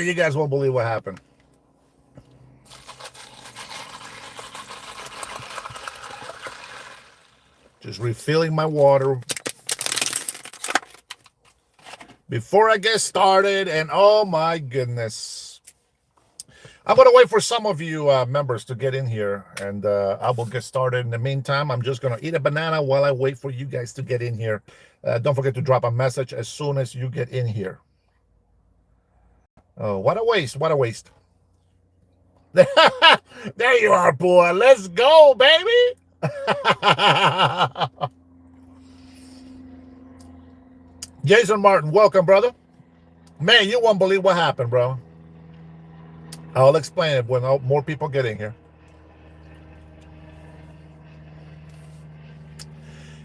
You guys won't believe what happened. Just refilling my water before I get started. And oh my goodness, I'm going to wait for some of you members to get in here, and I will get started. In the meantime, I'm just going to eat a banana while I wait for you guys to get in here. Don't forget to drop a message as soon as you get in here. Oh, what a waste. What a waste. There you are, boy. Let's go, baby. Jason Martin, welcome, brother. Man, you won't believe what happened, bro. I'll explain it when more people get in here.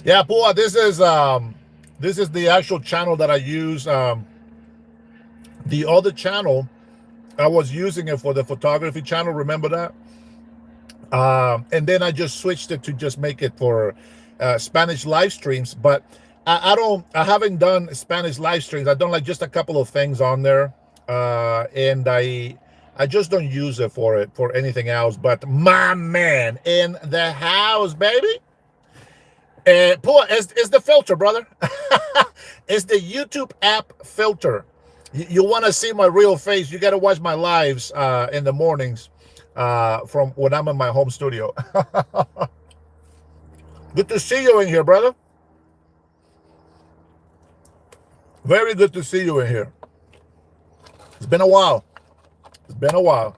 Yeah, boy, this is the actual channel that I use. The other channel, I was using it for the photography channel. Remember that? And then I just switched it to just make it for Spanish live streams. But I haven't done Spanish live streams. I've done like just a couple of things on there, and I just don't use it for anything else. But my man in the house, baby. Boy, it's the filter, brother. It's the YouTube app filter. You want to see my real face, you got to watch my lives in the mornings from when I'm in my home studio. Good to see you in here, brother. Very good to see you in here. It's been a while. It's been a while.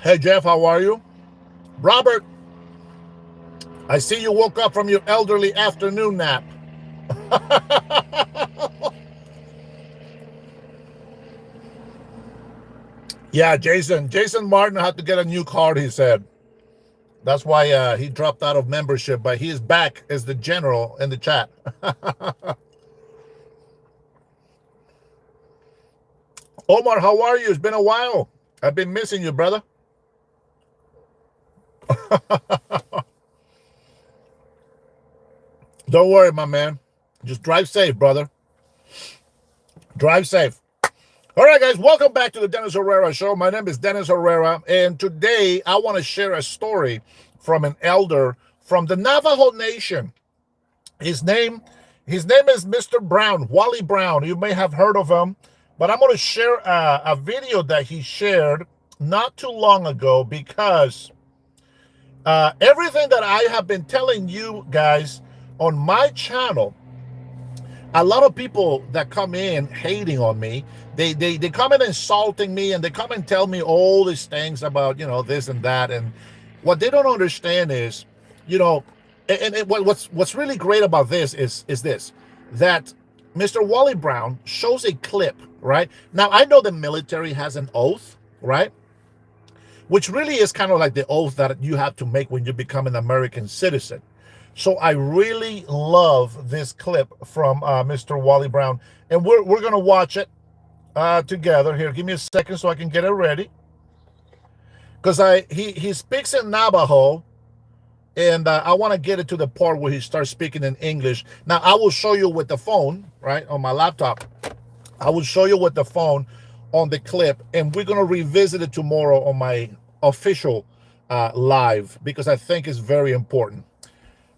Hey, Jeff, how are you? Robert, I see you woke up from your elderly afternoon nap. Yeah, Jason Martin had to get a new card, he said. That's why he dropped out of membership, but he is back as the general in the chat. Omar, how are you? It's been a while. I've been missing you, brother. Don't worry, my man. Just drive safe, brother. Drive safe. All right, guys, welcome back to the Dennis Herrera Show. My name is Dennis Herrera, and today I want to share a story from an elder from the Navajo Nation. His name is Mr. Brown, Wally Brown. You may have heard of him, but I'm going to share a video that he shared not too long ago because everything that I have been telling you guys on my channel, a lot of people that come in hating on me, they come in insulting me, and they come and tell me all these things about, this and that. And what they don't understand is, and what's really great about this is this, that Mr. Wally Brown shows a clip, right? Now, I know the military has an oath, right? Which really is kind of like the oath that you have to make when you become an American citizen. So I really love this clip from Mr. Wally Brown, and we're going to watch it together. Here, give me a second so I can get it ready. Because he speaks in Navajo, and I want to get it to the part where he starts speaking in English. Now, I will show you with the phone, right, on my laptop. I will show you with the phone on the clip, and we're going to revisit it tomorrow on my official live, because I think it's very important.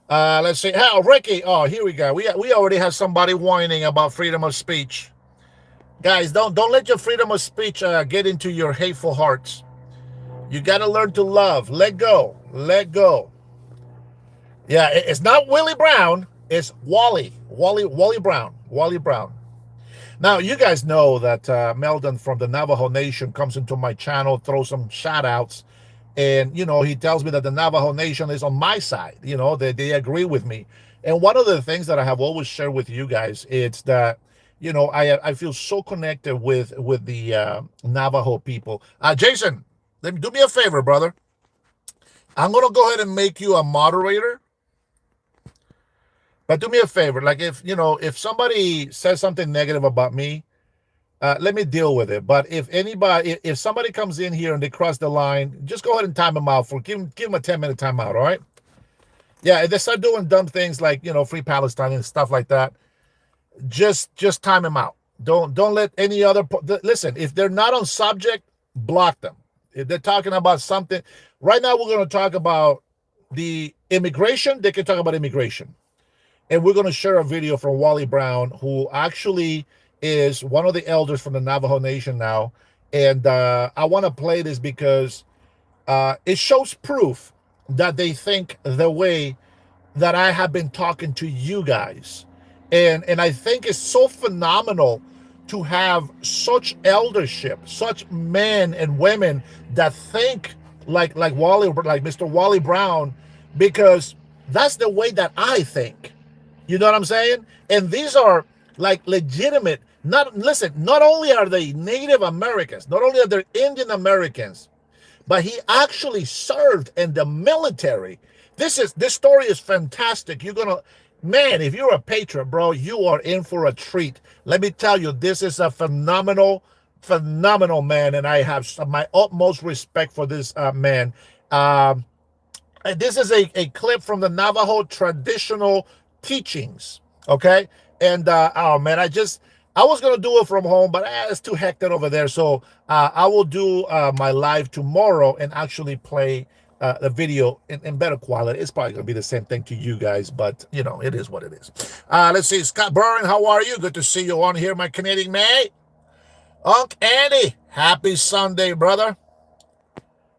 Let's see. Oh, Ricky. Oh, here we go. We already have somebody whining about freedom of speech. Guys, don't let your freedom of speech get into your hateful hearts. You got to learn to love. Let go. Let go. Yeah, it's not Willie Brown. It's Wally Brown. Wally Brown. Now, you guys know that Meldon from the Navajo Nation comes into my channel, throws some shout outs. And, he tells me that the Navajo Nation is on my side. They agree with me. And one of the things that I have always shared with you guys, it's that, I feel so connected with the Navajo people. Jason, do me a favor, brother. I'm going to go ahead and make you a moderator. But do me a favor. Like if somebody says something negative about me, let me deal with it. But if somebody comes in here and they cross the line, just go ahead and time them out give them a 10-minute timeout. All right. Yeah, if they start doing dumb things like free Palestine and stuff like that, just time them out. Don't let any other listen. If they're not on subject, block them. If they're talking about something, right now we're going to talk about the immigration. They can talk about immigration, and we're going to share a video from Wally Brown, who actually is one of the elders from the Navajo Nation now. And I want to play this because it shows proof that they think the way that I have been talking to you guys. And I think it's so phenomenal to have such eldership, such men and women that think like Mr. Wally Brown, because that's the way that I think. You know what I'm saying? And these are like legitimate. Not only are they Native Americans, not only are they Indian Americans, but he actually served in the military. This story is fantastic. Man, if you're a patriot, bro, you are in for a treat. Let me tell you, this is a phenomenal man, and I have my utmost respect for this man. This is a clip from the Navajo traditional teachings, okay? And oh man, I was gonna do it from home, but it's too hectic over there. So I will do my live tomorrow and actually play the video in better quality. It's probably gonna be the same thing to you guys, but it is what it is. Let's see, Scott Burren, how are you? Good to see you on here, my Canadian mate. Unc Andy, happy Sunday, brother.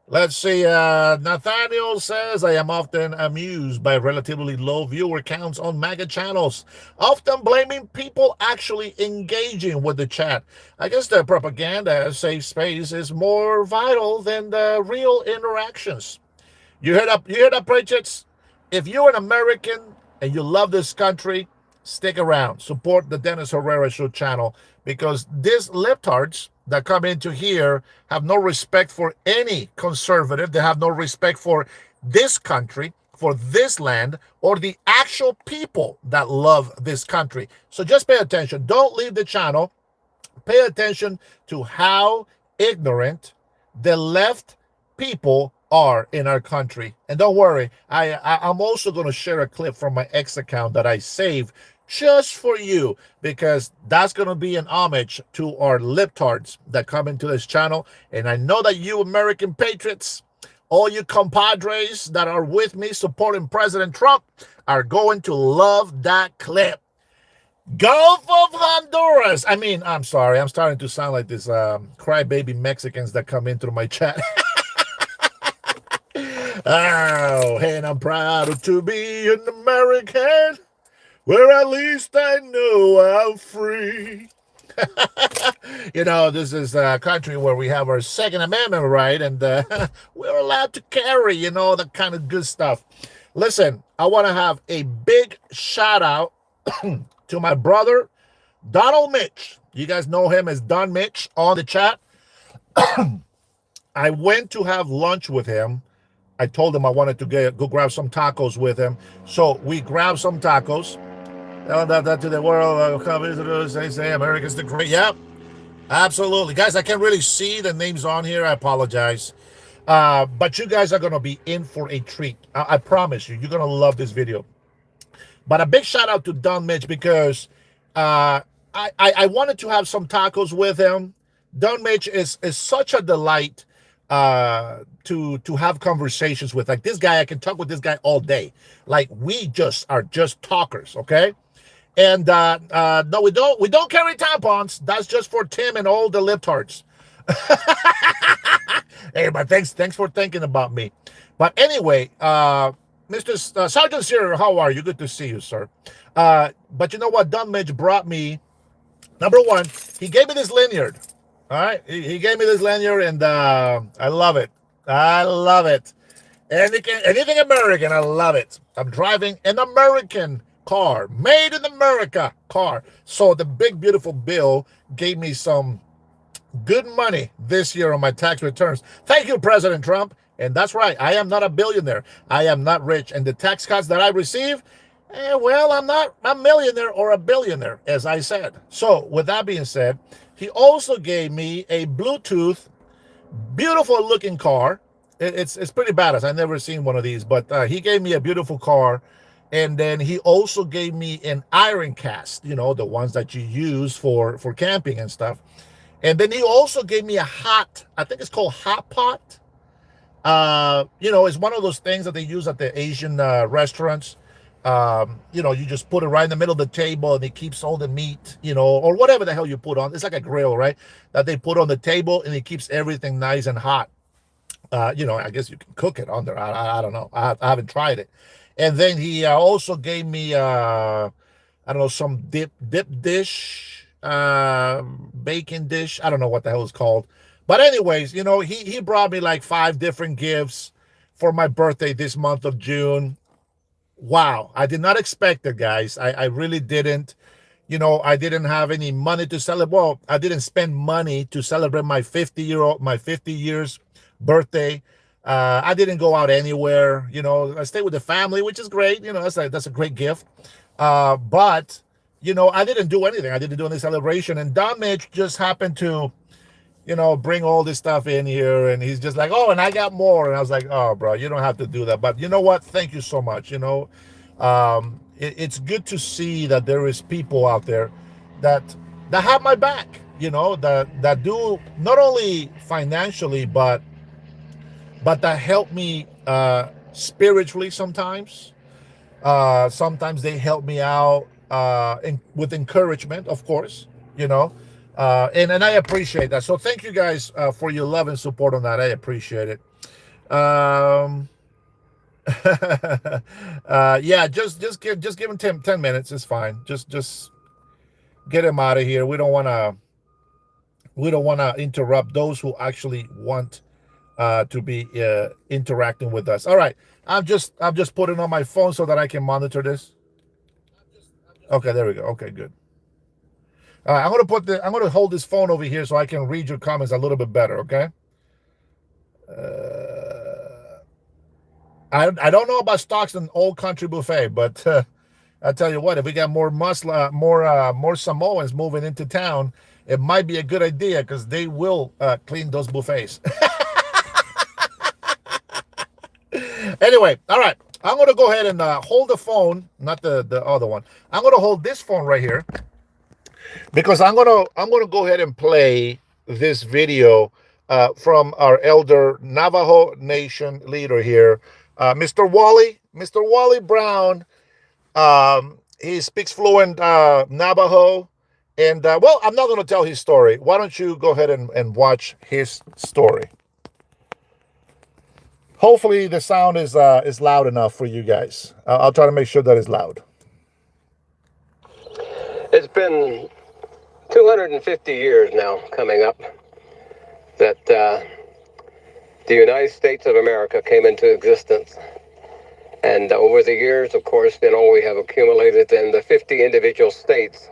Let's see, Nathaniel says, I am often amused by relatively low viewer counts on MAGA channels, often blaming people actually engaging with the chat. I guess the propaganda safe space is more vital than the real interactions. You heard that, Pritchett's? If you're an American and you love this country, stick around. Support the Dennis Herrera Show channel, because these libtards that come into here have no respect for any conservative. They have no respect for this country, for this land, or the actual people that love this country. So just pay attention. Don't leave the channel. Pay attention to how ignorant the left people are in our country. And don't worry, I'm also going to share a clip from my X account that I saved just for you, because that's going to be an homage to our libtards that come into this channel. And I know that you American patriots, all you compadres that are with me supporting President Trump, are going to love that clip. Gulf of Honduras. I mean, I'm sorry, I'm starting to sound like this crybaby Mexicans that come in through my chat. Oh, and I'm proud to be an American, where at least I know I'm free. This is a country where we have our Second Amendment right, and we're allowed to carry, that kind of good stuff. Listen, I want to have a big shout out to my brother, Donald Mitch. You guys know him as Don Mitch on the chat. I went to have lunch with him. I told him I wanted to go grab some tacos with him. So we grabbed some tacos. Tell that to the world. Come visitors. They say America's the great. Yep, absolutely. Guys, I can't really see the names on here. I apologize. But you guys are going to be in for a treat. I promise you. You're going to love this video. But a big shout out to Don Mitch, because I wanted to have some tacos with him. Don Mitch is such a delight to have conversations with. Like, this guy, I can talk with this guy all day. Like, we are just talkers, okay? And no, we don't carry tampons. That's just for Tim and all the libtards. Hey, but thanks for thinking about me. But anyway, Mr. Sergeant Sear, how are you? Good to see you, sir. But you know what? Don Mitch brought me, number one, he gave me this lanyard. All right, he gave me this lanyard, and I love it. I love it. Anything American, I love it. I'm driving an American car, made in America car. So the big, beautiful Bill gave me some good money this year on my tax returns. Thank you, President Trump. And that's right, I am not a billionaire. I am not rich. And the tax cuts that I receive, well, I'm not a millionaire or a billionaire, as I said. So with that being said, He also gave me a Bluetooth, beautiful looking car. It's pretty badass. I've never seen one of these, but he gave me a beautiful car, and then he also gave me an iron cast. You know, the ones that you use for camping and stuff. And then he also gave me a hot, I think it's called hot pot. You know, it's one of those things that they use at the Asian restaurants. You know, you just put it right in the middle of the table and it keeps all the meat, you know, or whatever the hell you put on. It's like a grill, right? That they put on the table and it keeps everything nice and hot. You know, I guess you can cook it on there. I don't know. I haven't tried it. And then he also gave me, I don't know, some dip dish, bacon dish. I don't know what the hell it's called. But anyways, you know, he brought me like 5 different gifts for my birthday this month of June. Wow, I did not expect it, guys. I really didn't. You know, I didn't have any money to celebrate. Well, I didn't spend money to celebrate my 50 years birthday. I didn't go out anywhere. You know, I stayed with the family, which is great. You know, that's a great gift. But you know, I didn't do anything. I didn't do any celebration. And Don Mitch just happened to, you know, bring all this stuff in here, and he's just like, oh, and I got more. And I was like, oh, bro, you don't have to do that. But you know what? Thank you so much. You know, it's good to see that there is people out there that have my back. You know, that do not only financially, but that help me spiritually sometimes. Sometimes they help me out with encouragement, of course, you know, and I appreciate that. So thank you guys for your love and support on that. I appreciate it. Um, yeah, just give him 10 minutes. It's fine. Just get him out of here. We don't want to interrupt those who actually want to be interacting with us. All right, I'm just putting on my phone so that I can monitor this. Okay, there we go. Okay, good. All right, I'm gonna hold this phone over here so I can read your comments a little bit better. Okay. Uh, I don't know about stocks in Old Country Buffet, but I tell you what, if we got more Samoans moving into town, it might be a good idea because they will clean those buffets. Anyway, all right. I'm going to go ahead and hold the phone, not the other one. I'm going to hold this phone right here because I'm gonna go ahead and play this video from our elder Navajo Nation leader here, Mr. Wally Brown. He speaks fluent Navajo, and well, I'm not going to tell his story. Why don't you go ahead and watch his story? Hopefully the sound is loud enough for you guys. I'll try to make sure that it's loud. It's been 250 years now coming up that the United States of America came into existence. And over the years, of course, we have accumulated in the 50 individual states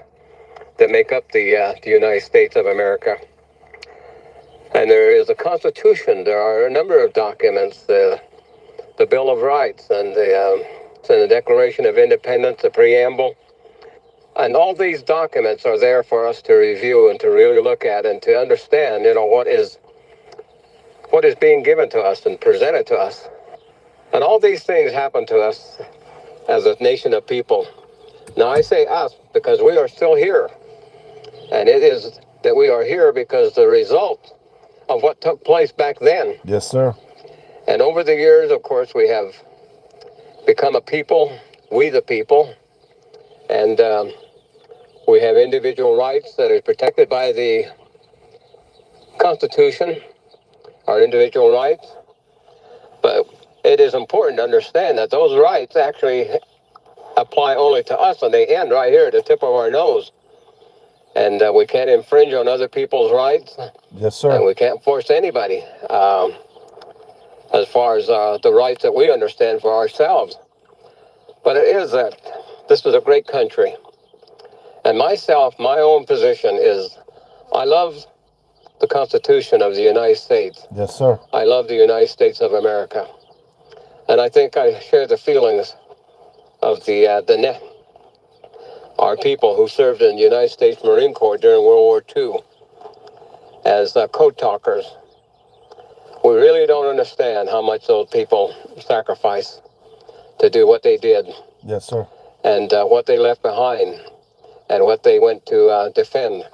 that make up the United States of America. And there is a Constitution. There are a number of documents, the Bill of Rights and the Declaration of Independence, the preamble. And all these documents are there for us to review and to really look at and to understand, what is being given to us and presented to us. And all these things happen to us as a nation of people. Now, I say us because we are still here. And it is that we are here because the result of what took place back then. Yes, sir. And over the years, of course, we have become a people, we the people, and we have individual rights that are protected by the Constitution, our individual rights. But it is important to understand that those rights actually apply only to us, and they end right here at the tip of our nose. And we can't infringe on other people's rights. Yes, sir. And we can't force anybody as far as the rights that we understand for ourselves. But it is that this is a great country. And myself, my own position is I love the Constitution of the United States. Yes, sir. I love the United States of America. And I think I share the feelings of our people who served in the United States Marine Corps during World War II. as code talkers. We really don't understand how much those people sacrificed to do what they did. Yes, sir. And what they left behind and what they went to defend.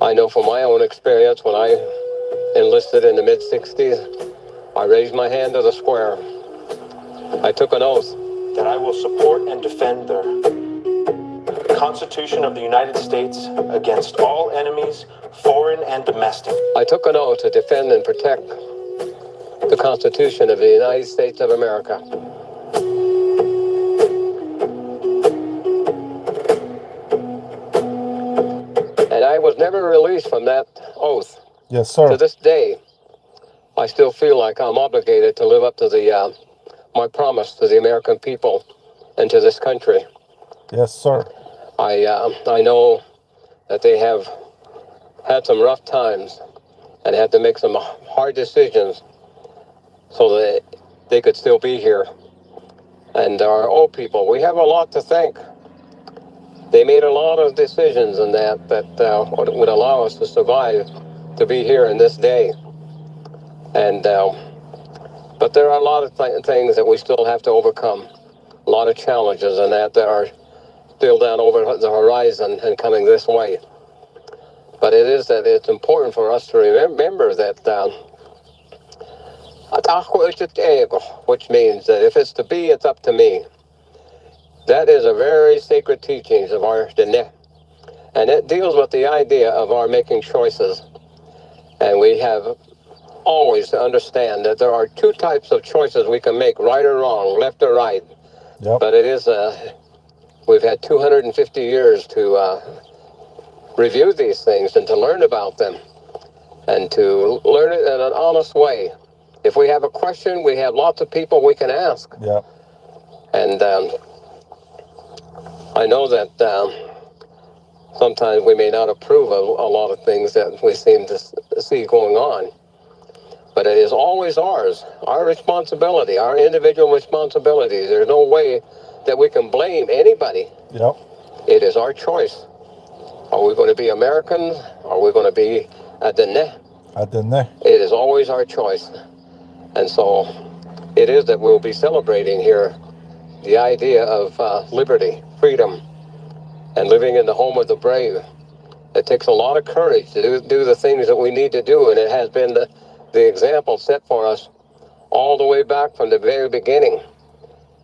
I know from my own experience, when I enlisted in the mid-60s, I raised my hand to the square. I took an oath that I will support and defend the Constitution of the United States against all enemies, foreign and domestic. I took an oath to defend and protect the Constitution of the United States of America. And I was never released from that oath. Yes, sir. To this day, I still feel like I'm obligated to live up to my promise to the American people and to this country. Yes, sir. I know that they have had some rough times and had to make some hard decisions so that they could still be here. And our old people, we have a lot to thank. They made a lot of decisions in that would allow us to survive, to be here in this day. And but there are a lot of things that we still have to overcome, a lot of challenges in that are still down over the horizon and coming this way. But it's important for us to remember that which means that if it's to be, it's up to me. That is a very sacred teachings of our Diné. And it deals with the idea of our making choices. And we have always to understand that there are two types of choices we can make, right or wrong, left or right. Yep. But it is, we've had 250 years to review these things and to learn about them and to learn it in an honest way. If we have a question, we have lots of people we can ask. Yep. And I know that sometimes we may not approve of a lot of things that we seem to see going on. But it is always ours, our responsibility, our individual responsibility. There's no way that we can blame anybody. Yep. It is our choice. Are we going to be Americans? Are we going to be Diné? Diné. It is always our choice. And so it is that we'll be celebrating here the idea of liberty, freedom, and living in the home of the brave. It takes a lot of courage to do the things that we need to do, and it has been the example set for us all the way back from the very beginning.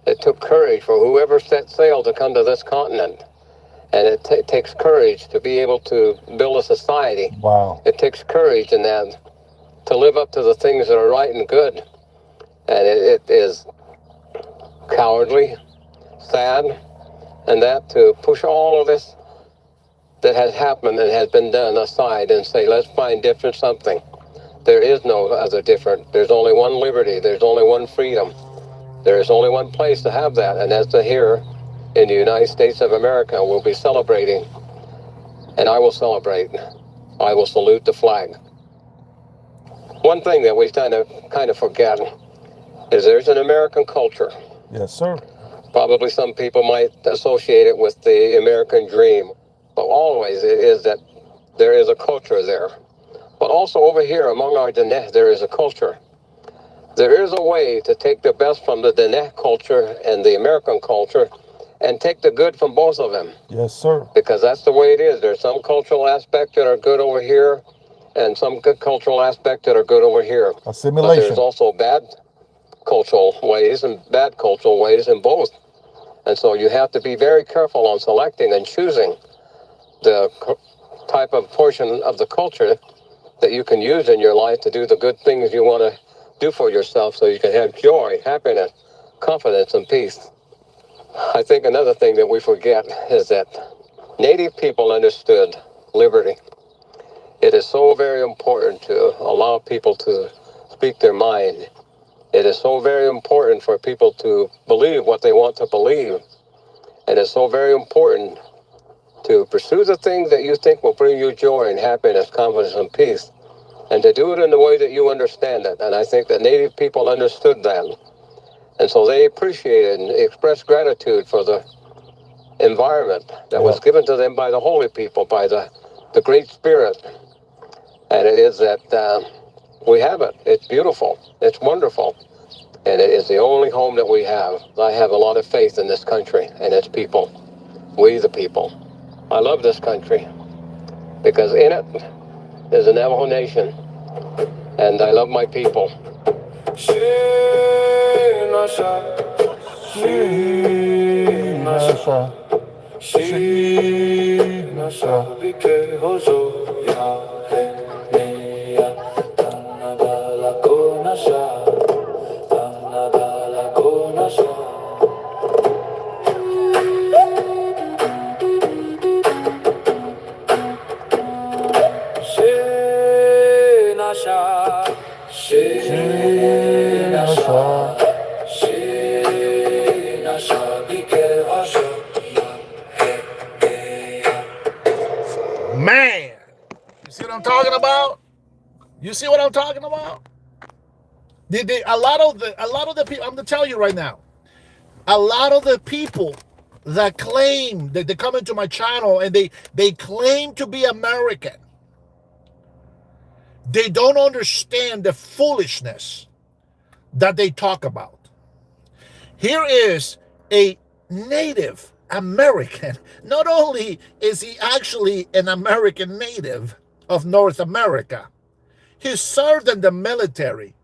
It took courage for whoever set sail to come to this continent. And it takes courage to be able to build a society. Wow. It takes courage in that to live up to the things that are right and good. And it is cowardly, sad, and that to push all of this that has happened and has been done aside and say, let's find different something. There is no other different. There's only one liberty. There's only one freedom. There is only one place to have that, and that's here in the United States of America. We'll be celebrating, and I will celebrate. I will salute the flag. One thing that we kind of forget is there's an American culture. Yes, sir. Probably some people might associate it with the American dream, but always it is that there is a culture there. But also over here among our Diné, there is a culture. There is a way to take the best from the Diné culture and the American culture and take the good from both of them. Yes, sir. Because that's the way it is. There's some cultural aspects that are good over here and some good cultural aspects that are good over here. Assimilation. But there's also bad cultural ways and bad cultural ways in both. And so you have to be very careful on selecting and choosing the type of portion of the culture that you can use in your life to do the good things you want to do for yourself so you can have joy, happiness, confidence, and peace. I think another thing that we forget is that Native people understood liberty. It is so very important to allow people to speak their mind. It is so very important for people to believe what they want to believe. And it's so very important to pursue the things that you think will bring you joy and happiness, confidence, and peace, and to do it in the way that you understand it. And I think that Native people understood that. And so they appreciated and expressed gratitude for the environment that was given to them by the holy people, by the Great Spirit. And it is that we have it. It's beautiful. It's wonderful. And it is the only home that we have. I have a lot of faith in this country and its people. We the people. I love this country because in it is a Navajo nation. And I love my people. Man, you see what I'm talking about? You see what I'm talking about? A lot of the people, I'm gonna tell you right now, a lot of the people that claim that they come into my channel and they claim to be American, they don't understand the foolishness that they talk about. Here is a Native American. Not only is he actually an American native of North America, he served in the military.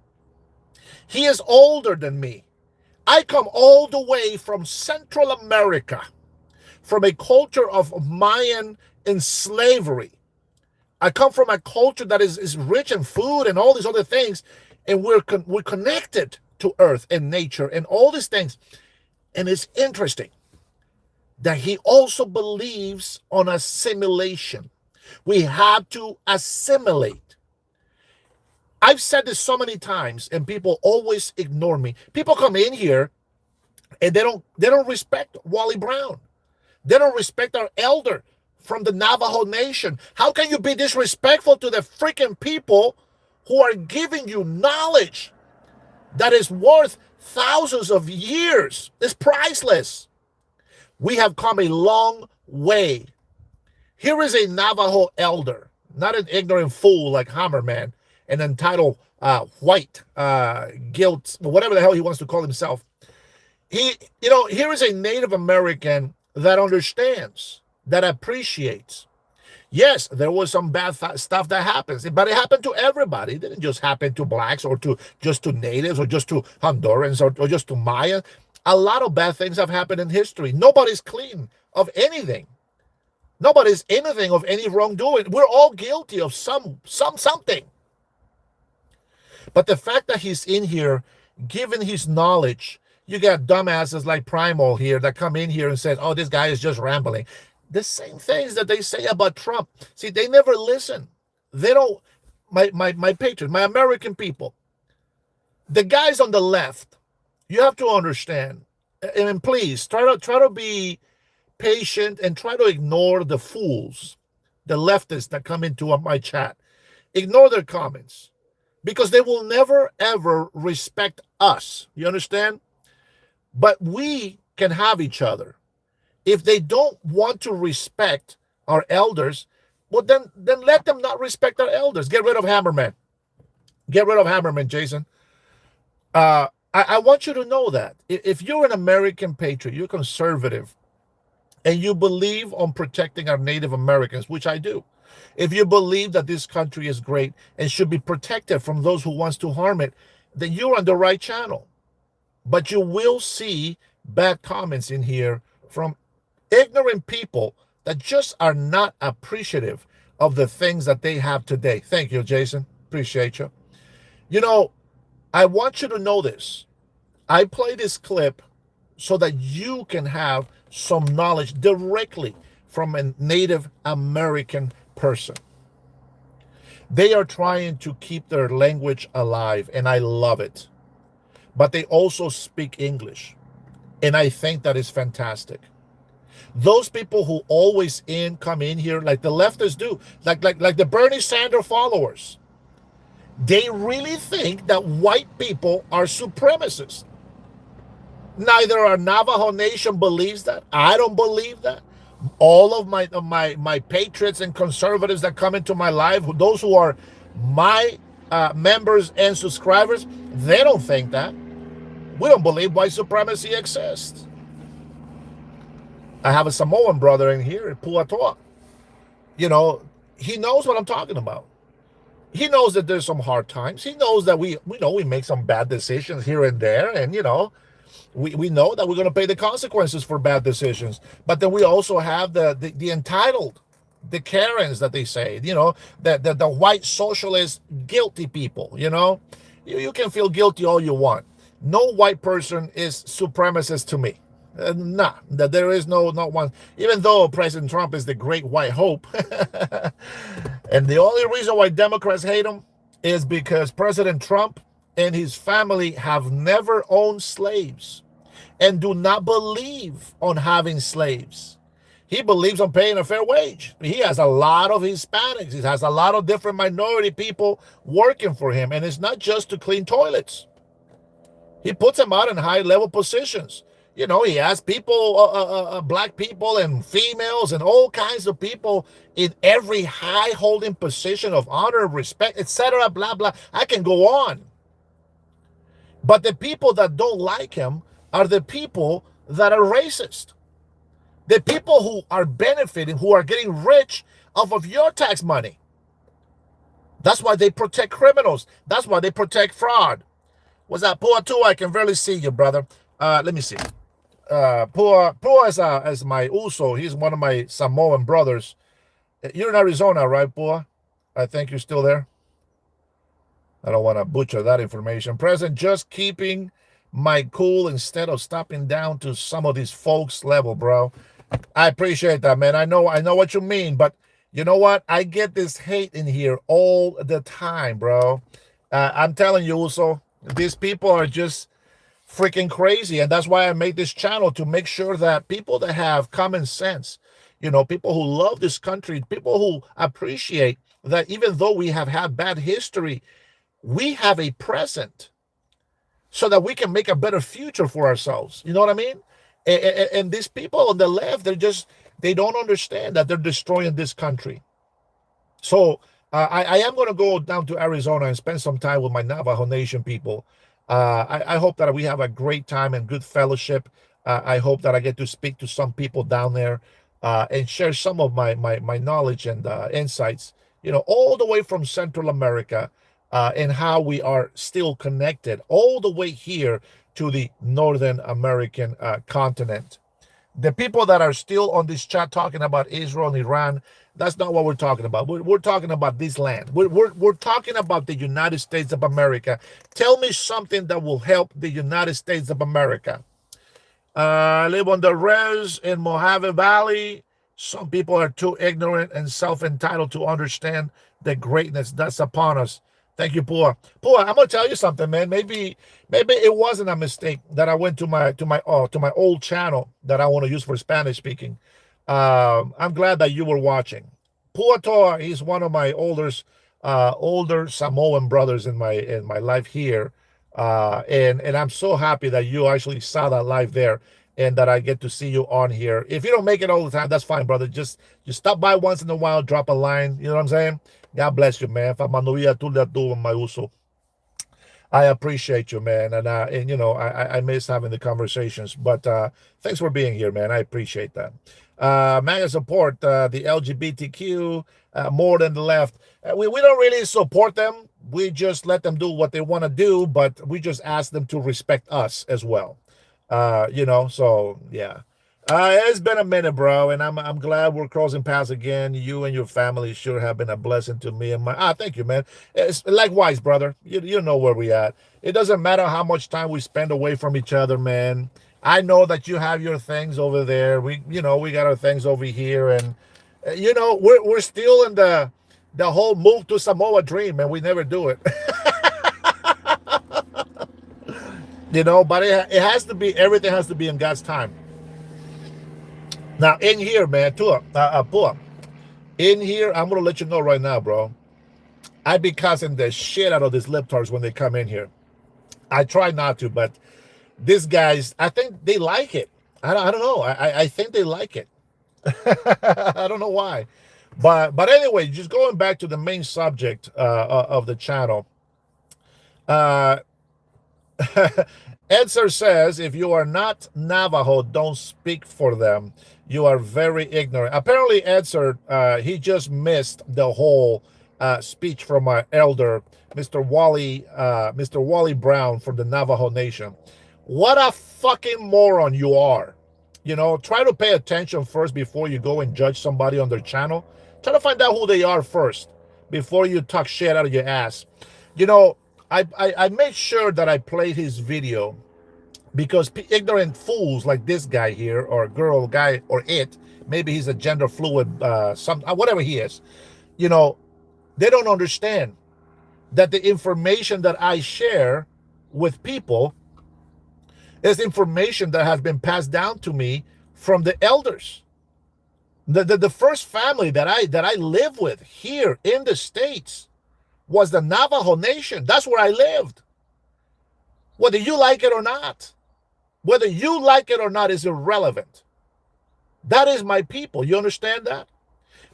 He is older than me. I come all the way from Central America, from a culture of Mayan and slavery. I come from a culture that is rich in food and all these other things, and we're connected to earth and nature and all these things. And it's interesting that he also believes on assimilation. We have to assimilate. I've said this so many times, and people always ignore me. People come in here and they don't respect Wally Brown. They don't respect our elder from the Navajo Nation. How can you be disrespectful to the freaking people who are giving you knowledge that is worth thousands of years? It's priceless. We have come a long way. Here is a Navajo elder, not an ignorant fool like Hammerman, an entitled white guilt, whatever the hell he wants to call himself. Here is a Native American that understands, that appreciates. Yes, there was some bad stuff that happens, but it happened to everybody. It didn't just happen to blacks or just to natives or just to Hondurans or just to Maya. A lot of bad things have happened in history. Nobody's clean of anything. Nobody's anything of any wrongdoing. We're all guilty of something. But the fact that he's in here, given his knowledge, you got dumbasses like Primal here that come in here and say, oh, this guy is just rambling. The same things that they say about Trump. See, they never listen. They don't, my patriots, my American people, the guys on the left, you have to understand, and please try to be patient and try to ignore the fools, the leftists that come into my chat. Ignore their comments because they will never, ever respect us. You understand? But we can have each other. If they don't want to respect our elders, well, then let them not respect our elders. Get rid of Hammerman. Get rid of Hammerman, Jason. I want you to know that. If you're an American patriot, you're conservative, and you believe on protecting our Native Americans, which I do. If you believe that this country is great and should be protected from those who wants to harm it, then you're on the right channel. But you will see bad comments in here from ignorant people that just are not appreciative of the things that they have today. Thank you, Jason. Appreciate you. You know, I want you to know this. I play this clip so that you can have some knowledge directly from a Native American person. They are trying to keep their language alive, and I love it. But they also speak English, and I think that is fantastic. Those people who always come in here like the leftists do, like the Bernie Sanders followers, they really think that white people are supremacists. Neither our Navajo Nation believes that. I don't believe that. All of my patriots and conservatives that come into my life, those who are my members and subscribers, they don't think that. We don't believe white supremacy exists. I have a Samoan brother in here, Puatoa. You know, he knows what I'm talking about. He knows that there's some hard times. He knows that we know we make some bad decisions here and there, and we know that we're going to pay the consequences for bad decisions. But then we also have the entitled, the Karens that they say, the white socialist guilty people. You can feel guilty all you want. No white person is supremacist to me. Nah, that there is not one. Even though President Trump is the great white hope, and the only reason why Democrats hate him is because President Trump and his family have never owned slaves and do not believe on having slaves. He believes on paying a fair wage. He has a lot of Hispanics. He has a lot of different minority people working for him. And it's not just to clean toilets. He puts them out in high-level positions. He has people, black people and females and all kinds of people in every high-holding position of honor, respect, etc., blah, blah. I can go on. But the people that don't like him are the people that are racist. The people who are benefiting, who are getting rich off of your tax money. That's why they protect criminals. That's why they protect fraud. What's that, Pua too? I can barely see you, brother. Let me see. Pua is my Uso. He's one of my Samoan brothers. You're in Arizona, right, Pua? I think you're still there. I don't want to butcher that information. President, just keeping my cool instead of stopping down to some of these folks' level, bro. I appreciate that, man. I know what you mean, but you know what? I get this hate in here all the time, bro. I'm telling you, Uso, these people are just freaking crazy, and that's why I made this channel, to make sure that people that have common sense, people who love this country, people who appreciate that even though we have had bad history, we have a present so that we can make a better future for ourselves. You know what I mean? And these people on the left, they don't understand that they're destroying this country. So I am going to go down to Arizona and spend some time with my Navajo Nation people. I hope that we have a great time and good fellowship. I hope that I get to speak to some people down there and share some of my knowledge and insights, all the way from Central America, and how we are still connected all the way here to the Northern American continent. The people that are still on this chat talking about Israel and Iran, that's not what we're talking about. We're talking about this land. We're talking about the United States of America. Tell me something that will help the United States of America. I live on the res in Mojave Valley. Some people are too ignorant and self-entitled to understand the greatness that's upon us. Thank you, Pua. Pua, I'm gonna tell you something, man. Maybe it wasn't a mistake that I went to my old channel that I want to use for Spanish speaking. I'm glad that you were watching. Pua Toa, he's one of my older Samoan brothers in my life here, and I'm so happy that you actually saw that live there, and that I get to see you on here. If you don't make it all the time, that's fine, brother. Just stop by once in a while, drop a line. You know what I'm saying? God bless you, man. I appreciate you, man. And I miss having the conversations. But thanks for being here, man. I appreciate that. MAGA support the LGBTQ more than the left. We don't really support them. We just let them do what they want to do, but we just ask them to respect us as well. So yeah. It's been a minute, bro, and I'm glad we're crossing paths again. You and your family sure have been a blessing to me and my. Thank you, man. It's likewise, brother. You know where we at. It doesn't matter how much time we spend away from each other, man. I know that you have your things over there. We got our things over here, and we're still in the whole move to Samoa dream, and we never do it. But it has to be. Everything has to be in God's time. Now, in here, man, Pua, in here, I'm going to let you know right now, bro, I be cussing the shit out of these libtards when they come in here. I try not to, but these guys, I think they like it. I don't know. I think they like it. I don't know why. But anyway, just going back to the main subject of the channel. Uh, Edser says, if you are not Navajo, don't speak for them. You are very ignorant. Apparently, Edser, he just missed the whole speech from our elder, Mr. Wally Brown from the Navajo Nation. What a fucking moron you are. You know, try to pay attention first before you go and judge somebody on their channel. Try to find out who they are first before you talk shit out of your ass. You know, I made sure that I played his video because ignorant fools like this guy here, or girl, guy, or it, maybe he's a gender fluid, whatever he is, you know, they don't understand that the information that I share with people is information that has been passed down to me from the elders. The first family that I live with here in the States was the Navajo Nation. That's where I lived. Whether you like it or not, whether you like it or not is irrelevant. That is my people. You understand that?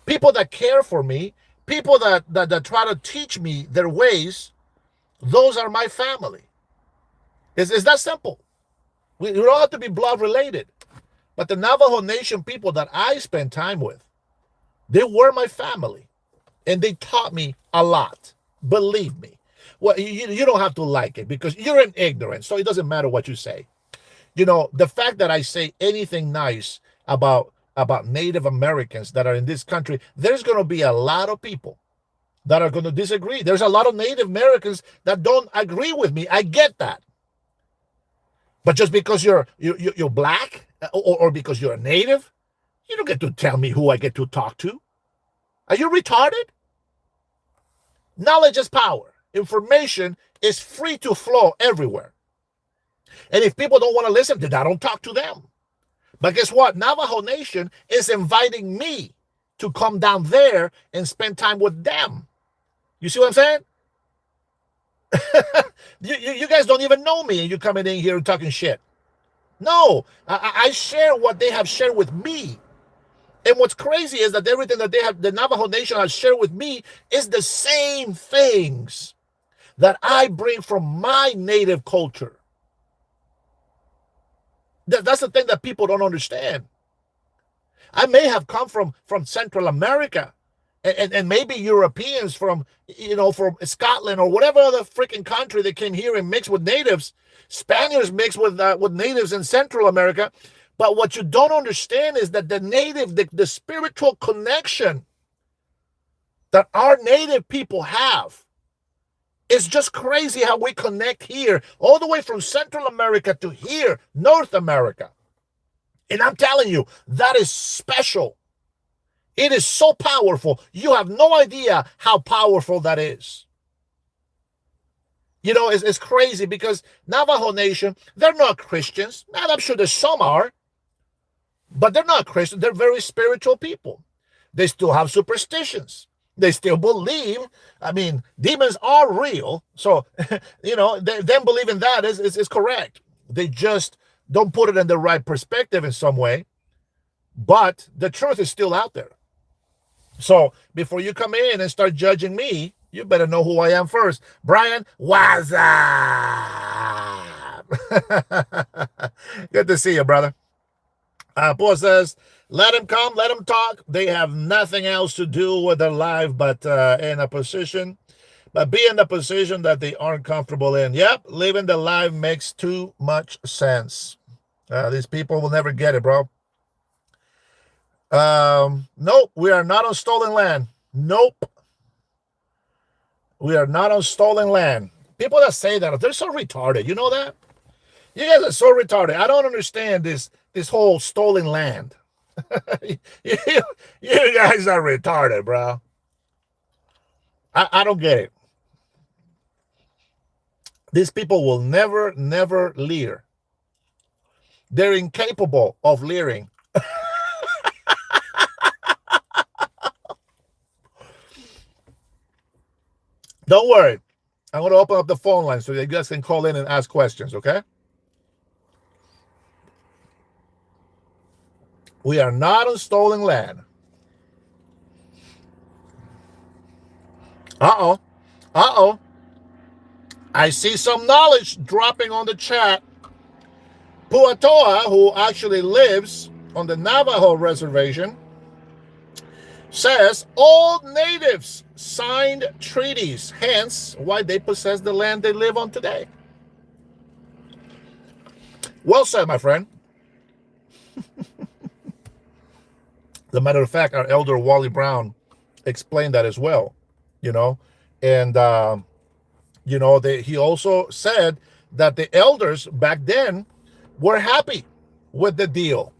People that care for me, people that try to teach me their ways, those are my family. It's that simple. We don't have to be blood related. But the Navajo Nation people that I spend time with, they were my family. And they taught me a lot. Believe me. Well, you don't have to like it because you're in ignorance, so it doesn't matter what you say. You know, the fact that I say anything nice about Native Americans that are in this country, there's going to be a lot of people that are going to disagree. There's a lot of Native Americans that don't agree with me. I get that. But just because you're black or because you're a native, you don't get to tell me who I get to talk to. Are you retarded? Knowledge is power. Information is free to flow everywhere. And if people don't want to listen, then I don't talk to them. But guess what? Navajo Nation is inviting me to come down there and spend time with them. You see what I'm saying? you guys don't even know me and you're coming in here and talking shit. No, I share what they have shared with me. And what's crazy is that everything that the Navajo Nation has shared with me is the same things that I bring from my native culture. That's the thing that people don't understand. I may have come from Central America, and maybe Europeans from Scotland or whatever other freaking country that came here and mixed with natives. Spaniards mixed with natives in Central America. But what you don't understand is that the spiritual connection that our native people have, it's just crazy how we connect here, all the way from Central America to here, North America. And I'm telling you, that is special. It is so powerful. You have no idea how powerful that is. You know, it's crazy because Navajo Nation, they're not Christians. And I'm sure there's some are, but they're not Christians. They're very spiritual people. They still have superstitions. They still believe. I mean, demons are real. So, them believing that is correct. They just don't put it in the right perspective in some way. But the truth is still out there. So before you come in and start judging me, you better know who I am first. Brian, what's up? Good to see you, brother. Paul says, let him come, let him talk. They have nothing else to do with their life but be in a position that they aren't comfortable in. Yep, living the life makes too much sense. These people will never get it, bro. Nope, we are not on stolen land. Nope. We are not on stolen land. People that say that, they're so retarded. You know that? You guys are so retarded. I don't understand this whole stolen land. you guys are retarded, bro. I don't get it. These people will never leer. They're incapable of leering. Don't worry. I'm going to open up the phone line so you guys can call in and ask questions, okay? We are not on stolen land. Uh-oh. Uh-oh. I see some knowledge dropping on the chat. Puatoa, who actually lives on the Navajo reservation, says all natives signed treaties, hence why they possess the land they live on today. Well said, my friend. As a matter of fact, our elder Wally Brown explained that as well, and he also said that the elders back then were happy with the deal,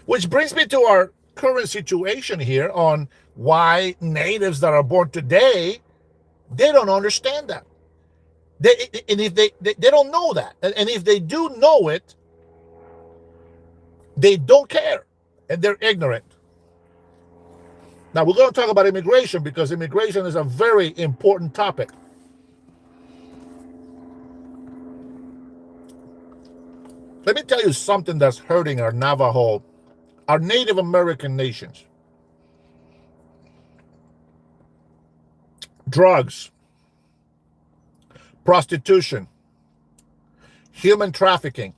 which brings me to our current situation here on why natives that are born today, they don't understand that. If they don't know that, and if they do know it, they don't care, and they're ignorant. Now, we're going to talk about immigration because immigration is a very important topic. Let me tell you something that's hurting our Navajo, our Native American nations. Drugs, prostitution, human trafficking.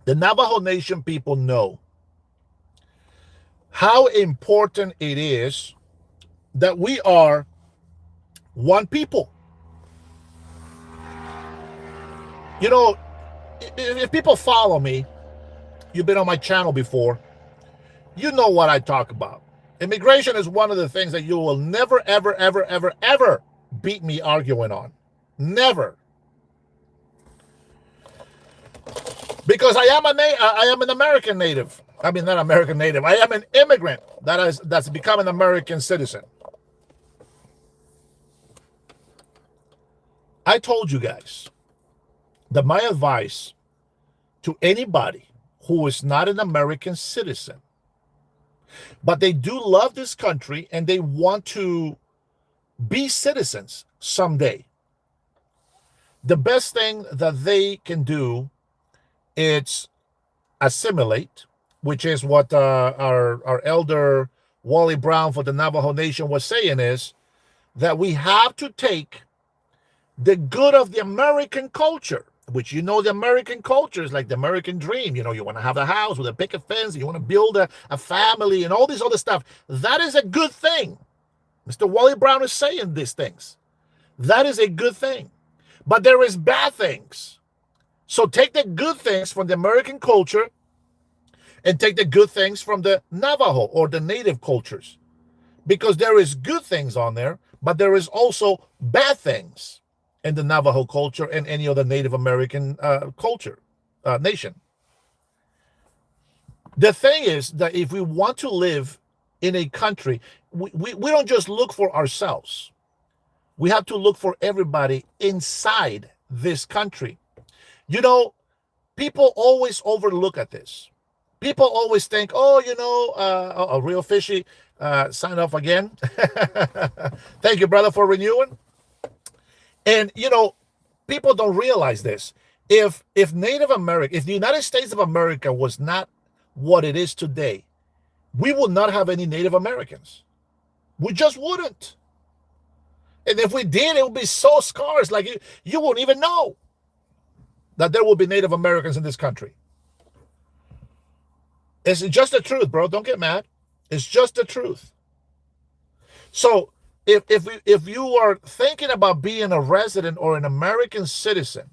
The Navajo Nation people know how important it is that we are one people. If people follow me, you've been on my channel before, you know what I talk about. Immigration is one of the things that you will never, ever, ever, ever, ever beat me arguing on. Never. Because I am an American native. I mean, not American native. I am an immigrant that's become an American citizen. I told you guys that my advice to anybody who is not an American citizen, but they do love this country and they want to be citizens someday, the best thing that they can do is assimilate, which is what our elder Wally Brown for the Navajo Nation was saying, is that we have to take the good of the American culture, which the American culture is like the American dream. You want to have a house with a picket fence, you want to build a family and all this other stuff. That is a good thing. Mr. Wally Brown is saying these things. That is a good thing. But there is bad things. So take the good things from the American culture and take the good things from the Navajo or the native cultures. Because there is good things on there, but there is also bad things in the Navajo culture and any other Native American culture, nation. The thing is that if we want to live in a country, we don't just look for ourselves. We have to look for everybody inside this country. People always overlook at this. People always think, a real fishy, sign off again. Thank you, brother, for renewing. And, people don't realize this. If Native America, if the United States of America was not what it is today, we would not have any Native Americans. We just wouldn't. And if we did, it would be so scarce, like you wouldn't even know that there will be Native Americans in this country. It's just the truth, bro. Don't get mad. It's just the truth. So if you are thinking about being a resident or an American citizen,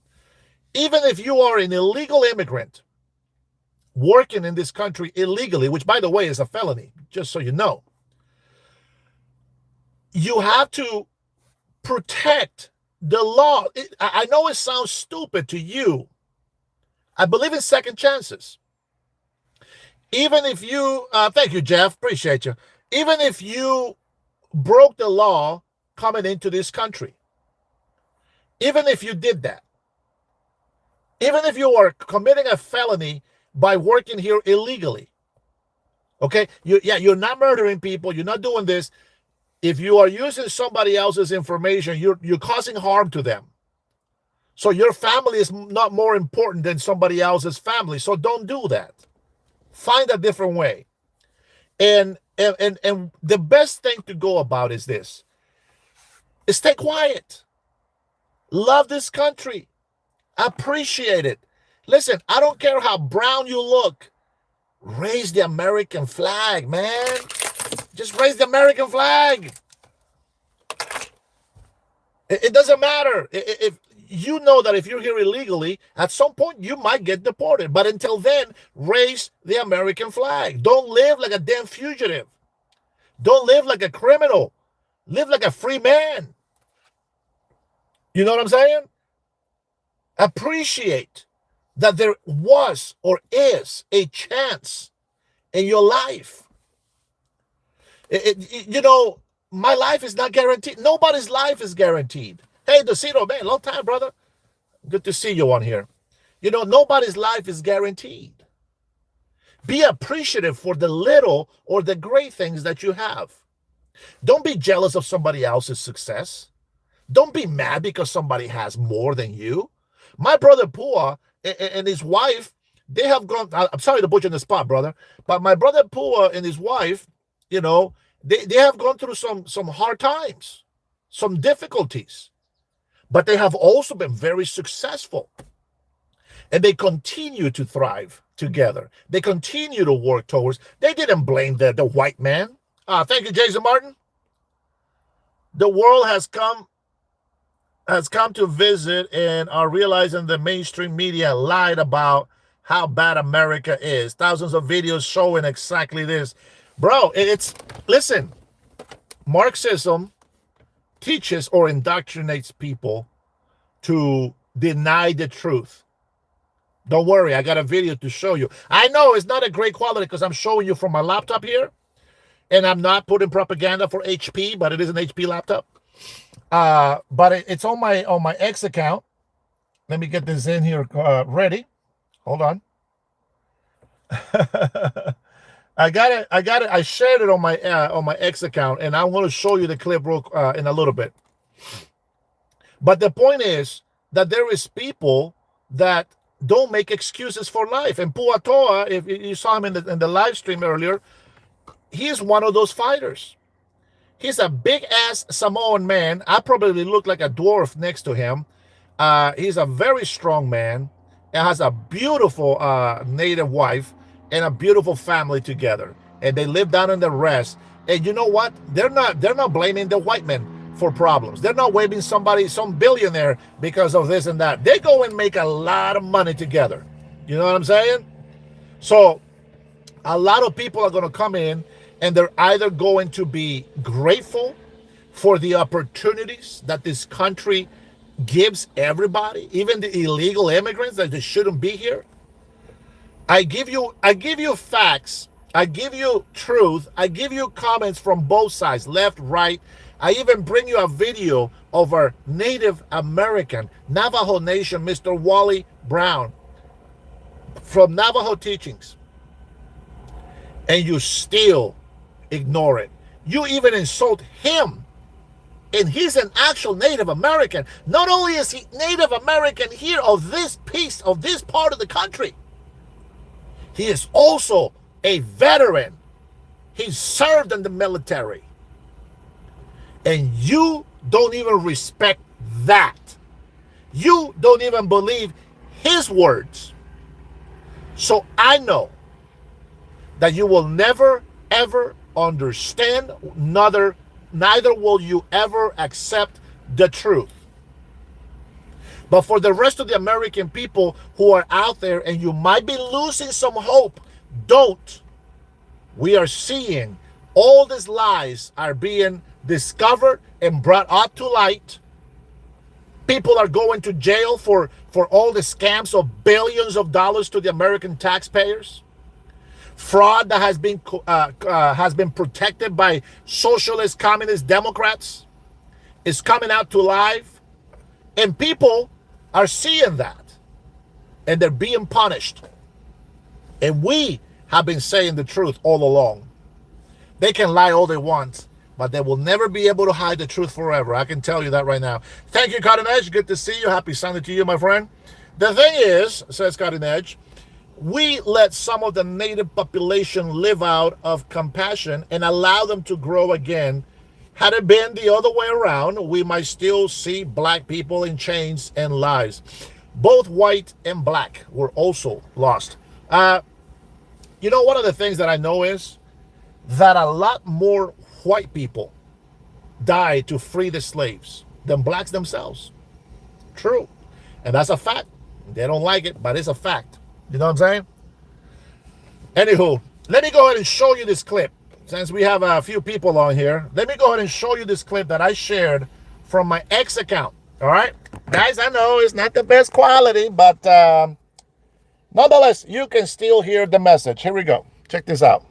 even if you are an illegal immigrant working in this country illegally, which, by the way, is a felony, just so you know, you have to protect the law. I know it sounds stupid to you. I believe in second chances. Even if you, thank you, Jeff, appreciate you. Even if you broke the law coming into this country, even if you did that, even if you are committing a felony by working here illegally, okay, you're not murdering people, you're not doing this. If you are using somebody else's information, you're causing harm to them. So your family is not more important than somebody else's family. So don't do that. Find a different way. And the best thing to go about is this: is stay quiet. Love this country. Appreciate it. Listen, I don't care how brown you look. Raise the American flag, man. Just raise the American flag. It doesn't matter. If you know that if you're here illegally, at some point you might get deported. But until then, raise the American flag. Don't live like a damn fugitive. Don't live like a criminal. Live like a free man. You know what I'm saying? Appreciate that there was or is a chance in your life. You know, my life is not guaranteed. Nobody's life is guaranteed. Hey, Docito, man, long time, brother. Good to see you on here. You know, nobody's life is guaranteed. Be appreciative for the little or the great things that you have. Don't be jealous of somebody else's success. Don't be mad because somebody has more than you. My brother Pua and his wife, they have gone. I'm sorry to put you in the spot, brother, but my brother Pua and his wife, you know, they have gone through some hard times, some difficulties, but they have also been very successful. And they continue to thrive together. They continue to work towards. They didn't blame the white man. Thank you, Jason Martin. The world has come to visit and are realizing the mainstream media lied about how bad America is. Thousands of videos showing exactly this. Bro, listen, Marxism teaches or indoctrinates people to deny the truth. Don't worry, I got a video to show you. I know it's not a great quality because I'm showing you from my laptop here, and I'm not putting propaganda for HP, but it is an HP laptop. But it's on my X account. Let me get this in here ready. Hold on. I got it. I shared it on my X account, and I'm going to show you the clip in a little bit. But the point is that there is people that don't make excuses for life. And Puatoa, if you saw him in the live stream earlier, he is one of those fighters. He's a big-ass Samoan man. I probably look like a dwarf next to him. He's a very strong man and has a beautiful native wife and a beautiful family together. And they live down in the rest. And you know what? They're not blaming the white men for problems. They're not blaming some billionaire because of this and that. They go and make a lot of money together. You know what I'm saying? So a lot of people are going to come in, and they're either going to be grateful for the opportunities that this country gives everybody, even the illegal immigrants that they shouldn't be here. I give you facts. I give you truth. I give you comments from both sides, left, right. I even bring you a video of our Native American Navajo Nation, Mr. Wally Brown, from Navajo Teachings. And you still ignore it. You even insult him. And he's an actual Native American. Not only is he Native American here of this piece, of this part of the country, he is also a veteran. He served in the military. And you don't even respect that. You don't even believe his words. So I know that you will never, ever understand, neither will you ever accept the truth. But for the rest of the American people who are out there and you might be losing some hope, don't. We are seeing all these lies are being discovered and brought up to light. People are going to jail for all the scams of billions of dollars to the American taxpayers. Fraud that has been protected by socialist, communist Democrats is coming out to life, and people are seeing that, and they're being punished. And we have been saying the truth all along. They can lie all they want, but they will never be able to hide the truth forever. I can tell you that right now. Thank you, Cutting Edge. Good to see you. Happy Sunday to you, my friend. The thing is, says Cutting Edge, we let some of the native population live out of compassion and allow them to grow again. Had it been the other way around, we might still see black people in chains and lies. Both white and black were also lost. You know, one of the things that I know is that a lot more white people died to free the slaves than blacks themselves. True. And that's a fact. They don't like it, but it's a fact. You know what I'm saying? Anywho, let me go ahead and show you this clip. Since we have a few people on here, let me go ahead and show you this clip that I shared from my X account. All right? Guys, I know it's not the best quality, but nonetheless, you can still hear the message. Here we go. Check this out.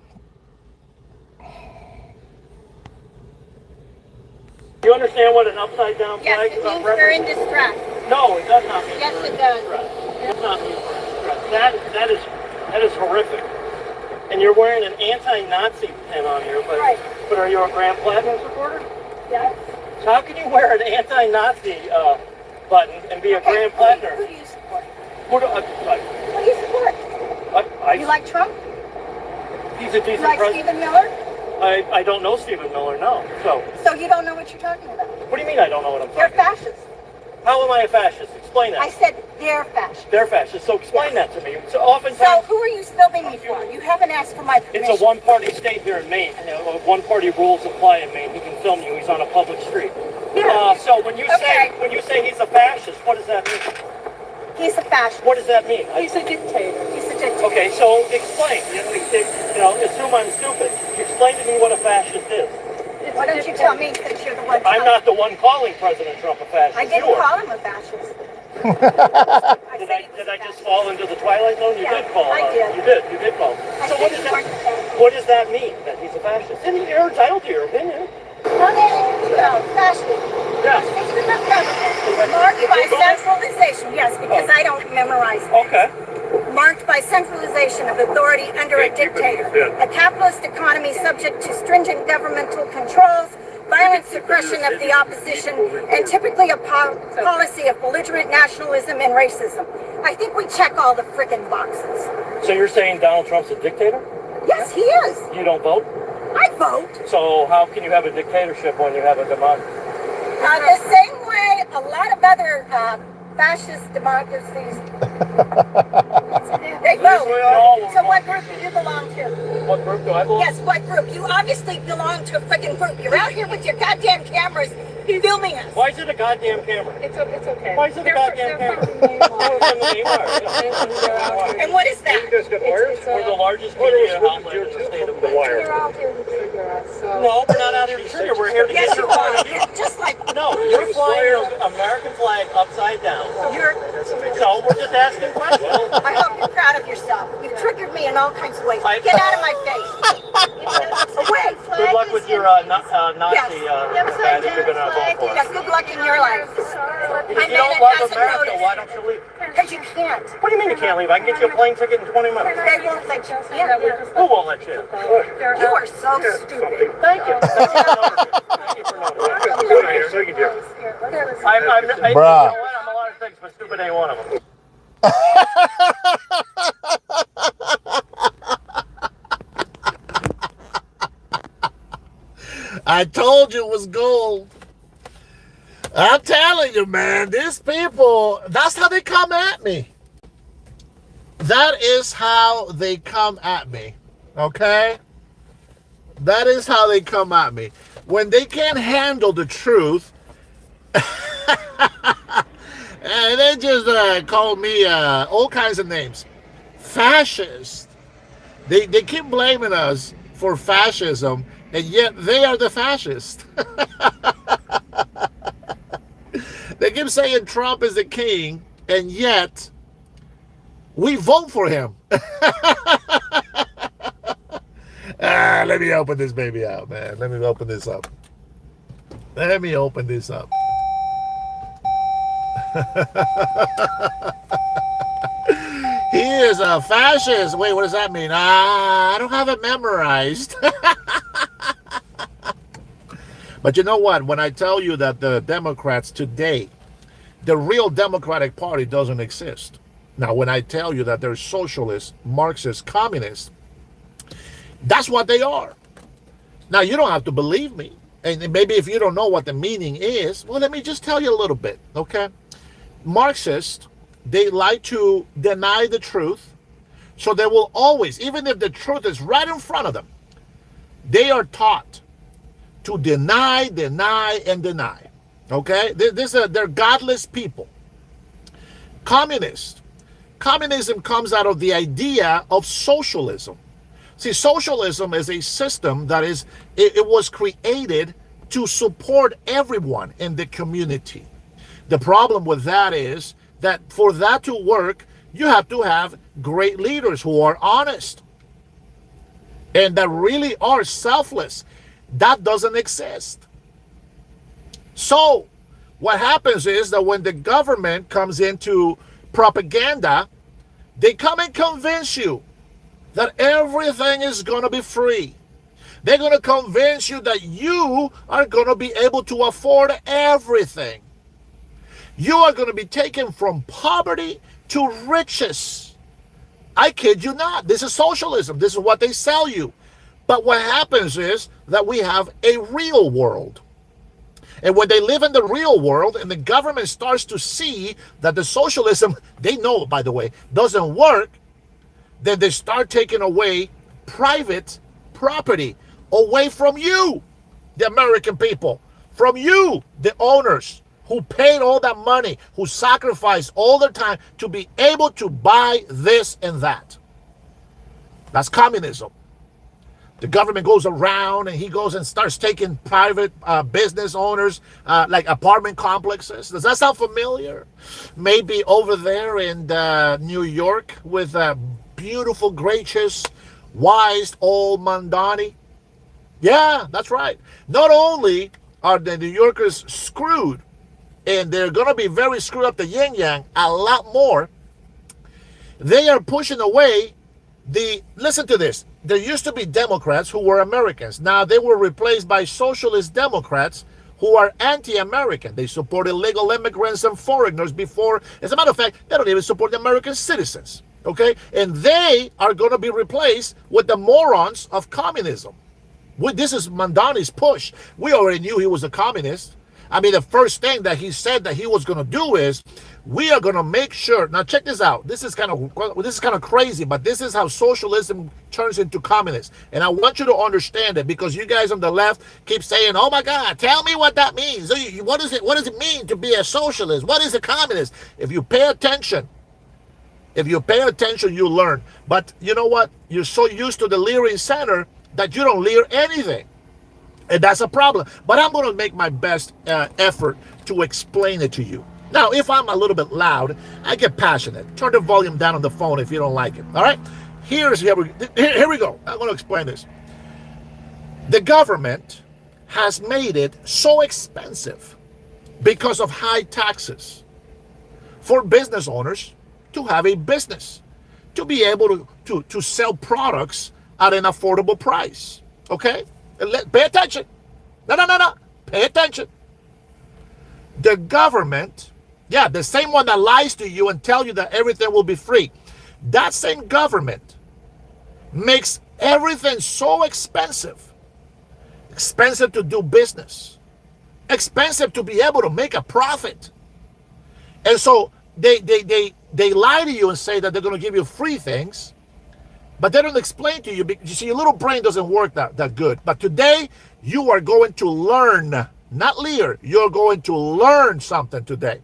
Do you understand what an upside down flag Yes, it means we're in distress. No, it does not mean Yes, we're in it does. distress. It does not mean we're in distress. That is horrific. And you're wearing an anti-Nazi pin on here, but Right. but are you a Grand Platinum supporter? Yes. So how can you wear an anti-Nazi button and be a Grand Platinum? Who do you support? Who do Who do you support? You like Trump? He's a decent You like president. Stephen Miller? I don't know Stephen Miller, no. So You don't know what you're talking about. what do you mean I don't know what I'm You're talking about? fascist. How am I a fascist? Explain that. I said they're fascist. They're fascist, so explain that to me. So So oftentimes who are you filming me for? You haven't asked for my permission. it's a one-party state here in Maine. You know, one-party rules apply in Maine. He can film you. He's on a public street. Yeah. So when you Okay. say he's a fascist, what does that mean? He's a fascist. What does that mean? He's a dictator. He's a dictator. Okay, so explain. You know, assume I'm stupid. Explain to me what a fascist is. Why don't you tell me since you're the one I'm not the one calling President Trump a fascist. I didn't You are. call him a fascist. Did I just fall into the twilight zone? You Yeah, did call. I did. You did call. I So said you weren't a fascist. what does that mean? That he's a fascist? And you're entitled to your opinion. Fascist. Yeah. Marked by centralization. Yes, because I don't memorize things. Okay. Marked by centralization of authority under a dictator. A capitalist economy subject to stringent governmental controls, violent suppression of the opposition, and typically a policy of belligerent nationalism and racism. I think we check all the frickin' boxes. So you're saying Donald Trump's a dictator? Yes, he is. You don't vote? I vote. So how can you have a dictatorship when you have a democracy? The same way a lot of other fascist democracies. They vote. So what group do you belong to? What group do I belong? Yes, what group? You obviously belong to a freaking group. You're out here with your goddamn cameras filming us. Why is it a goddamn camera? It's okay. Why is it a goddamn camera? And what is that? We're the largest media outlet in the state of Maine. You're out here to trigger us. No, we're not out here to trigger. We're here to Yes, get you your point are. of view. Just like No, you're flying your American flag upside down. you're. No, we're just asking questions. I hope you're proud of yourself. You've triggered me in all kinds of ways. Get out of my face. Away. Good luck with your Nazi badge you're going to vote for. Yes, good luck in your life. If you don't love America, why don't you leave? Because you can't. What do you mean you can't leave? I can get you a plane ticket in 20 minutes. They won't let you in. Who won't let you in? You are so stupid. Thank you. Thank you for noticing. You know Bruh. what? I'm a lot of things, but stupid ain't one of them. I told you it was gold. I'm telling you, man, these people, that's how they come at me. That is how they come at me. Okay? That is how they come at me. When they can't handle the truth, and they just call me all kinds of names. Fascist. They keep blaming us for fascism, and yet they are the fascists. They keep saying Trump is the king, and yet we vote for him. Let me open this baby out, man. Let me open this up. Let me open this up. He is a fascist. Wait, what does that mean? I don't have it memorized. But you know what? When I tell you that the Democrats today, the real Democratic Party doesn't exist. Now, when I tell you that they're socialists, Marxist, communists, that's what they are. Now, you don't have to believe me. And maybe if you don't know what the meaning is, well, let me just tell you a little bit, okay? Marxists, they like to deny the truth. So they will always, even if the truth is right in front of them, they are taught to deny, deny, and deny. Okay? They're godless people. Communism comes out of the idea of socialism. See, socialism is a system that it was created to support everyone in the community. The problem with that is that for that to work, you have to have great leaders who are honest and that really are selfless. That doesn't exist. So what happens is that when the government comes into propaganda, they come and convince you that everything is going to be free. They're going to convince you that you are going to be able to afford everything. You are going to be taken from poverty to riches. I kid you not. This is socialism. This is what they sell you. But what happens is that we have a real world. And when they live in the real world and the government starts to see that the socialism, they know, by the way, doesn't work, then they start taking away private property away from you, the American people, from you, the owners who paid all that money, who sacrificed all their time to be able to buy this and that. That's communism. The government goes around and he goes and starts taking private business owners, like apartment complexes. Does that sound familiar? Maybe over there in New York with beautiful, gracious, wise old Mandani. Yeah, that's right. Not only are the New Yorkers screwed, and they're going to be very screwed up the yin-yang a lot more, they are pushing away listen to this, there used to be Democrats who were Americans. Now they were replaced by socialist Democrats who are anti-American. They support illegal immigrants and foreigners before, as a matter of fact, they don't even support the American citizens. Okay? And they are going to be replaced with the morons of communism. This is Mandani's push. We already knew he was a communist. I mean, the first thing that he said that he was going to do is, we are going to make sure. Now, check this out. This is kind of crazy, but this is how socialism turns into communism. And I want you to understand it, because you guys on the left keep saying, "Oh my God, tell me what that means. What is it? What does it mean to be a socialist? What is a communist?" If you pay attention, you learn. But you know what? You're so used to the Leering Center that you don't lear anything. And that's a problem. But I'm going to make my best effort to explain it to you. Now, if I'm a little bit loud, I get passionate. Turn the volume down on the phone if you don't like it. All right? Here we go. I'm going to explain this. The government has made it so expensive because of high taxes for business owners to have a business, to be able to sell products at an affordable price. Okay? Pay attention. No. Pay attention. The government, the same one that lies to you and tell you that everything will be free, that same government makes everything so expensive to do business, expensive to be able to make a profit. And so they lie to you and say that they're going to give you free things, but they don't explain to you, because you see, your little brain doesn't work that good. But today, you are going to learn, not leer, you're going to learn something today.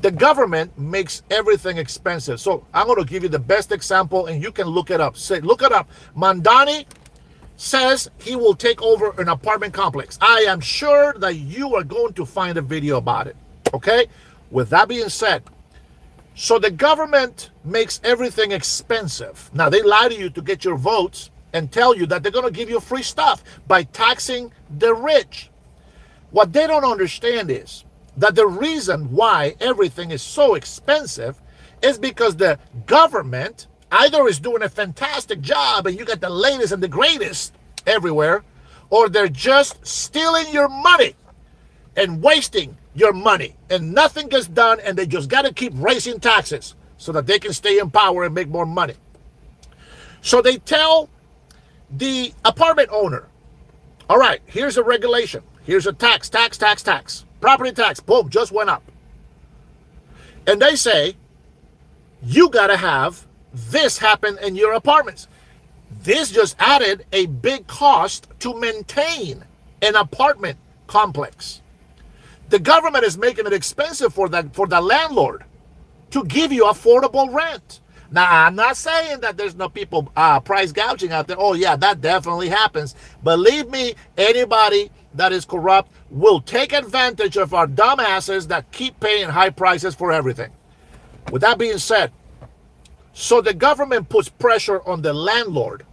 The government makes everything expensive. So I'm going to give you the best example, and you can look it up. Look it up. Mandani says he will take over an apartment complex. I am sure that you are going to find a video about it. Okay? With that being said, so the government makes everything expensive. Now, they lie to you to get your votes and tell you that they're going to give you free stuff by taxing the rich. What they don't understand is that the reason why everything is so expensive is because the government either is doing a fantastic job and you got the latest and the greatest everywhere, or they're just stealing your money and wasting your money, and nothing gets done, and they just got to keep raising taxes so that they can stay in power and make more money. So they tell the apartment owner, all right, here's a regulation. Here's a tax. Property tax, boom, just went up. And they say, you got to have this happen in your apartments. This just added a big cost to maintain an apartment complex. The government is making it expensive for the landlord to give you affordable rent. Now, I'm not saying that there's no people price gouging out there. Oh, yeah, that definitely happens. Believe me, anybody that is corrupt will take advantage of our dumbasses that keep paying high prices for everything. With that being said, so the government puts pressure on the landlord,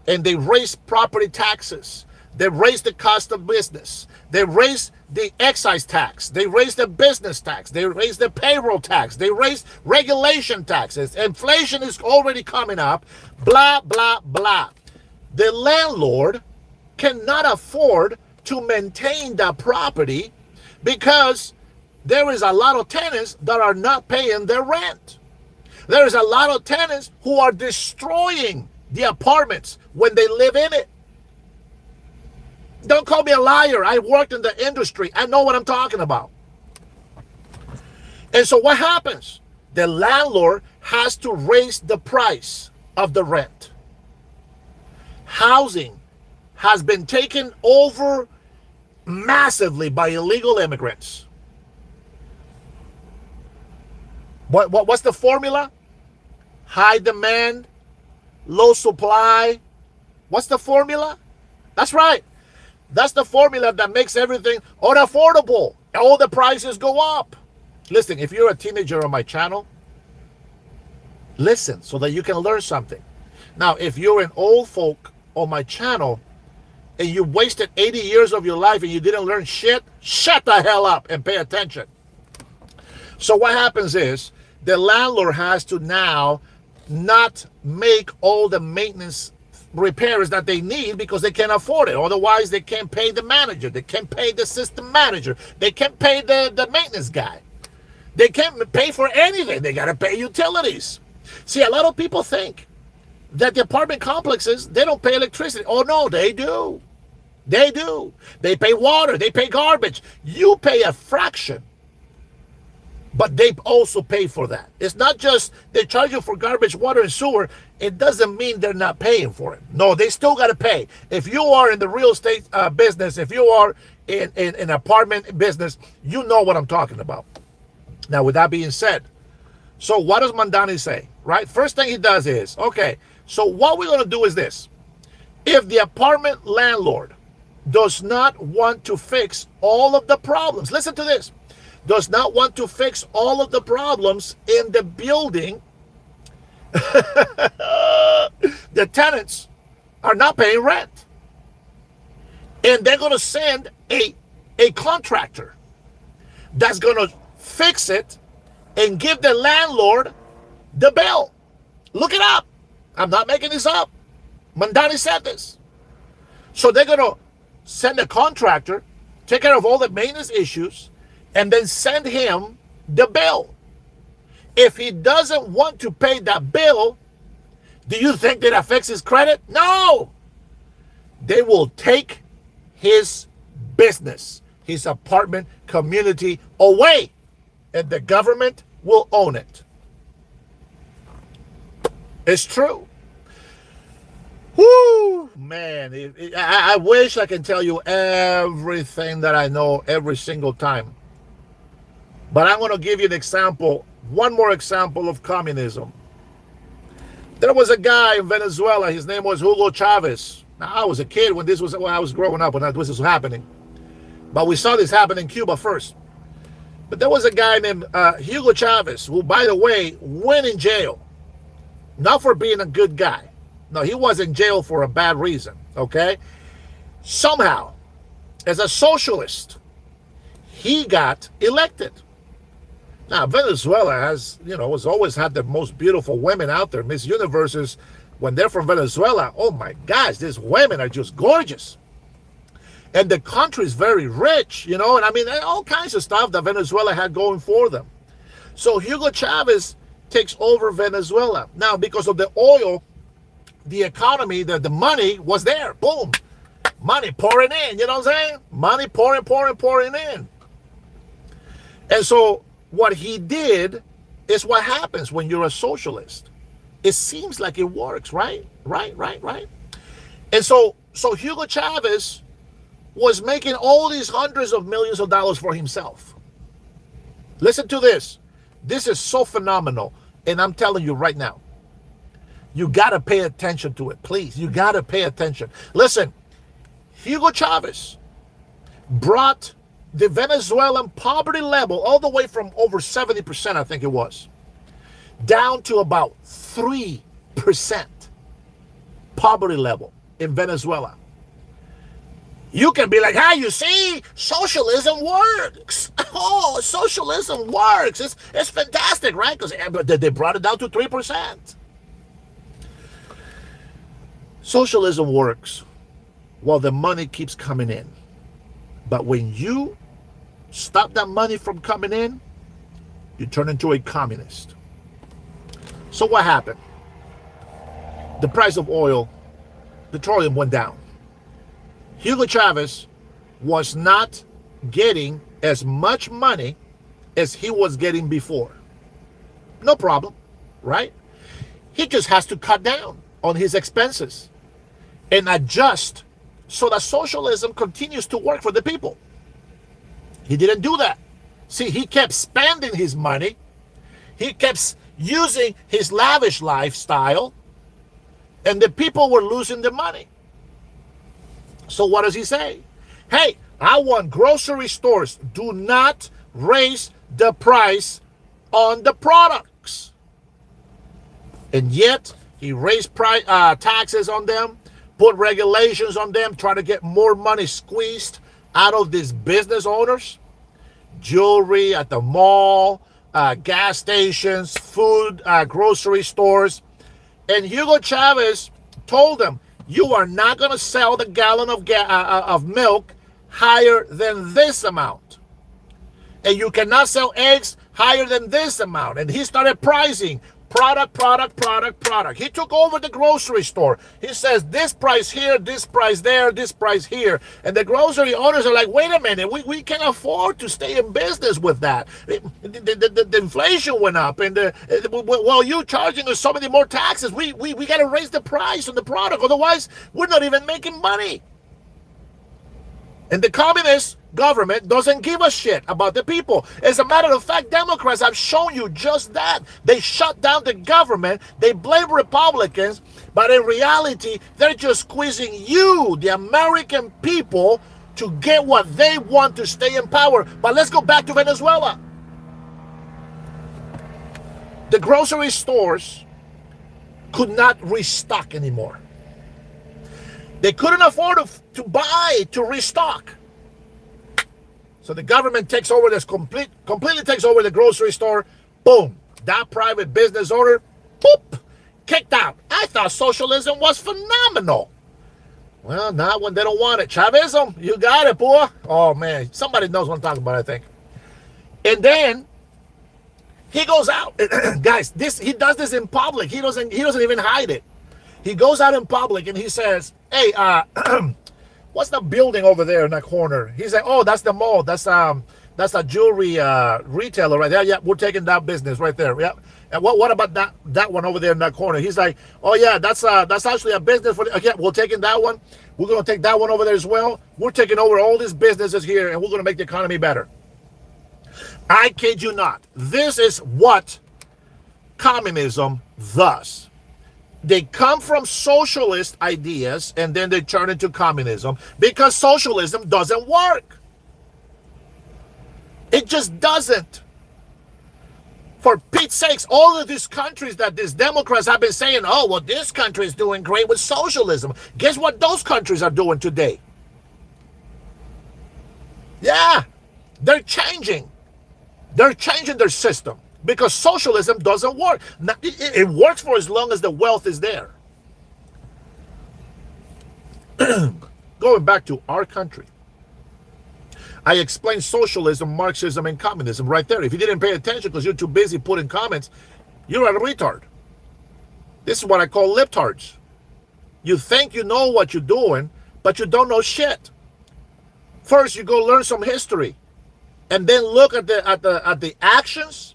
and they raise property taxes. They raise the cost of business. They raise the excise tax. They raise the business tax. They raise the payroll tax. They raise regulation taxes. Inflation is already coming up. Blah, blah, blah. The landlord cannot afford to maintain that property because there is a lot of tenants that are not paying their rent. There is a lot of tenants who are destroying the apartments when they live in it. Don't call me a liar. I worked in the industry. I know what I'm talking about. And so what happens? The landlord has to raise the price of the rent. Housing has been taken over massively by illegal immigrants. What's the formula? High demand, low supply. What's the formula? That's right. That's the formula that makes everything unaffordable. All the prices go up. Listen, if you're a teenager on my channel, listen so that you can learn something. Now, if you're an old folk on my channel and you wasted 80 years of your life and you didn't learn shit, shut the hell up and pay attention. So what happens is the landlord has to now not make all the maintenance repairs that they need because they can't afford it. Otherwise, they can't pay the manager. They can't pay the system manager. They can't pay the maintenance guy. They can't pay for anything. They got to pay utilities. See, a lot of people think that the apartment complexes, they don't pay electricity. Oh, no, they do. They do. They pay water. They pay garbage. You pay a fraction. But they also pay for that. It's not just they charge you for garbage, water, and sewer. It doesn't mean they're not paying for it. No, they still got to pay. If you are in the real estate business, if you are in an apartment business, you know what I'm talking about. Now, with that being said, so what does Mandani say, right? First thing he does is, okay, so what we're going to do is this. If the apartment landlord does not want to fix all of the problems, listen to this, does not want to fix all of the problems in the building, the tenants are not paying rent. And they're going to send a contractor that's going to fix it and give the landlord the bill. Look it up. I'm not making this up. Mandani said this. So they're going to send a contractor, take care of all the maintenance issues, and then send him the bill. If he doesn't want to pay that bill, do you think that affects his credit? No. They will take his business, his apartment community away, and the government will own it. It's true. Whoo, man. I wish I can tell you everything that I know every single time. But I'm going to give you an example, one more example of communism. There was a guy in Venezuela. His name was Hugo Chavez. Now, I was a kid when I was growing up when this was happening. But we saw this happen in Cuba first. But there was a guy named Hugo Chavez, who, by the way, went in jail. Not for being a good guy. No, he was in jail for a bad reason, okay? Somehow, as a socialist, he got elected. Now, Venezuela has always had the most beautiful women out there. Miss Universes, when they're from Venezuela, oh my gosh, these women are just gorgeous. And the country is very rich, you know, and I mean, all kinds of stuff that Venezuela had going for them. So Hugo Chavez takes over Venezuela. Now, because of the oil, the economy, the money was there. Boom. Money pouring in, you know what I'm saying? Money pouring in. And so what he did is what happens when you're a socialist. It seems like it works, right? Right. And so Hugo Chavez was making all these hundreds of millions of dollars for himself. Listen to this. This is so phenomenal. And I'm telling you right now, you got to pay attention to it, please. You got to pay attention. Listen, Hugo Chavez brought the Venezuelan poverty level all the way from over 70%, I think it was, down to about 3% poverty level in Venezuela. You can be like, "Hey, you see, socialism works. Oh, socialism works. It's fantastic, right?" Because they brought it down to 3%. Socialism works while the money keeps coming in. But when you stop that money from coming in, you turn into a communist. So what happened? The price of oil, petroleum went down. Hugo Chavez was not getting as much money as he was getting before. No problem, right? He just has to cut down on his expenses and adjust so that socialism continues to work for the people. He didn't do that. See, he kept spending his money. He kept using his lavish lifestyle, and the people were losing their money. So what does he say? Hey, I want grocery stores, do not raise the price on the products. And yet, he raised taxes on them, put regulations on them, try to get more money squeezed out of these business owners. Jewelry at the mall, gas stations, food, grocery stores. And Hugo Chavez told them, you are not going to sell the gallon of milk higher than this amount. And you cannot sell eggs higher than this amount. And he started pricing product. He took over the grocery store. He says this price here, this price there, this price here. And the grocery owners are like, wait a minute, we can't afford to stay in business with that. The inflation went up, and while you charging us so many more taxes, we got to raise the price on the product. Otherwise, we're not even making money. And the communist government doesn't give a shit about the people. As a matter of fact, Democrats have shown you just that. They shut down the government. They blame Republicans. But in reality, they're just squeezing you, the American people, to get what they want to stay in power. But let's go back to Venezuela. The grocery stores could not restock anymore. They couldn't afford to restock. So the government takes over this completely takes over the grocery store. Boom. That private business owner, boop, kicked out. I thought socialism was phenomenal. Well, not when they don't want it. Chavism, you got it, boy. Oh man, somebody knows what I'm talking about, I think. And then he goes out, guys. He does this in public. He doesn't even hide it. He goes out in public and he says, "Hey, what's the building over there in that corner?" He's like, "Oh, that's the mall. That's a jewelry retailer right there. Yeah, we're taking that business right there. Yeah. And what about that one over there in that corner?" He's like, "Oh yeah, that's actually a business for okay, we're taking that one. We're gonna take that one over there as well. We're taking over all these businesses here, and we're gonna make the economy better." I kid you not. This is what communism does. They come from socialist ideas and then they turn into communism because socialism doesn't work. It just doesn't. For Pete's sakes, all of these countries that these Democrats have been saying, oh, well, this country is doing great with socialism. Guess what those countries are doing today? Yeah, they're changing. They're changing their system. Because socialism doesn't work. Now, it works for as long as the wealth is there. Going back to our country, I explained socialism, Marxism, and communism right there. If you didn't pay attention because you're too busy putting comments, you're a retard. This is what I call libtards. You think you know what you're doing, but you don't know shit. First, you go learn some history, and then look at the actions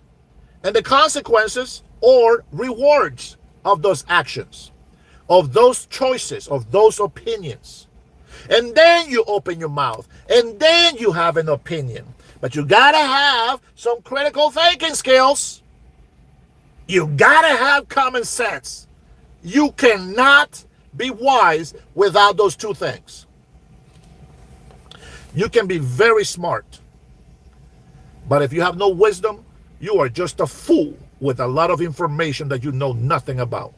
and the consequences or rewards of those actions, of those choices, of those opinions. And then you open your mouth, and then you have an opinion. But you gotta have some critical thinking skills. You gotta have common sense. You cannot be wise without those two things. You can be very smart, but if you have no wisdom, you are just a fool with a lot of information that you know nothing about.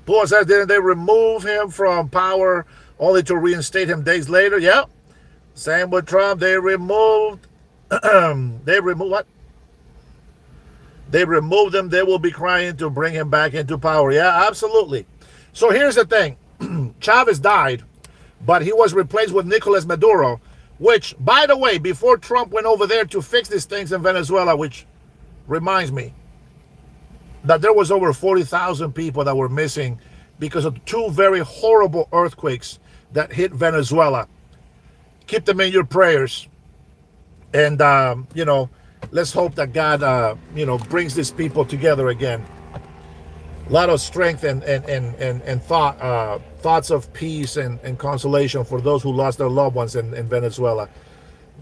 Paul says, didn't they remove him from power only to reinstate him days later? Yeah. Same with Trump. They removed what? They removed him. They will be crying to bring him back into power. Yeah, absolutely. So here's the thing. Chavez died, but he was replaced with Nicolas Maduro, which, by the way, before Trump went over there to fix these things in Venezuela, which reminds me that there was over 40,000 people that were missing because of two very horrible earthquakes that hit Venezuela. Keep them in your prayers. And, let's hope that God, brings these people together again. A lot of strength and thoughts of peace and consolation for those who lost their loved ones in Venezuela.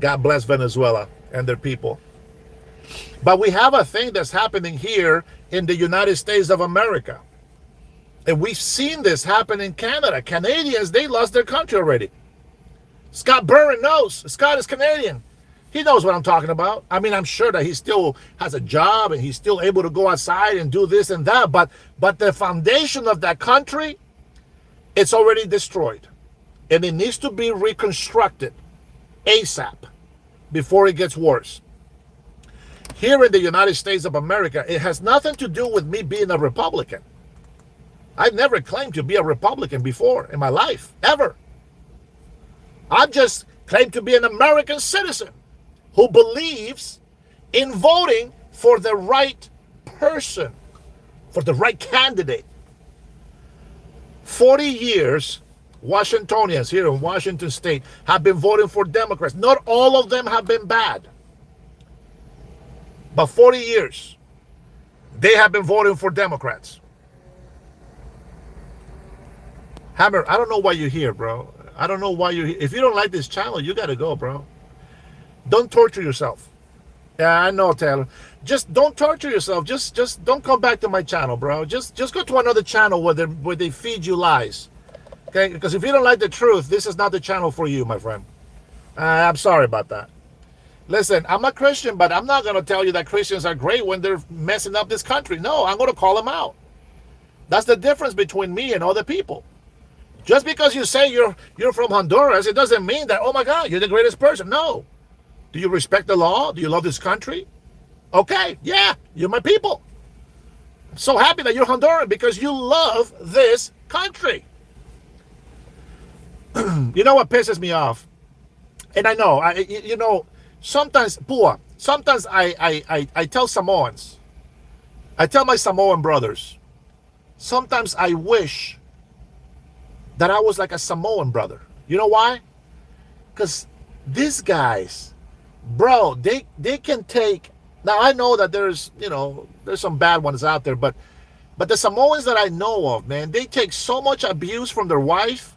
God bless Venezuela and their people. But we have a thing that's happening here in the United States of America. And we've seen this happen in Canada. Canadians, they lost their country already. Scott Burren knows. Scott is Canadian. He knows what I'm talking about. I mean, I'm sure that he still has a job and he's still able to go outside and do this and that. But the foundation of that country, it's already destroyed. And it needs to be reconstructed ASAP before it gets worse. Here in the United States of America, it has nothing to do with me being a Republican. I've never claimed to be a Republican before in my life, ever. I've just claimed to be an American citizen who believes in voting for the right person, for the right candidate. 40 years, Washingtonians here in Washington State have been voting for Democrats. Not all of them have been bad. But 40 years, they have been voting for Democrats. Hammer, I don't know why you're here, bro. I don't know why you're here. If you don't like this channel, you got to go, bro. Don't torture yourself. Yeah, I know, Taylor. Just don't torture yourself. Just don't come back to my channel, bro. Just go to another channel where they feed you lies. Okay? Because if you don't like the truth, this is not the channel for you, my friend. I'm sorry about that. Listen, I'm a Christian, but I'm not going to tell you that Christians are great when they're messing up this country. No, I'm going to call them out. That's the difference between me and other people. Just because you say you're from Honduras, it doesn't mean that, oh my God, you're the greatest person. No. Do you respect the law? Do you love this country? Okay, yeah, you're my people. I'm so happy that you're Honduran because you love this country. You know what pisses me off? And I know, sometimes I tell Samoans, I tell my Samoan brothers, sometimes I wish that I was like a Samoan brother. You know why? Because these guys, bro, they can take, now I know that there's some bad ones out there, but the Samoans that I know of, man, they take so much abuse from their wife,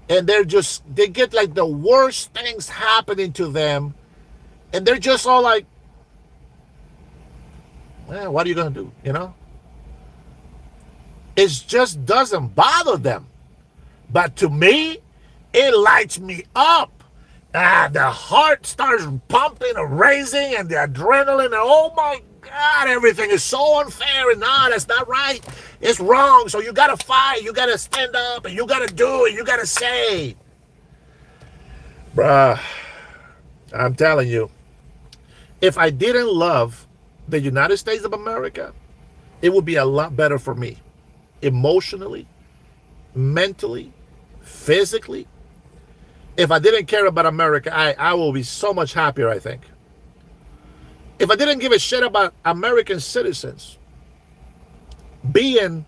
and they get like the worst things happening to them, and they're just all like, what are you gonna do? It just doesn't bother them. But to me, it lights me up. The heart starts pumping and raising, and the adrenaline, and oh my God, everything is so unfair, and no, that's not right. It's wrong. So you gotta fight, you gotta stand up, and you gotta do it, you gotta say. Bruh, I'm telling you, if I didn't love the United States of America, it would be a lot better for me. Emotionally, mentally, physically. If I didn't care about America, I will be so much happier, I think. If I didn't give a shit about American citizens being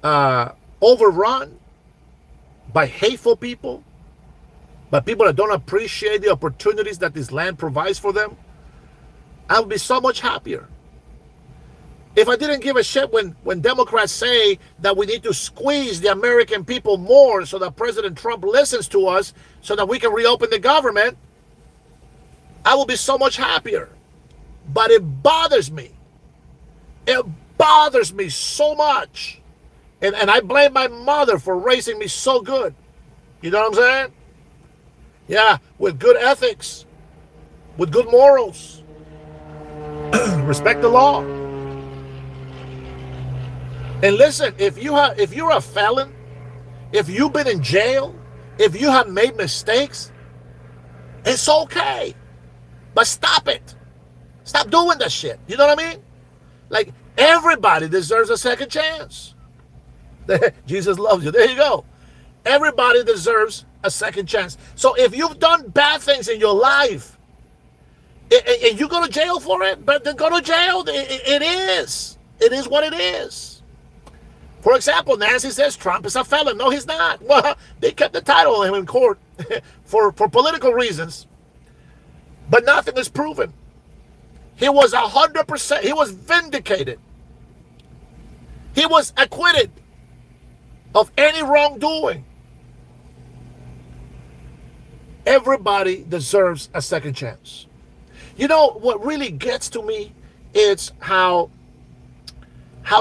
overrun by hateful people, by people that don't appreciate the opportunities that this land provides for them, I would be so much happier. If I didn't give a shit when Democrats say that we need to squeeze the American people more so that President Trump listens to us so that we can reopen the government, I will be so much happier. But it bothers me. It bothers me so much. And I blame my mother for raising me so good. You know what I'm saying? Yeah, with good ethics, with good morals. Respect the law. And listen, if you're a felon, if you've been in jail, if you have made mistakes, it's okay. But stop it. Stop doing that shit. You know what I mean? Like, everybody deserves a second chance. Jesus loves you. There you go. Everybody deserves a second chance. So if you've done bad things in your life, and you go to jail for it, but then go to jail. It is what it is. For example, Nancy says Trump is a felon. No, he's not. Well, they kept the title of him in court for political reasons. But nothing is proven. He was 100%. He was vindicated. He was acquitted of any wrongdoing. Everybody deserves a second chance. You know, what really gets to me is how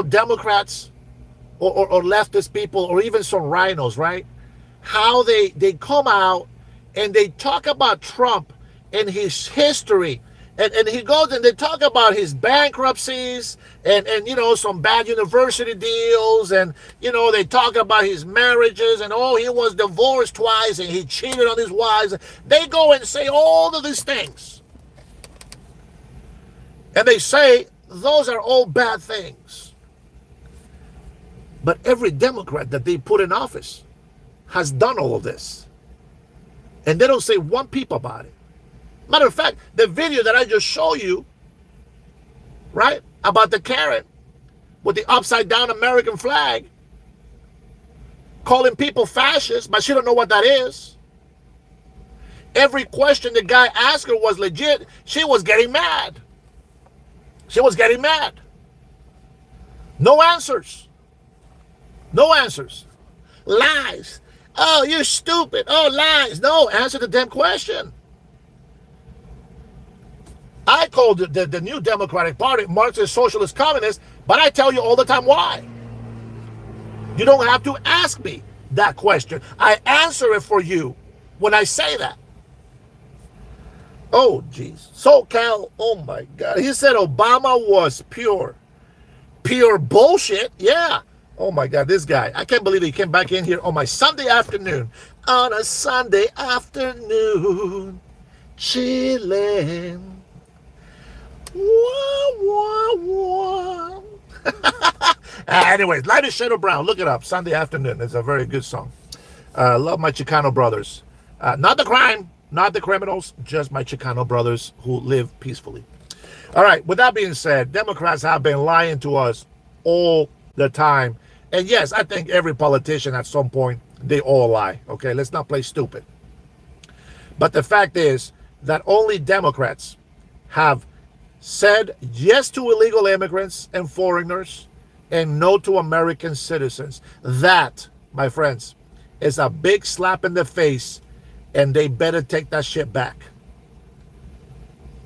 Democrats or leftist people, or even some rhinos, right? How they come out and they talk about Trump and his history. And he goes and they talk about his bankruptcies and you know, some bad university deals, and you know, they talk about his marriages and he was divorced twice and he cheated on his wives. They go and say all of these things. And they say those are all bad things. But every Democrat that they put in office has done all of this. And they don't say one peep about it. Matter of fact, the video that I just showed you, right, about the Karen with the upside down American flag, calling people fascists, but she don't know what that is. Every question the guy asked her was legit. She was getting mad. She was getting mad. No answers. No answers. Lies. Oh, you're stupid. Oh, lies. No, answer the damn question. I called the new Democratic Party Marxist, Socialist, Communist, but I tell you all the time why. You don't have to ask me that question. I answer it for you when I say that. Oh, geez. SoCal, oh my God. He said Obama was pure bullshit. Yeah. Oh my God, this guy. I can't believe he came back in here on my Sunday afternoon. On a Sunday afternoon, chilling. Wah, wah, wah. Anyways, Light is Shadow Brown. Look it up. Sunday afternoon. It's a very good song. Love my Chicano brothers. Not the crime, not the criminals, just my Chicano brothers who live peacefully. All right, with that being said, Democrats have been lying to us all the time. And yes, I think every politician at some point, they all lie. Okay, let's not play stupid. But the fact is that only Democrats have said yes to illegal immigrants and foreigners and no to American citizens. That, my friends, is a big slap in the face, and they better take that shit back.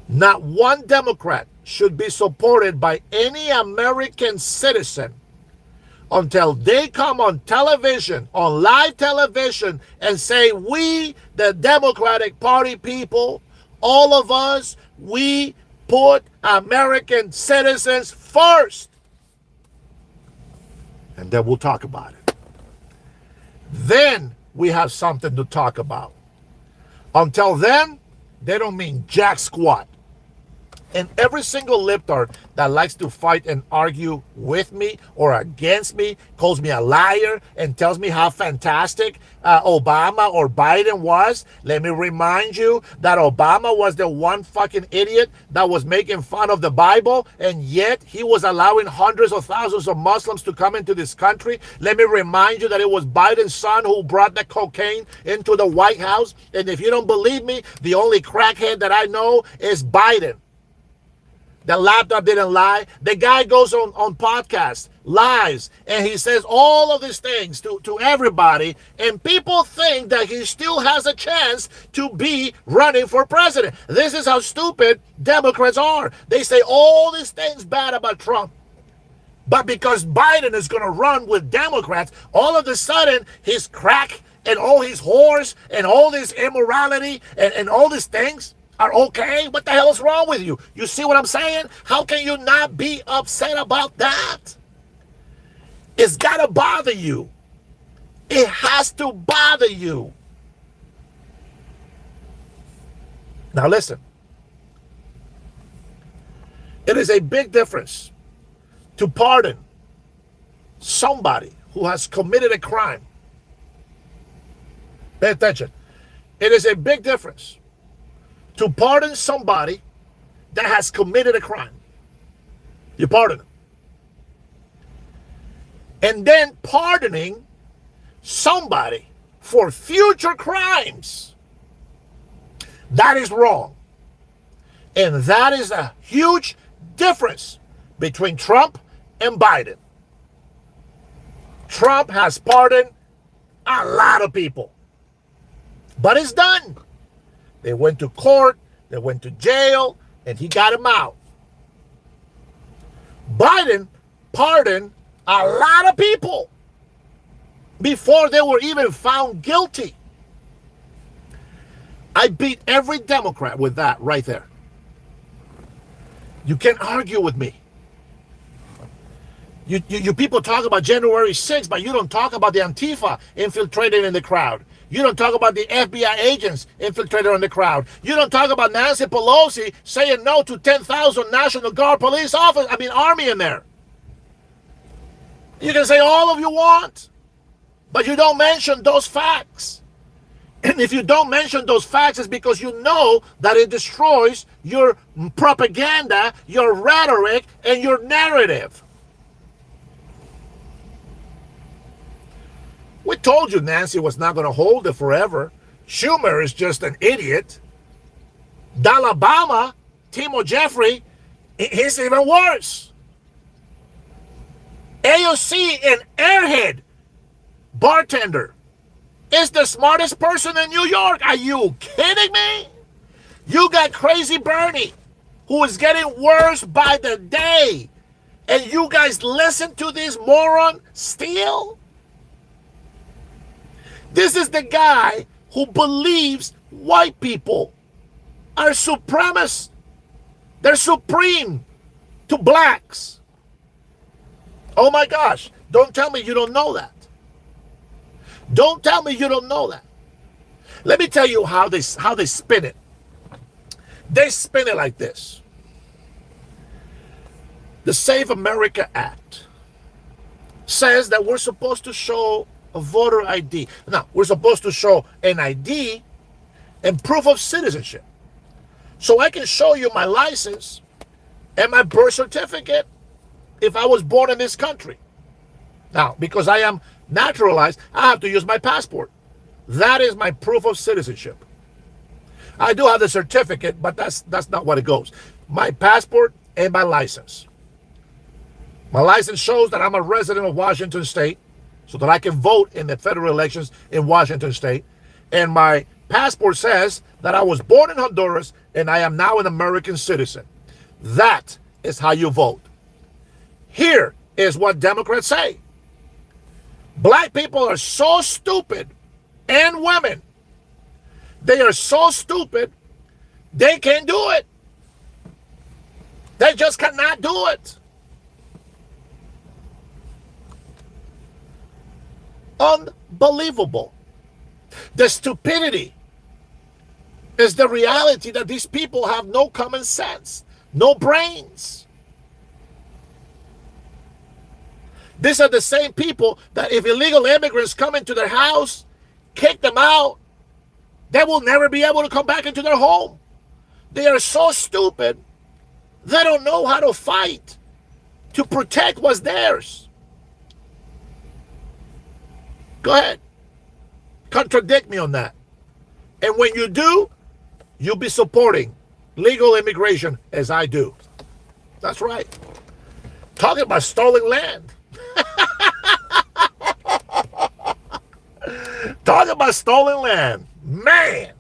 Not one Democrat should be supported by any American citizen until they come on television, on live television, and say, we, the Democratic Party people, all of us, we put American citizens first. And then we'll talk about it. Then we have something to talk about. Until then, they don't mean jack squat. And every single libtard that likes to fight and argue with me or against me, calls me a liar and tells me how fantastic Obama or Biden was, let me remind you that Obama was the one fucking idiot that was making fun of the Bible, and yet he was allowing hundreds of thousands of Muslims to come into this country. Let me remind you that it was Biden's son who brought the cocaine into the White House. And if you don't believe me, the only crackhead that I know is Biden. The laptop didn't lie. The guy goes on podcasts, lies, and he says all of these things to everybody, and people think that he still has a chance to be running for president. This is how stupid Democrats are. They say all these things bad about Trump. But because Biden is going to run with Democrats, all of a sudden his crack and all his whores and all this immorality and all these things are okay. What the hell is wrong with you? You see what I'm saying? How can you not be upset about that? It's got to bother you. It has to bother you. Now listen. It is a big difference to pardon somebody who has committed a crime. Pay attention. It is a big difference to pardon somebody that has committed a crime. You pardon them. And then pardoning somebody for future crimes. That is wrong. And that is a huge difference between Trump and Biden. Trump has pardoned a lot of people. But it's done. They went to court, they went to jail, and he got him out. Biden pardoned a lot of people before they were even found guilty. I beat every Democrat with that right there. You can't argue with me. You people talk about January 6th, but you don't talk about the Antifa infiltrated in the crowd. You don't talk about the FBI agents infiltrated in the crowd. You don't talk about Nancy Pelosi saying no to 10,000 National Guard police army in there. You can say all of you want, but you don't mention those facts. And if you don't mention those facts, it's because you know that it destroys your propaganda, your rhetoric, and your narrative. We told you Nancy was not going to hold it forever. Schumer is just an idiot. Alabama, Timo Jeffrey, he's even worse. AOC, an airhead bartender, is the smartest person in New York. Are you kidding me? You got Crazy Bernie, who is getting worse by the day. And you guys listen to this moron still? This is the guy who believes white people are supremacists. They're supreme to blacks. Oh my gosh. Don't tell me you don't know that. Don't tell me you don't know that. Let me tell you how they spin it. They spin it like this. The Save America Act says that we're supposed to show a voter ID. Now, we're supposed to show an ID and proof of citizenship. So I can show you my license and my birth certificate if I was born in this country. Now, because I am naturalized, I have to use my passport. That is my proof of citizenship. I do have the certificate, but that's not what it goes. My passport and my license. My license shows that I'm a resident of Washington State, so that I can vote in the federal elections in Washington State. And my passport says that I was born in Honduras and I am now an American citizen. That is how you vote. Here is what Democrats say. Black people are so stupid, and women. They are so stupid, they can't do it. They just cannot do it. Unbelievable. The stupidity is the reality that these people have no common sense. no brains. These are the same people that if illegal immigrants come into their house, kick them out, they will never be able to come back into their home. They are so stupid, they don't know how to fight to protect what's theirs. Go ahead. Contradict me on that. And when you do, you'll be supporting legal immigration as I do. That's right. Talking about stolen land. Talking about stolen land. Man.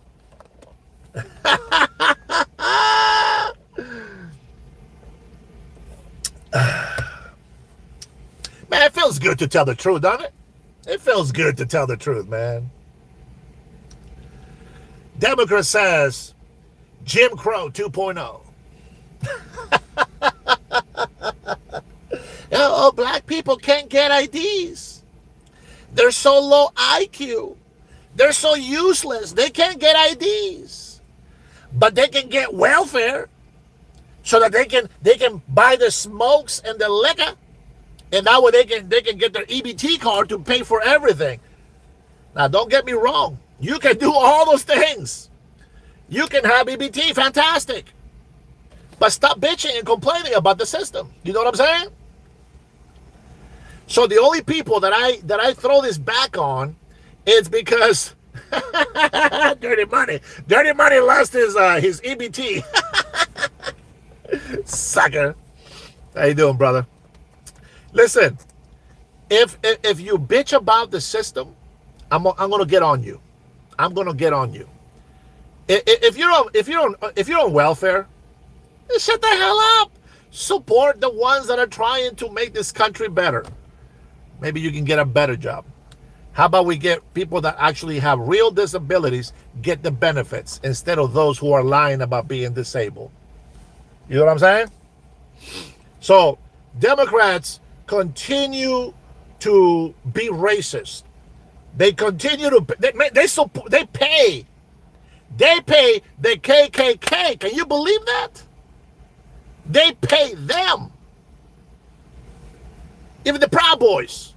Man, it feels good to tell the truth, doesn't it? It feels good to tell the truth, man. Democrat says Jim Crow 2.0. Oh, black people can't get IDs. They're so low IQ. They're so useless. They can't get IDs. But they can get welfare so that they can buy the smokes and the liquor. And that way they can get their EBT card to pay for everything. Now, don't get me wrong. You can do all those things. You can have EBT, fantastic. But stop bitching and complaining about the system. You know what I'm saying? So the only people that I throw this back on is because Dirty Money. Dirty Money lost his EBT. Sucker. How you doing, brother? Listen, if you bitch about the system, I'm gonna get on you. I'm gonna get on you. If you're on welfare, shut the hell up. Support the ones that are trying to make this country better. Maybe you can get a better job. How about we get people that actually have real disabilities get the benefits instead of those who are lying about being disabled? You know what I'm saying? So Democrats continue to be racist. They continue to they pay the KKK. Can you believe that? They pay them. Even the Proud Boys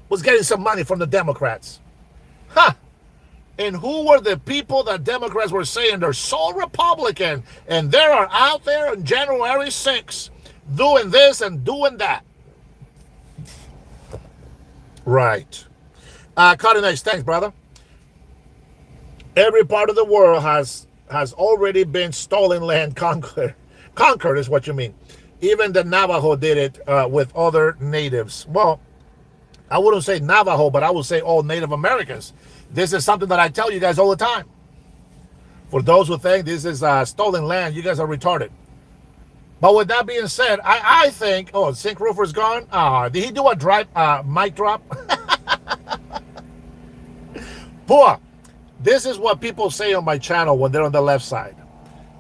was getting some money from the Democrats. Huh. And who were the people that Democrats were saying they're so Republican and they are out there on January 6th doing this and doing that? Right. Cutting Edge, thanks, brother. Every part of the world has already been stolen land conquered. Conquered is what you mean. Even the Navajo did it with other natives. Well, I wouldn't say Navajo, but I would say all Native Americans. This is something that I tell you guys all the time. For those who think this is stolen land, you guys are retarded. But with that being said, I think, oh, Sink Roofer's gone. Did he do a mic drop? Poor. This is what people say on my channel when they're on the left side.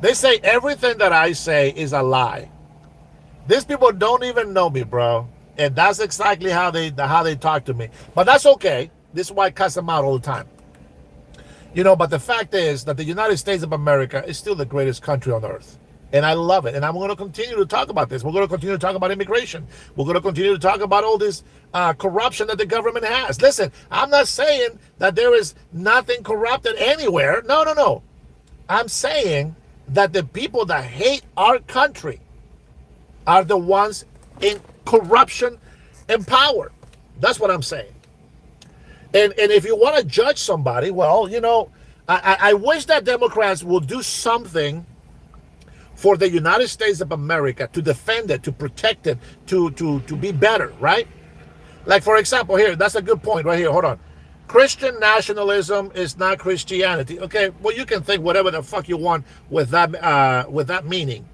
They say everything that I say is a lie. These people don't even know me, bro. And that's exactly how they talk to me. But that's okay. This is why I cuss them out all the time. You know, but the fact is that the United States of America is still the greatest country on earth. And I love it. And I'm going to continue to talk about this. We're going to continue to talk about immigration. We're going to continue to talk about all this corruption that the government has. Listen, I'm not saying that there is nothing corrupted anywhere. No, no, no. I'm saying that the people that hate our country are the ones in corruption and power. That's what I'm saying. And if you want to judge somebody, well, you know, I wish that Democrats will do something for the United States of America, to defend it, to protect it, to be better, right? Like, for example, here, that's a good point right here. Hold on. Christian nationalism is not Christianity. Okay, well, you can think whatever the fuck you want with that meaning.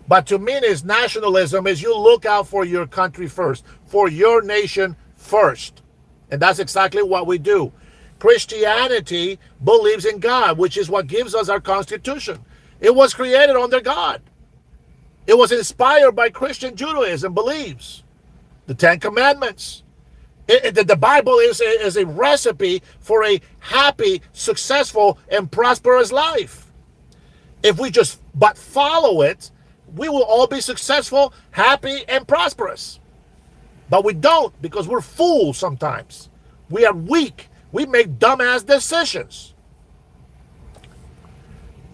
But to me, is nationalism is you look out for your country first, for your nation first. And that's exactly what we do. Christianity believes in God, which is what gives us our Constitution. It was created under God. It was inspired by Christian Judaism beliefs. The Ten Commandments. The Bible is a recipe for a happy, successful, and prosperous life. If we just but follow it, we will all be successful, happy, and prosperous. But we don't, because we're fools sometimes. We are weak. We make dumbass decisions.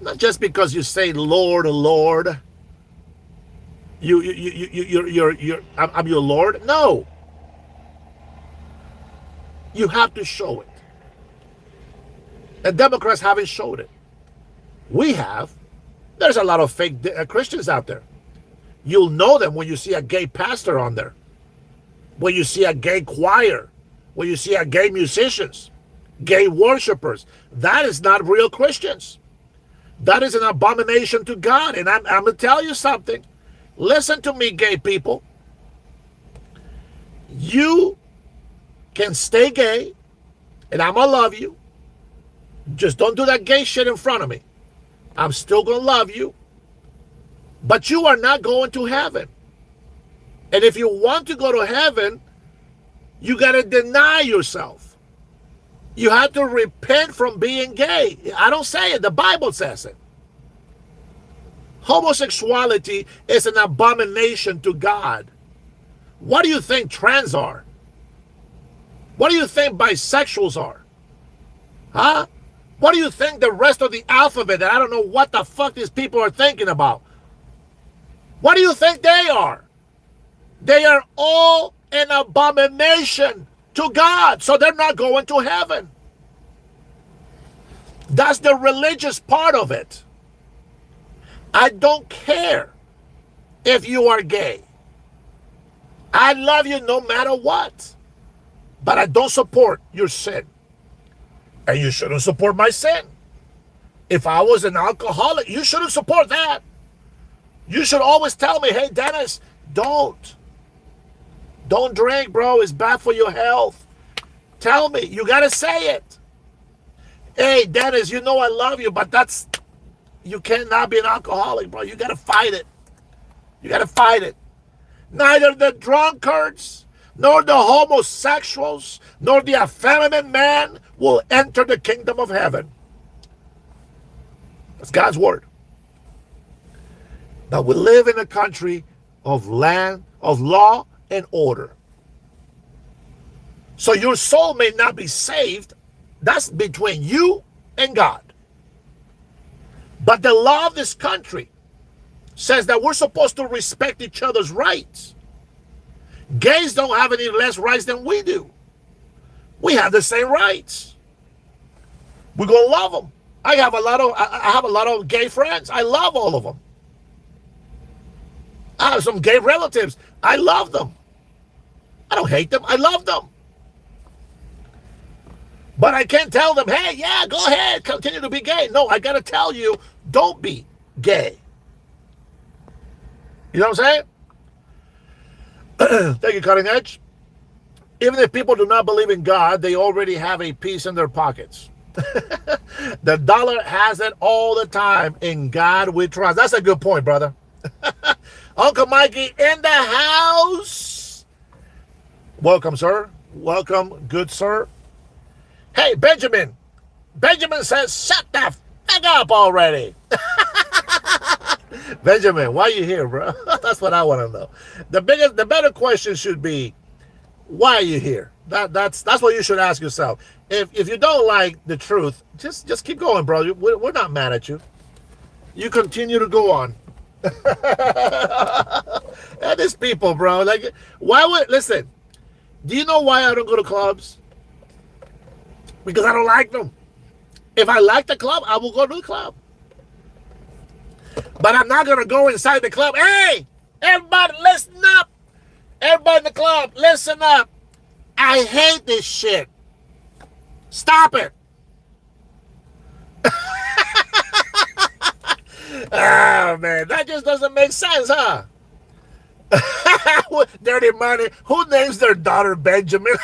Not just because you say Lord, Lord. I'm your Lord. No. You have to show it. The Democrats haven't showed it. We have. There's a lot of fake Christians out there. You'll know them when you see a gay pastor on there, when you see a gay choir, when you see a gay musicians, gay worshipers. That is not real Christians. That is an abomination to God. And I'm going to tell you something. Listen to me, gay people. You can stay gay, and I'm going to love you. Just don't do that gay shit in front of me. I'm still going to love you. But you are not going to heaven. And if you want to go to heaven, you got to deny yourself. You have to repent from being gay. I don't say it. The Bible says it. Homosexuality is an abomination to God. What do you think trans are? What do you think bisexuals are? Huh? What do you think the rest of the alphabet that I don't know what the fuck these people are thinking about? What do you think they are? They are all an abomination to God, so they're not going to heaven. That's the religious part of it. I don't care if you are gay. I love you no matter what. But I don't support your sin. And you shouldn't support my sin. If I was an alcoholic, you shouldn't support that. You should always tell me, hey, Dennis, don't drink, bro. It's bad for your health. Tell me. You got to say it. Hey, Dennis, you know I love you, but you cannot be an alcoholic, bro. You got to fight it. You got to fight it. Neither the drunkards, nor the homosexuals, nor the effeminate man will enter the kingdom of heaven. That's God's word. Now we live in a country of law and order. So your soul may not be saved. That's between you and God. But the law of this country says that we're supposed to respect each other's rights. Gays don't have any less rights than we do. We have the same rights. We're gonna love them. I have a lot of gay friends. I love all of them. I have some gay relatives. I love them. I don't hate them. I love them. But I can't tell them, hey, yeah, go ahead, continue to be gay. No, I got to tell you, don't be gay. You know what I'm saying? Thank you, Cutting Edge. Even if people do not believe in God, they already have a piece in their pockets. The dollar has it all the time. In God we trust. That's a good point, brother. Uncle Mikey in the house. Welcome, sir. Welcome, good sir. Hey, Benjamin. Benjamin says, shut the fuck up already. Benjamin, why are you here, bro? That's what I want to know. The better question should be, why are you here? That's what you should ask yourself. If you don't like the truth, just keep going, bro. We're not mad at you. You continue to go on. And these people, bro, like, listen, do you know why I don't go to clubs? Because I don't like them. If I like the club, I will go to the club. But I'm not going to go inside the club. Hey, everybody listen up. Everybody in the club, listen up. I hate this shit. Stop it. Oh, man, that just doesn't make sense, huh? Dirty money. Who names their daughter Benjamin?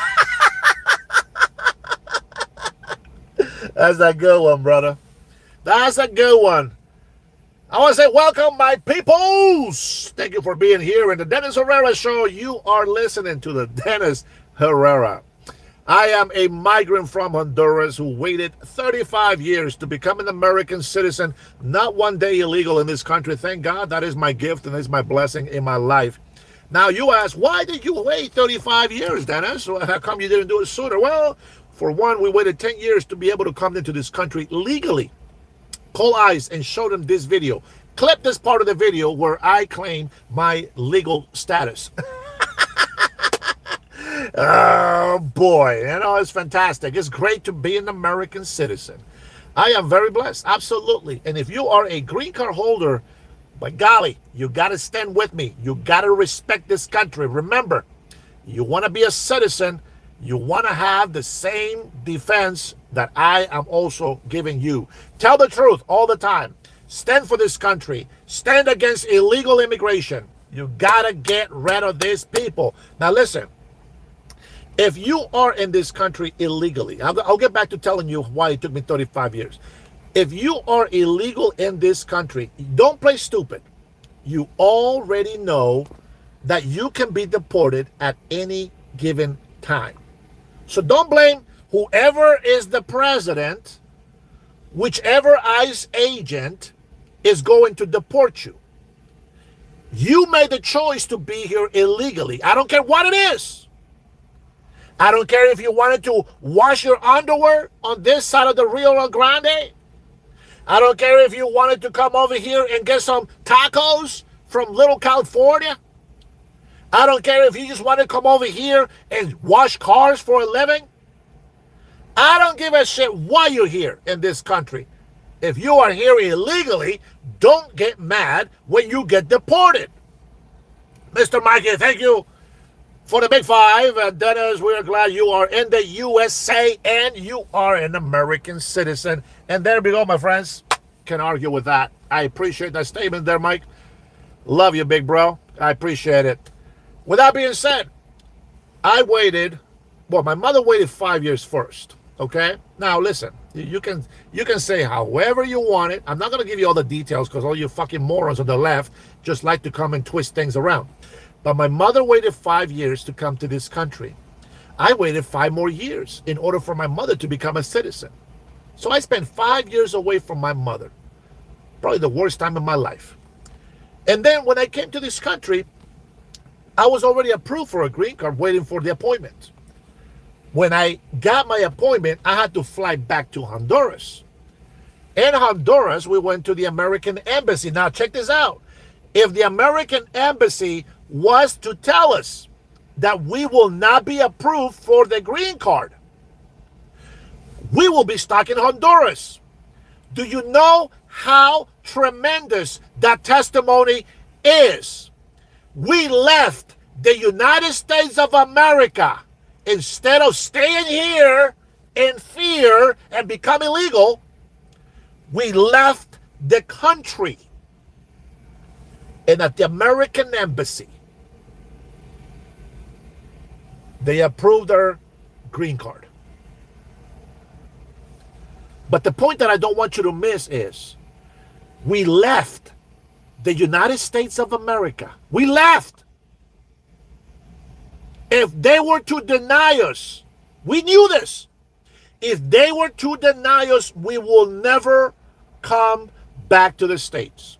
That's a good one, brother. That's a good one. I want to say welcome, my peoples. Thank you for being here in the Dennis Herrera Show. You are listening to the Dennis Herrera. I am a migrant from Honduras who waited 35 years to become an American citizen, not one day illegal in this country. Thank God, that is my gift and is my blessing in my life. Now you ask, why did you wait 35 years, Dennis? How come you didn't do it sooner? Well, for one, we waited 10 years to be able to come into this country legally. Call ICE and show them this video. Clip this part of the video where I claim my legal status. Oh boy, it's fantastic. It's great to be an American citizen. I am very blessed, absolutely. And if you are a green card holder, by golly, you got to stand with me. You got to respect this country. Remember, you want to be a citizen, you want to have the same defense that I am also giving you. Tell the truth all the time. Stand for this country. Stand against illegal immigration. You got to get rid of these people. Now listen, if you are in this country illegally, I'll get back to telling you why it took me 35 years. If you are illegal in this country, don't play stupid. You already know that you can be deported at any given time. So don't blame whoever is the president, whichever ICE agent is going to deport you. You made the choice to be here illegally. I don't care what it is. I don't care if you wanted to wash your underwear on this side of the Rio Grande. I don't care if you wanted to come over here and get some tacos from Little California. I don't care if you just want to come over here and wash cars for a living. I don't give a shit why you're here in this country. If you are here illegally, don't get mad when you get deported. Mr. Mikey, thank you for the big five. And Dennis, we're glad you are in the USA and you are an American citizen. And there we go, my friends. Can argue with that. I appreciate that statement there, Mike. Love you, big bro. I appreciate it. With that being said, I waited, my mother waited 5 years first, okay? Now, listen, you can say however you want it. I'm not going to give you all the details because all you fucking morons on the left just like to come and twist things around. But my mother waited 5 years to come to this country. I waited 5 more years in order for my mother to become a citizen. So I spent 5 years away from my mother. Probably the worst time in my life. And then when I came to this country, I was already approved for a green card waiting for the appointment. When I got my appointment, I had to fly back to Honduras. In Honduras, we went to the American Embassy. Now, check this out. If the American Embassy was to tell us that we will not be approved for the green card, we will be stuck in Honduras. Do you know how tremendous that testimony is? We left the United States of America instead of staying here in fear and become illegal. We left the country. And at the American Embassy, they approved our green card. But the point that I don't want you to miss is we left the United States of America. We left. If they were to deny us, we knew this. If they were to deny us, we will never come back to the States.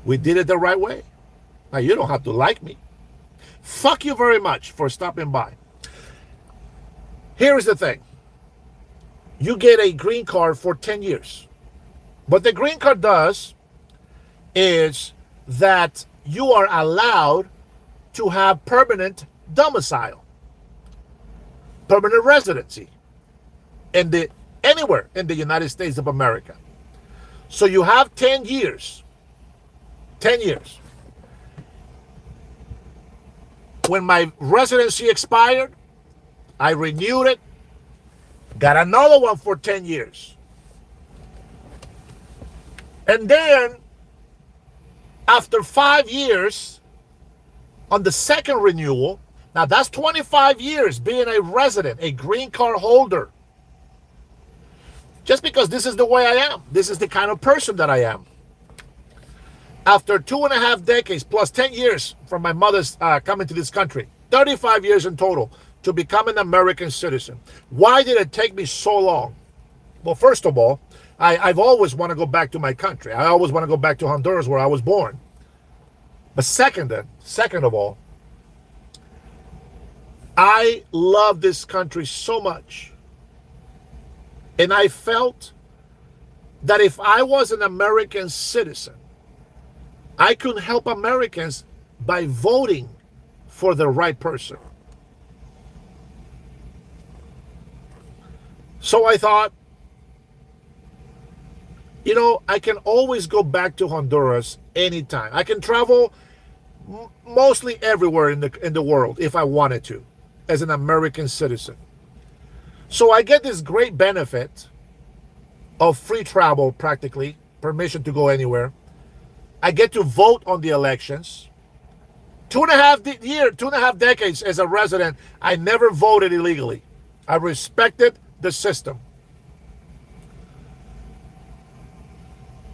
We did it the right way. Now, you don't have to like me. Fuck you very much for stopping by. Here is the thing. You get a green card for 10 years. What the green card does is that you are allowed to have permanent domicile, permanent residency anywhere in the United States of America. So you have 10 years. 10 years. When my residency expired, I renewed it, got another one for 10 years. And then, after 5 years, on the second renewal, now that's 25 years being a resident, a green card holder. Just because this is the way I am. This is the kind of person that I am. After 2.5 decades plus 10 years from my mother's coming to this country, 35 years in total to become an American citizen. Why did it take me so long? Well, first of all, I've always wanted to go back to my country. I always want to go back to Honduras where I was born. But second of all, I love this country so much. And I felt that if I was an American citizen, I could help Americans by voting for the right person. So I thought, you know, I can always go back to Honduras anytime. I can travel mostly everywhere in the world if I wanted to, as an American citizen. So I get this great benefit of free travel, practically, permission to go anywhere. I get to vote on the elections. 2.5 decades as a resident, I never voted illegally. I respected the system.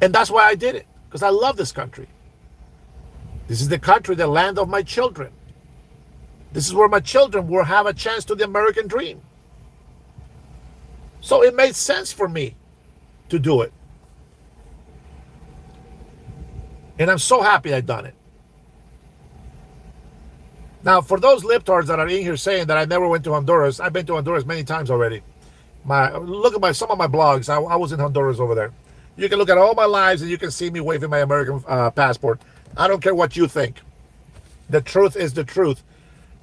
And that's why I did it, because I love this country. This is the country, the land of my children. This is where my children will have a chance to the American dream. So it made sense for me to do it. And I'm so happy I done it. Now, for those libtards that are in here saying that I never went to Honduras, I've been to Honduras many times already. Look at some of my blogs. I was in Honduras over there. You can look at all my lives and you can see me waving my American passport. I don't care what you think. The truth is the truth.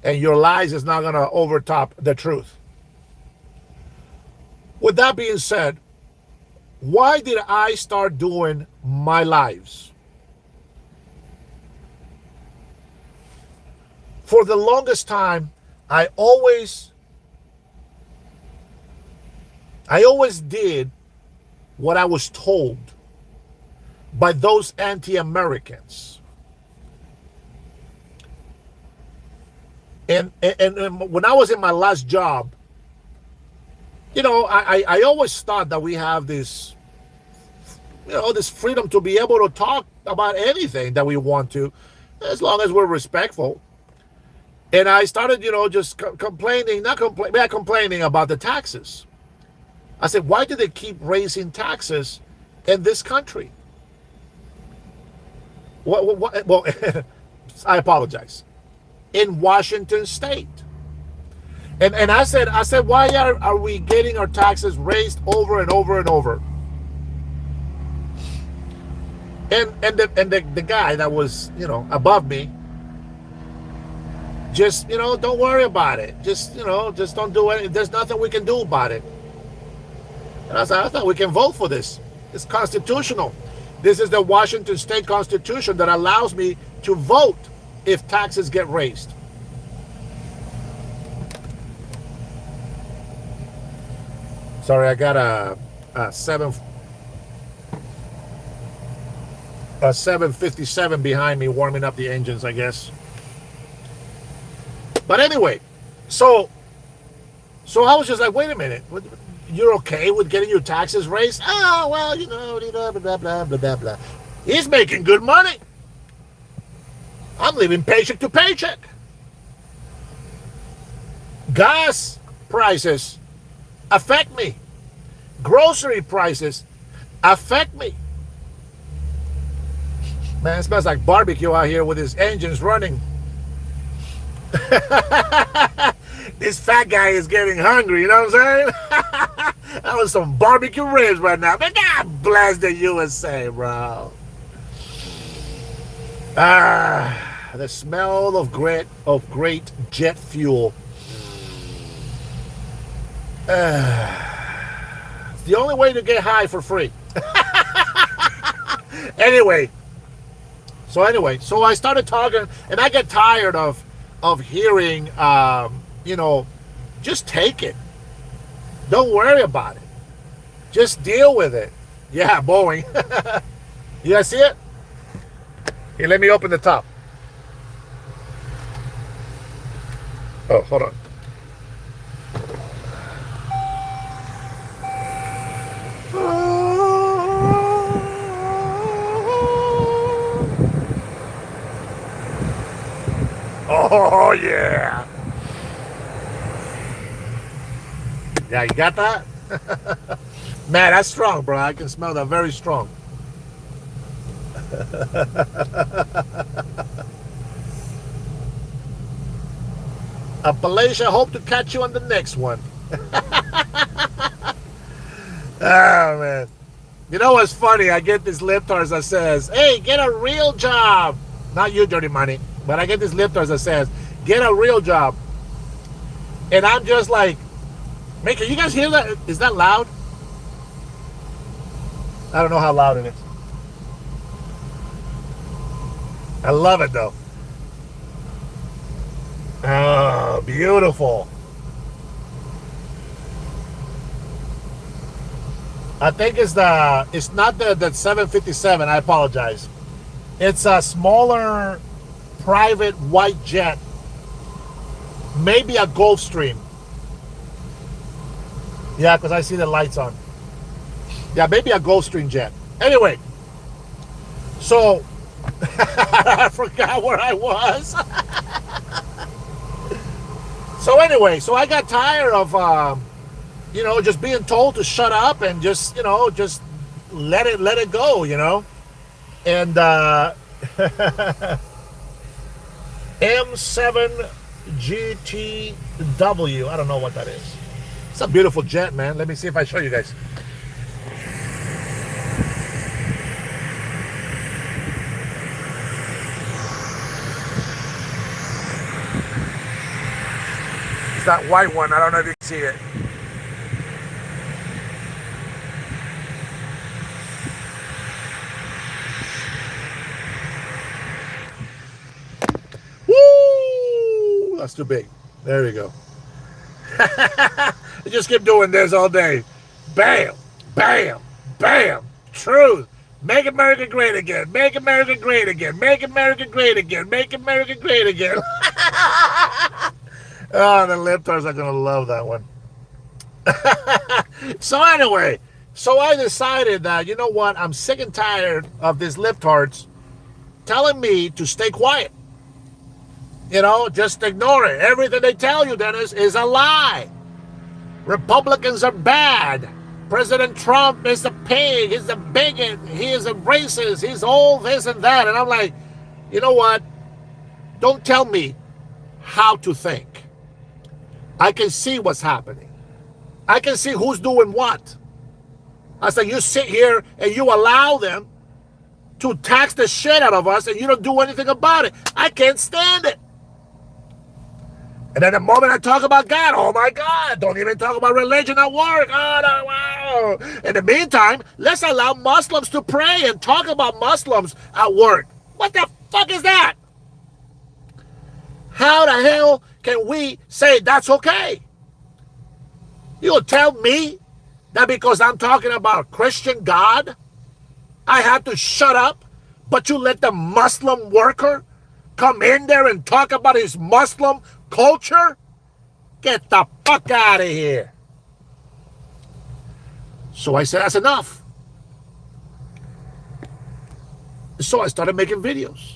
And your lies is not going to overtop the truth. With that being said, why did I start doing my lives? For the longest time, I always did what I was told by those anti-Americans. And when I was in my last job, you know, I always thought that we have this, you know, this freedom to be able to talk about anything that we want to, as long as we're respectful. And I started, you know, just complaining about the taxes. I said, why do they keep raising taxes in this country? Well, I apologize. In Washington State. And I said, why are we getting our taxes raised over and over and over? And the guy that was, you know, above me, just, you know, don't worry about it. Just, you know, just don't do it. There's nothing we can do about it. And I said, I thought we can vote for this. It's constitutional. This is the Washington State Constitution that allows me to vote if taxes get raised. Sorry, I got a 757 behind me warming up the engines, I guess. But anyway, so I was just like, wait a minute. You're okay with getting your taxes raised? Oh, well, you know, blah, blah, blah, blah, blah, blah. He's making good money. I'm living paycheck to paycheck. Gas prices affect me. Grocery prices affect me. Man, it smells like barbecue out here with his engines running. This fat guy is getting hungry, you know what I'm saying? That was some barbecue ribs right now. Man, God bless the USA, bro. The smell of great jet fuel. It's the only way to get high for free. Anyway, so I started talking, and I get tired of hearing, you know, just take it. Don't worry about it. Just deal with it. Yeah, Boeing. You guys see it? Here, let me open the top. Oh, hold on. Oh, yeah. Yeah, you got that? Man, that's strong, bro. I can smell that very strong. Appalachia, hope to catch you on the next one. Oh, man. You know what's funny? I get this libtards that says, hey, get a real job. Not you, dirty money. But I get this libtards that says, get a real job. And I'm just like, man, can you guys hear that? Is that loud? I don't know how loud it is. I love it, though. Oh, beautiful. I think it's not the 757. I apologize. It's a smaller private white jet. Maybe a Gulfstream. Yeah, because I see the lights on. Yeah, maybe a Gulfstream jet. Anyway, so I forgot where I was. So anyway, so I got tired of just being told to shut up and just let it go, And M7 GTW, I don't know what that is. It's a beautiful jet, man. Let me see if I show you guys. It's that white one. I don't know if you can see it. Woo! That's too big. There we go. I just keep doing this all day. Bam, bam, bam. Truth. Make America great again. Make America great again. Make America great again. Make America great again. Oh, the libtards are going to love that one. So anyway, so I decided that, you know what? I'm sick and tired of these libtards telling me to stay quiet. Just ignore it. Everything they tell you, Dennis, is a lie. Republicans are bad. President Trump is a pig. He's a bigot. He is a racist. He's all this and that. And I'm like, you know what? Don't tell me how to think. I can see what's happening. I can see who's doing what. I said, you sit here and you allow them to tax the shit out of us and you don't do anything about it. I can't stand it. And then the moment I talk about God, oh my God, don't even talk about religion at work. Oh, no, wow. In the meantime, let's allow Muslims to pray and talk about Muslims at work. What the fuck is that? How the hell can we say that's okay? You'll tell me that because I'm talking about Christian God, I have to shut up, but you let the Muslim worker come in there and talk about his Muslim culture? Get the fuck out of here. So I said, that's enough. So I started making videos.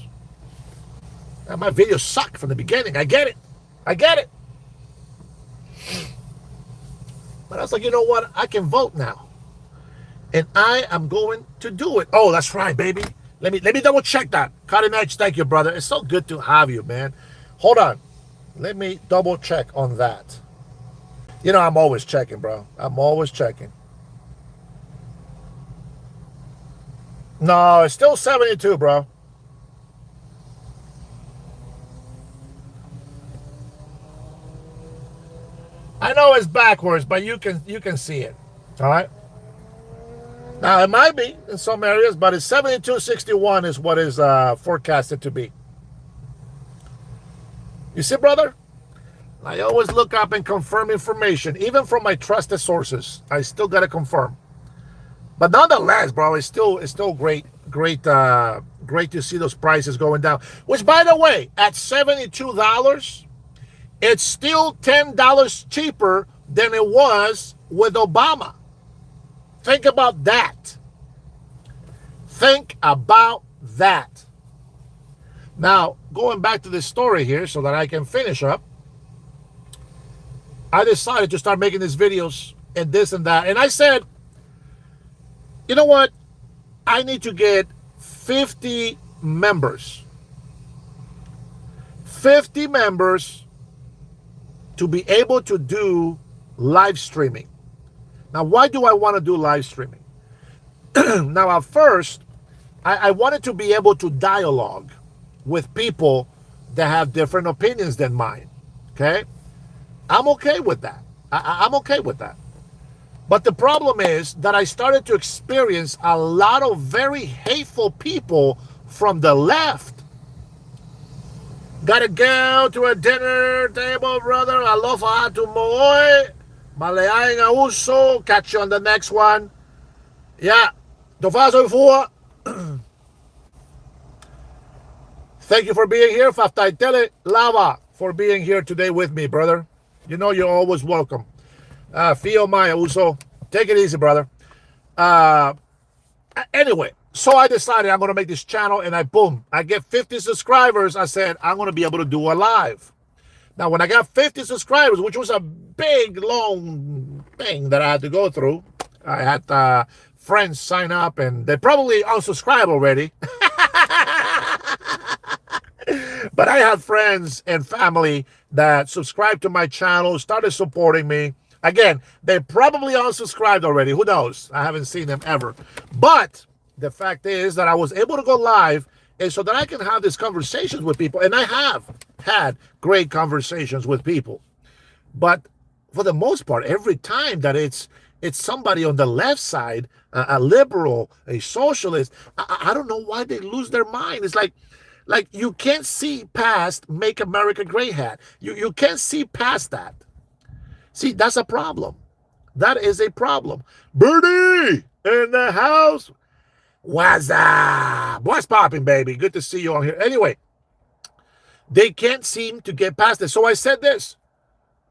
Now my videos suck from the beginning. I get it. But I was like, you know what? I can vote now. And I am going to do it. Oh, that's right, baby. Let me double check that. Cutting Edge, thank you, brother. It's so good to have you, man. Hold on. Let me double check on that. I'm always checking, bro. I'm always checking. No, it's still 72, bro. I know it's backwards, but you can see it. All right. Now it might be in some areas, but it's 72.61 is what is forecasted to be. You see, brother? I always look up and confirm information, even from my trusted sources. I still gotta confirm. But nonetheless, bro, it's still great to see those prices going down. Which, by the way, at $72, it's still $10 cheaper than it was with Obama. Think about that. Think about that. Now, going back to this story here so that I can finish up. I decided to start making these videos and this and that. And I said, you know what? I need to get 50 members. 50 members to be able to do live streaming. Now, why do I want to do live streaming? Now, at first, I wanted to be able to dialogue with people that have different opinions than mine. Okay? I'm okay with that. I'm okay with that. But the problem is that I started to experience a lot of very hateful people from the left. Gotta go to a dinner table, brother. Alofa tumoy. Malayaing auso. Catch you on the next one. Yeah. Dofaso for. Thank you for being here. Faftaitele Lava for being here today with me, brother. You know you're always welcome. Fio Maya Uso. Take it easy, brother. Anyway, so I decided I'm going to make this channel, and I get 50 subscribers. I said, I'm going to be able to do a live. Now, when I got 50 subscribers, which was a big, long thing that I had to go through, I had friends sign up, and they probably unsubscribed already. But I had friends and family that subscribed to my channel, started supporting me. Again, they probably unsubscribed already. Who knows? I haven't seen them ever. But the fact is that I was able to go live, and so that I can have these conversations with people. And I have had great conversations with people. But for the most part, every time that it's somebody on the left side, a liberal, a socialist, I don't know why they lose their mind. It's like you can't see past Make America Great Hat. You can't see past that. See, that's a problem. That is a problem. Birdie in the house. What's up? What's popping, baby? Good to see you on here. Anyway, they can't seem to get past this. So I said this.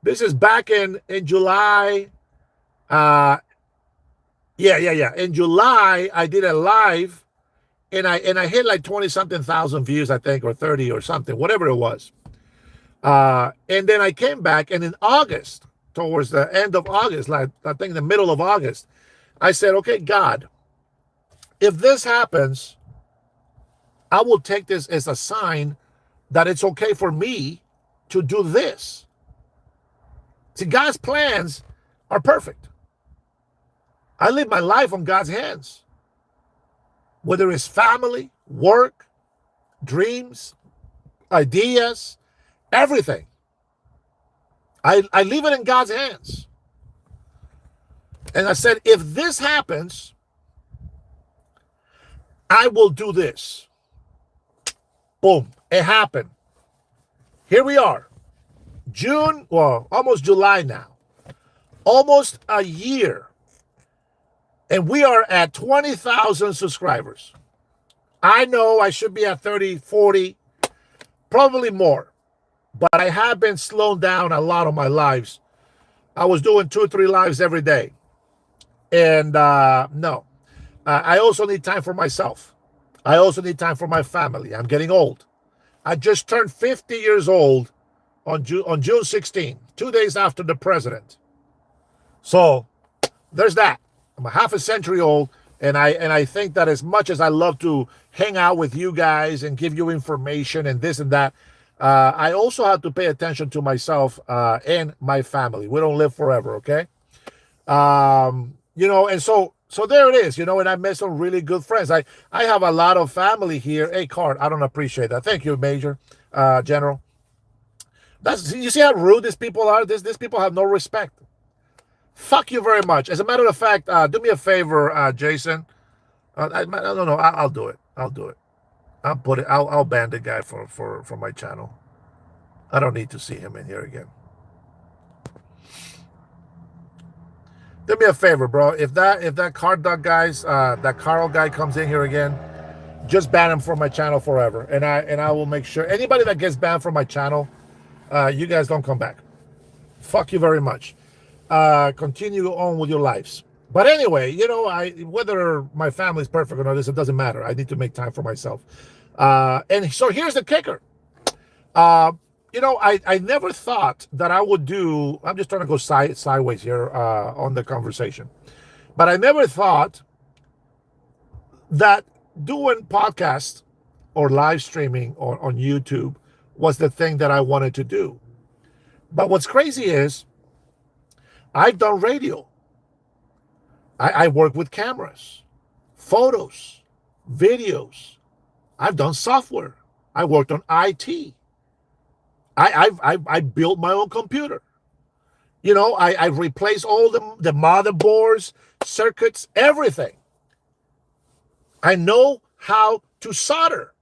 This is back in July. Yeah. In July, I did a live, and I hit like 20-something thousand views, I think, or 30 or something, whatever it was. And then I came back, and in August, towards the end of August, like I think the middle of August, I said, okay, God, if this happens, I will take this as a sign that it's okay for me to do this. See, God's plans are perfect. I live my life on God's hands. Whether it's family, work, dreams, ideas, everything. I leave it in God's hands. And I said, if this happens, I will do this. Boom. It happened. Here we are. June, well, almost July now. Almost a year. And we are at 20,000 subscribers. I know I should be at 30, 40, probably more. But I have been slowed down a lot of my lives. I was doing 2 or 3 lives every day. And no. I also need time for myself. I also need time for my family. I'm getting old. I just turned 50 years old on June 16, 2 days after the president. So there's that. I'm a half a century old, and I think that as much as I love to hang out with you guys and give you information and this and that, I also have to pay attention to myself and my family. We don't live forever, okay? And so there it is, and I met some really good friends. I have a lot of family here. Hey, Card, I don't appreciate that. Thank you, Major, General. You see how rude these people are? These people have no respect. Fuck you very much. As a matter of fact, do me a favor, Jason. I don't know. I'll do it. I'll ban the guy for my channel. I don't need to see him in here again. Do me a favor, bro. If that Card Dog guys, that Carl guy comes in here again, just ban him from my channel forever. And I will make sure anybody that gets banned from my channel, you guys don't come back. Fuck you very much. Continue on with your lives. But anyway, whether my family's perfect or not, it doesn't matter. I need to make time for myself. And so here's the kicker. I never thought that I would do. I'm just trying to go sideways here on the conversation, but I never thought that doing podcasts or live streaming on YouTube was the thing that I wanted to do. But what's crazy is I've done radio. I work with cameras, photos, videos. I've done software. I worked on IT. I built my own computer. I replaced all the motherboards, circuits, everything. I know how to solder.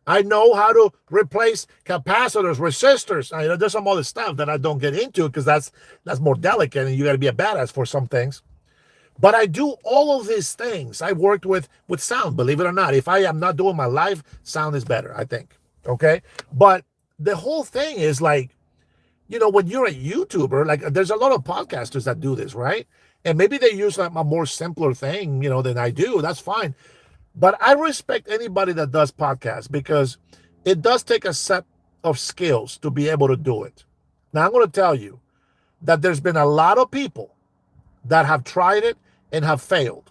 I know how to replace capacitors, resistors. There's some other stuff that I don't get into because that's more delicate, and you got to be a badass for some things. But I do all of these things. I worked with sound, believe it or not. If I am not doing my live, sound is better, I think. Okay? But the whole thing is like, when you're a YouTuber, like there's a lot of podcasters that do this, right? And maybe they use like a more simpler thing, than I do. That's fine. But I respect anybody that does podcasts because it does take a set of skills to be able to do it. Now, I'm going to tell you that there's been a lot of people that have tried it and have failed.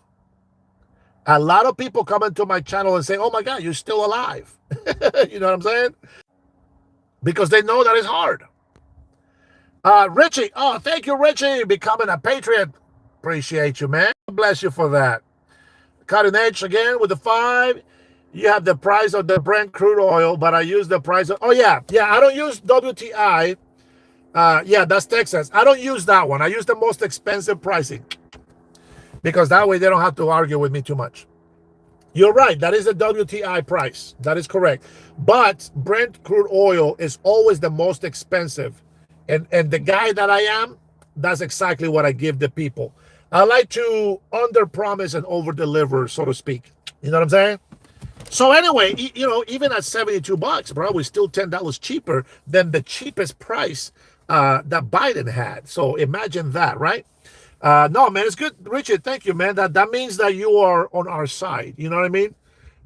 A lot of people come into my channel and say, oh my God, you're still alive. You know what I'm saying? Because they know that it's hard. Richie, thank you, Richie, becoming a patriot. Appreciate you, man. Bless you for that. Cutting Edge again with the 5. You have the price of the Brent crude oil, but I use the price of, I don't use WTI. That's Texas. I don't use that one. I use the most expensive pricing because that way they don't have to argue with me too much. You're right. That is the WTI price. That is correct. But Brent crude oil is always the most expensive. And the guy that I am, that's exactly what I give the people. I like to under-promise and over-deliver, so to speak. You know what I'm saying? So anyway, even at $72, bro, we're still $10 cheaper than the cheapest price that Biden had. So imagine that, right? No, man, it's good. Richard, thank you, man. That means that you are on our side. You know what I mean?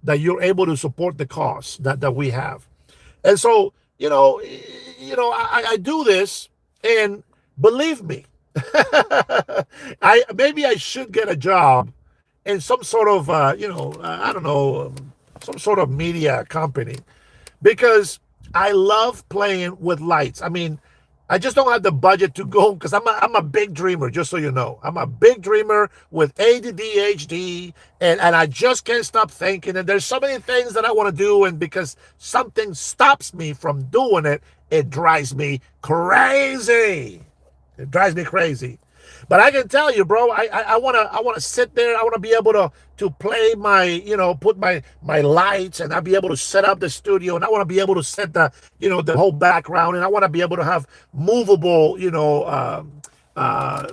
That you're able to support the cause that we have. And so, I do this, and believe me, maybe I should get a job in some sort of, I don't know, some sort of media company because I love playing with lights. I mean, I just don't have the budget to go because I'm a big dreamer, just so you know. I'm a big dreamer with ADD, ADHD, and I just can't stop thinking. And there's so many things that I want to do, and because something stops me from doing it, it drives me crazy. It drives me crazy. But I can tell you, bro, I wanna sit there. I wanna be able to play my, put my lights, and I'll be able to set up the studio, and I want to be able to set the, the whole background, and I want to be able to have movable,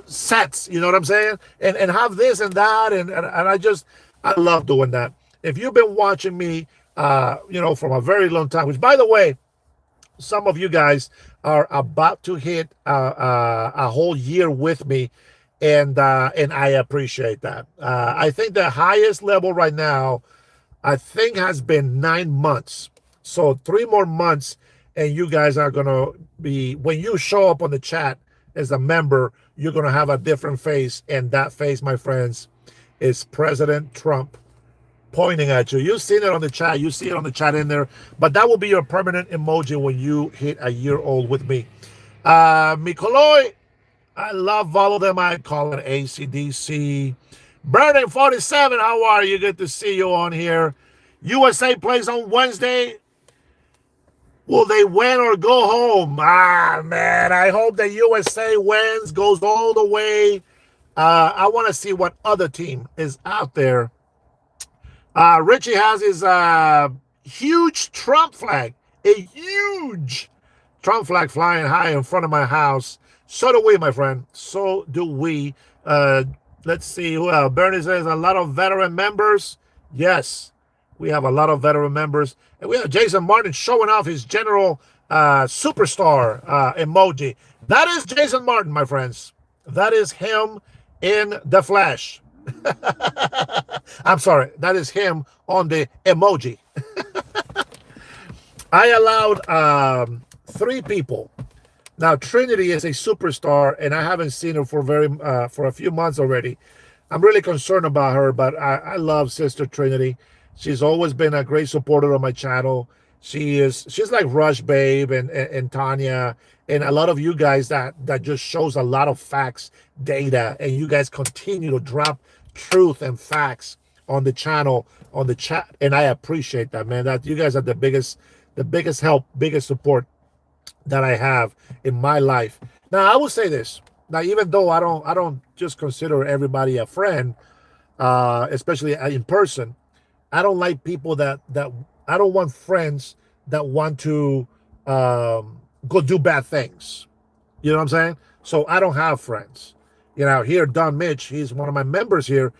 sets, you know what I'm saying? And have this and that, and I love doing that. If you've been watching me, from a very long time, which by the way, some of you guys are about to hit a whole year with me, and I appreciate that. I think the highest level right now, I think, has been 9 months. So 3 more months, and you guys are gonna be, when you show up on the chat as a member, you're gonna have a different face, and that face, my friends, is President Trump pointing at you. You've seen it on the chat. You see it on the chat in there. But that will be your permanent emoji when you hit a year old with me. Mikoloi, I love all of them. I call it ACDC. Burning 47, how are you? Good to see you on here. USA plays on Wednesday. Will they win or go home? Man, I hope the USA wins, goes all the way. I want to see what other team is out there. Richie has his huge Trump flag, a huge Trump flag flying high in front of my house. So do we, my friend. So do we. Let's see who else. Bernie says a lot of veteran members. Yes, we have a lot of veteran members. And we have Jason Martin showing off his general superstar emoji. That is Jason Martin, my friends. That is him in the flesh. I'm sorry, that is him on the emoji. I allowed Three people. Now Trinity is a superstar, and I haven't seen her for a few months already. I'm really concerned about her, but I love Sister Trinity. She's always been a great supporter of my channel. She's like Rush Babe and Tanya and a lot of you guys that just shows a lot of facts, data, and you guys continue to drop truth and facts on the channel, on the chat, and I appreciate that, man. That you guys are the biggest help, biggest support that I have in my life. Now, I will say this. Now, even though I don't just consider everybody a friend, especially in person, I don't like people that I don't want friends that want to go do bad things. You know what I'm saying? So I don't have friends. You know, here Don Mitch, he's one of my members here.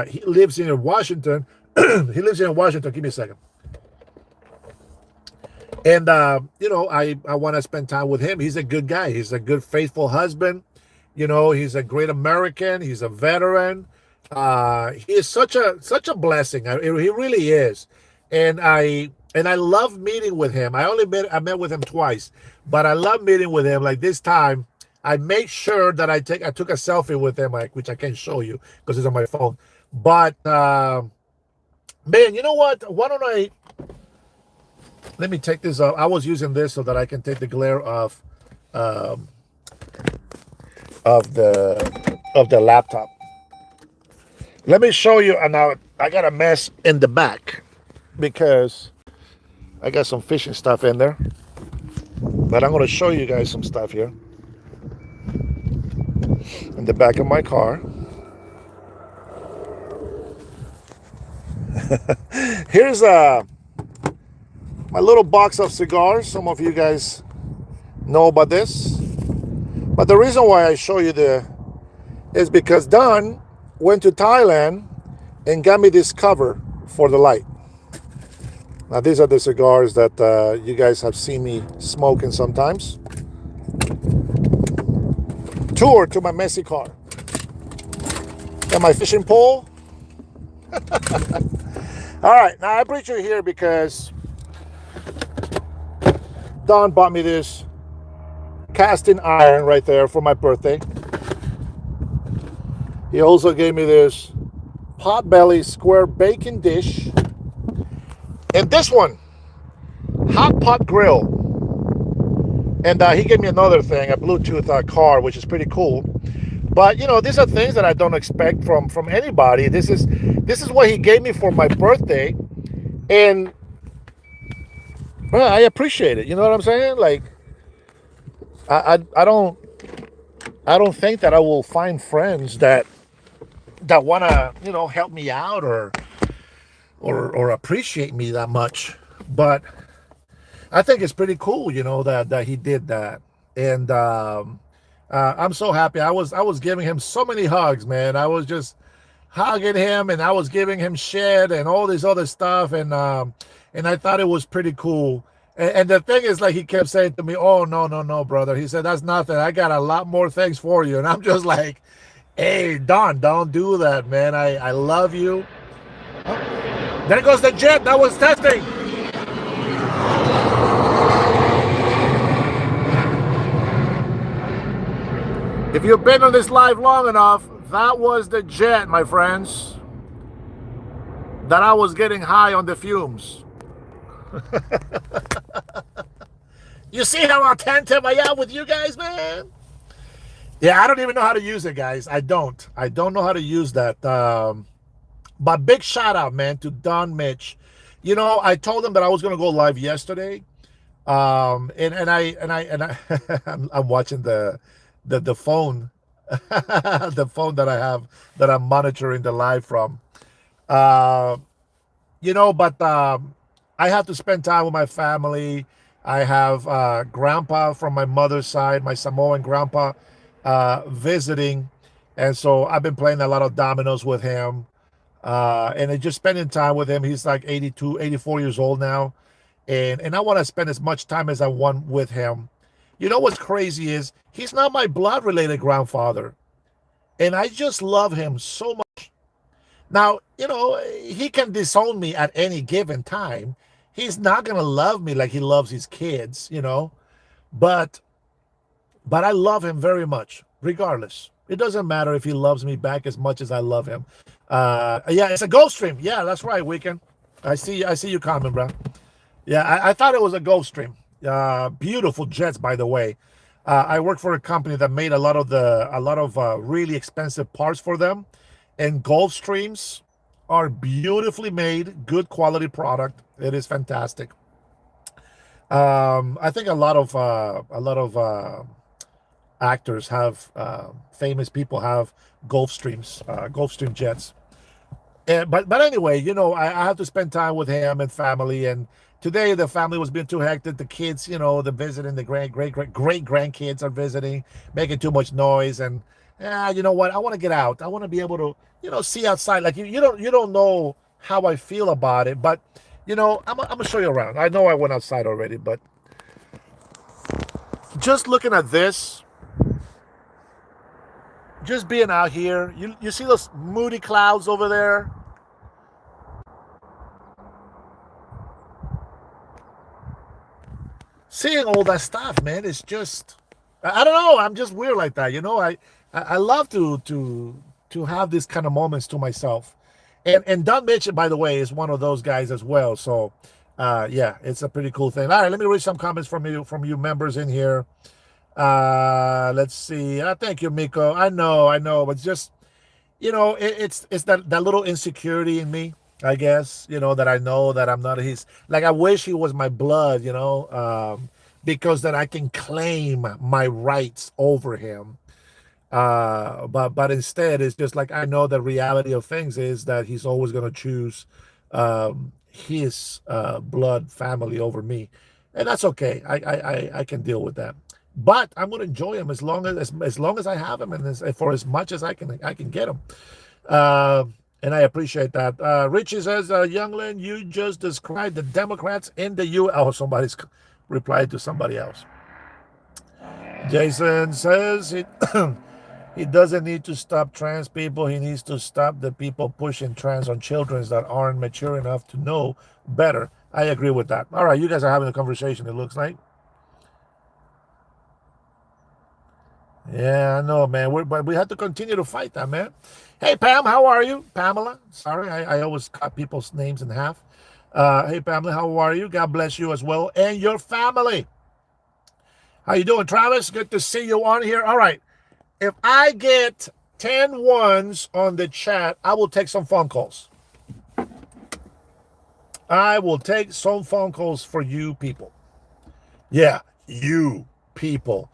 He lives in Washington. He lives in Washington. Give me a second. And you know, I want to spend time with him. He's a good guy. He's a good, faithful husband. You know, he's a great American. He's a veteran. He is such a blessing. He really is. And I love meeting with him. I met with him twice, but I love meeting with him. Like this time, I made sure that I took a selfie with him, like, which I can't show you because it's on my phone. But man, you know what? Why don't I? Let me take this off. I was using this so that I can take the glare off of the laptop. Let me show you. And now I got a mess in the back because I got some fishing stuff in there. But I'm going to show you guys some stuff here in the back of my car. Here's my little box of cigars. Some of you guys know about this. But the reason why I show you is because Don went to Thailand and got me this cover for the light. Now these are the cigars that you guys have seen me smoking sometimes. Tour to my messy car. Got my fishing pole. All right, now I brought you here because Don bought me this casting iron right there for my birthday. He also gave me this Potbelly square bacon dish. And this one, hot pot grill. And he gave me another thing, a Bluetooth car, which is pretty cool. But you know, these are things that I don't expect from anybody. This is what he gave me for my birthday, and well, I appreciate it. You know what I'm saying? Like, I don't think that I will find friends that wanna, you know, help me out or appreciate me that much. But I think it's pretty cool, you know, that he did that. And I'm so happy. I was giving him so many hugs, man. I was just hugging him, and I was giving him shit and all this other stuff, and I thought it was pretty cool. And the thing is, like, he kept saying to me, "Oh, no, brother." He said, "That's nothing. I got a lot more things for you." And I'm just like, "Hey, Don, don't do that, man. I love you." Oh, there goes the jet. That was testing. If you've been on this live long enough, that was the jet, my friends. That I was getting high on the fumes. You see how attentive I am with you guys, man? Yeah, I don't even know how to use it, guys. I don't know how to use that. But big shout out, man, to Don Mitch. You know, I told him that I was gonna go live yesterday. And I I'm watching the phone, the phone that I have, that I'm monitoring the live from. You know, but I have to spend time with my family. I have grandpa from my mother's side, my Samoan grandpa, visiting. And so I've been playing a lot of dominoes with him. And just spending time with him. He's like 82, 84 years old now. And I want to spend as much time as I want with him. You know what's crazy is he's not my blood related grandfather. And I just love him so much. Now, you know, he can disown me at any given time. He's not going to love me like he loves his kids, you know. but I love him very much, regardless. It doesn't matter if he loves me back as much as I love him. Yeah, it's a Gulfstream. Yeah, that's right, Weekend. I see you coming, bro. Yeah, I thought it was a Gulfstream. Beautiful jets, by the way. I work for a company that made a lot of really expensive parts for them, and Gulfstreams are beautifully made, good quality product. It is fantastic. I think a lot of actors have famous people have Gulfstream jets. And, but anyway, I have to spend time with him and family. And today the family was being too hectic. The kids, they're visiting. The great grandkids are visiting, making too much noise. And you know what? I want to get out. I want to be able to, see outside. Like you don't know how I feel about it, but I'm gonna show you around. I know I went outside already, but just looking at this, just being out here, you see those moody clouds over there? Seeing all that stuff, man, it's just, I don't know. I'm just weird like that. I love to have these kind of moments to myself. And Don Mitchell, by the way, is one of those guys as well. So yeah, it's a pretty cool thing. All right, let me read some comments from you members in here. Let's see. Thank you, Miko. I know, but it's just, it's that little insecurity in me, I guess, that I know that I'm not his. Like, I wish he was my blood, because then I can claim my rights over him. But instead, it's just like, I know the reality of things is that he's always going to choose his blood family over me, and that's okay. I can deal with that. But I'm going to enjoy him as long as I have him, and for as much as I can get him. Uh, and I appreciate that. Richie says, Youngland, you just described the Democrats in the U.S. Oh, somebody's replied to somebody else. Jason says he doesn't need to stop trans people. He needs to stop the people pushing trans on children that aren't mature enough to know better. I agree with that. All right, you guys are having a conversation, it looks like. Yeah, I know, man. But we have to continue to fight that, man. Hey, Pam, how are you? Pamela. Sorry, I always cut people's names in half. Hey, Pamela, how are you? God bless you as well and your family. How you doing, Travis? Good to see you on here. All right. If I get 10 ones on the chat, I will take some phone calls. I will take some phone calls for you people. Yeah, you people.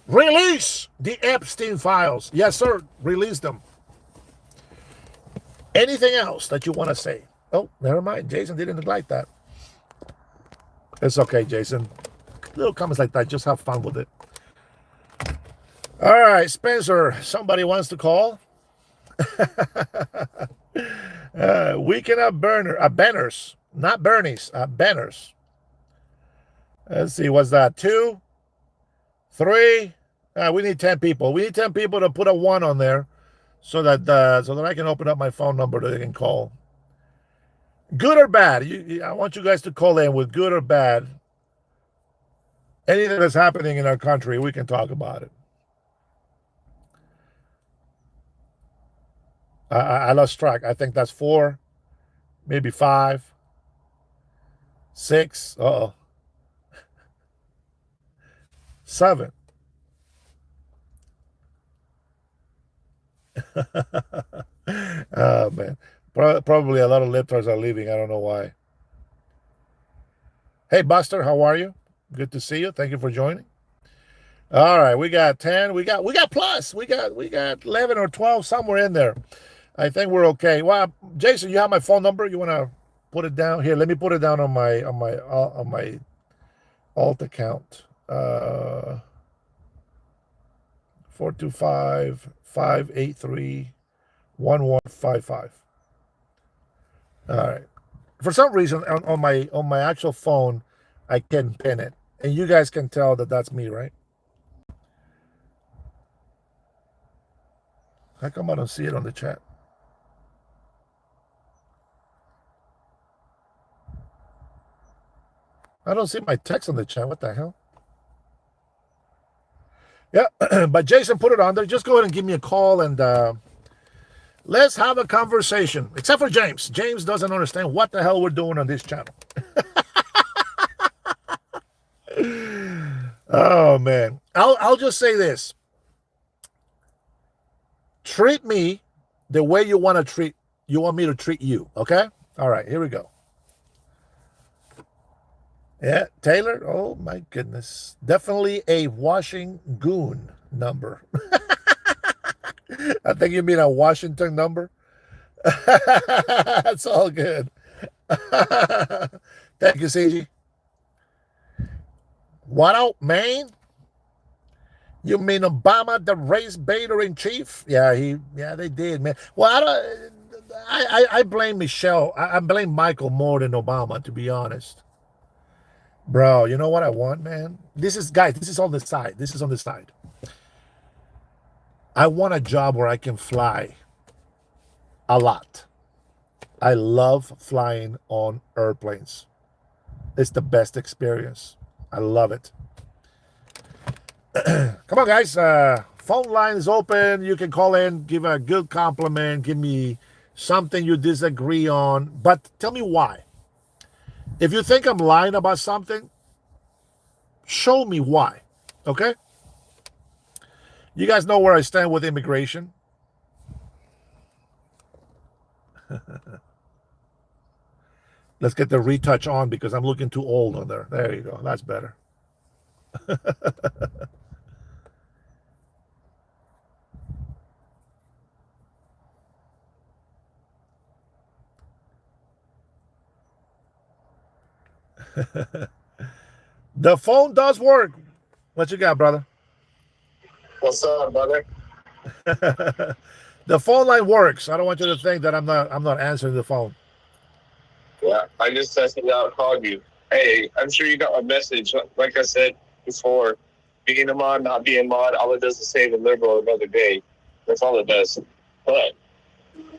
Release the Epstein files. Yes, sir. Release them. Anything else that you want to say? Oh, never mind. Jason didn't like that. It's okay, Jason. Little comments like that. Just have fun with it. All right, Spencer. Somebody wants to call. Weekend of banners. Not Bernie's. Banners. Let's see. What's that? 2, 3. We need 10 people. We need 10 people to put a 1 on there so that I can open up my phone number that they can call. Good or bad? I want you guys to call in with good or bad. Anything that's happening in our country, we can talk about it. I lost track. I think that's 4, maybe 5, 6. 7. Oh, man. Probably a lot of libtards are leaving. I don't know why. Hey, Buster, how are you? Good to see you. Thank you for joining. All right, we got 10. We got plus. We got 11 or 12 somewhere in there. I think we're okay. Well, Jason, you have my phone number. You want to put it down here? Let me put it down on my alt account. 425-583-1155. All right. For some reason, on my actual phone, I can pin it, and you guys can tell that that's me, right? How come I don't see it on the chat? I don't see my text on the chat. What the hell? Yeah, but Jason put it on there. Just go ahead and give me a call and let's have a conversation. Except for James. James doesn't understand what the hell we're doing on this channel. Oh man. I'll just say this. Treat me the way you want me to treat you, okay? All right, here we go. Yeah, Taylor. Oh my goodness. Definitely a washing goon number. I think you mean a Washington number. That's all good. Thank you, CG. What out, man? You mean Obama, the race baiter in chief? Yeah, they did, man. Well, I blame Michelle. I blame Michael more than Obama, to be honest. Bro, you know what I want, man? This is on the side. This is on the side. I want a job where I can fly a lot. I love flying on airplanes. It's the best experience. I love it. Come on, guys. Phone line is open. You can call in, give a good compliment, give me something you disagree on, but tell me why. If you think I'm lying about something, show me why, okay? You guys know where I stand with immigration. Let's get the retouch on because I'm looking too old on there. There you go. That's better. The phone does work. What you got, brother? What's up, brother? The phone line works. I don't want you to think that I'm not answering the phone. Yeah, I just tested out, called you. Hey, I'm sure you got my message. Like I said before, being a mod, not being mod, all it does is save a liberal another day. That's all it does. But,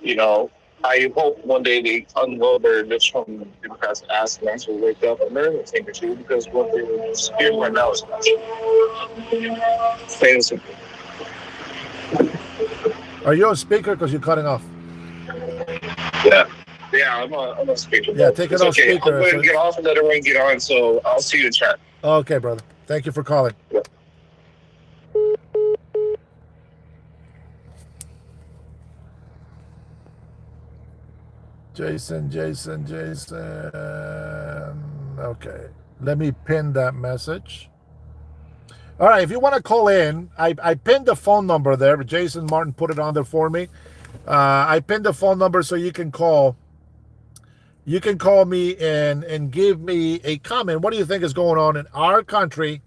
you know, I hope one day they unload their bitch from the Democrats' ass and actually wake up and learn a thing or two, because what they're scared right now is plain and simple. Are you on speaker? Because you're cutting off. Yeah, I'm on speaker. Yeah, take it off okay. speaker. I'm going to get off and let everyone get on, so I'll see you in chat. Okay, brother. Thank you for calling. Yeah. Jason. Okay. Let me pin that message. All right, if you want to call in, I pinned the phone number there. Jason Martin put it on there for me. I pinned the phone number so you can call. You can call me and give me a comment. What do you think is going on in our country?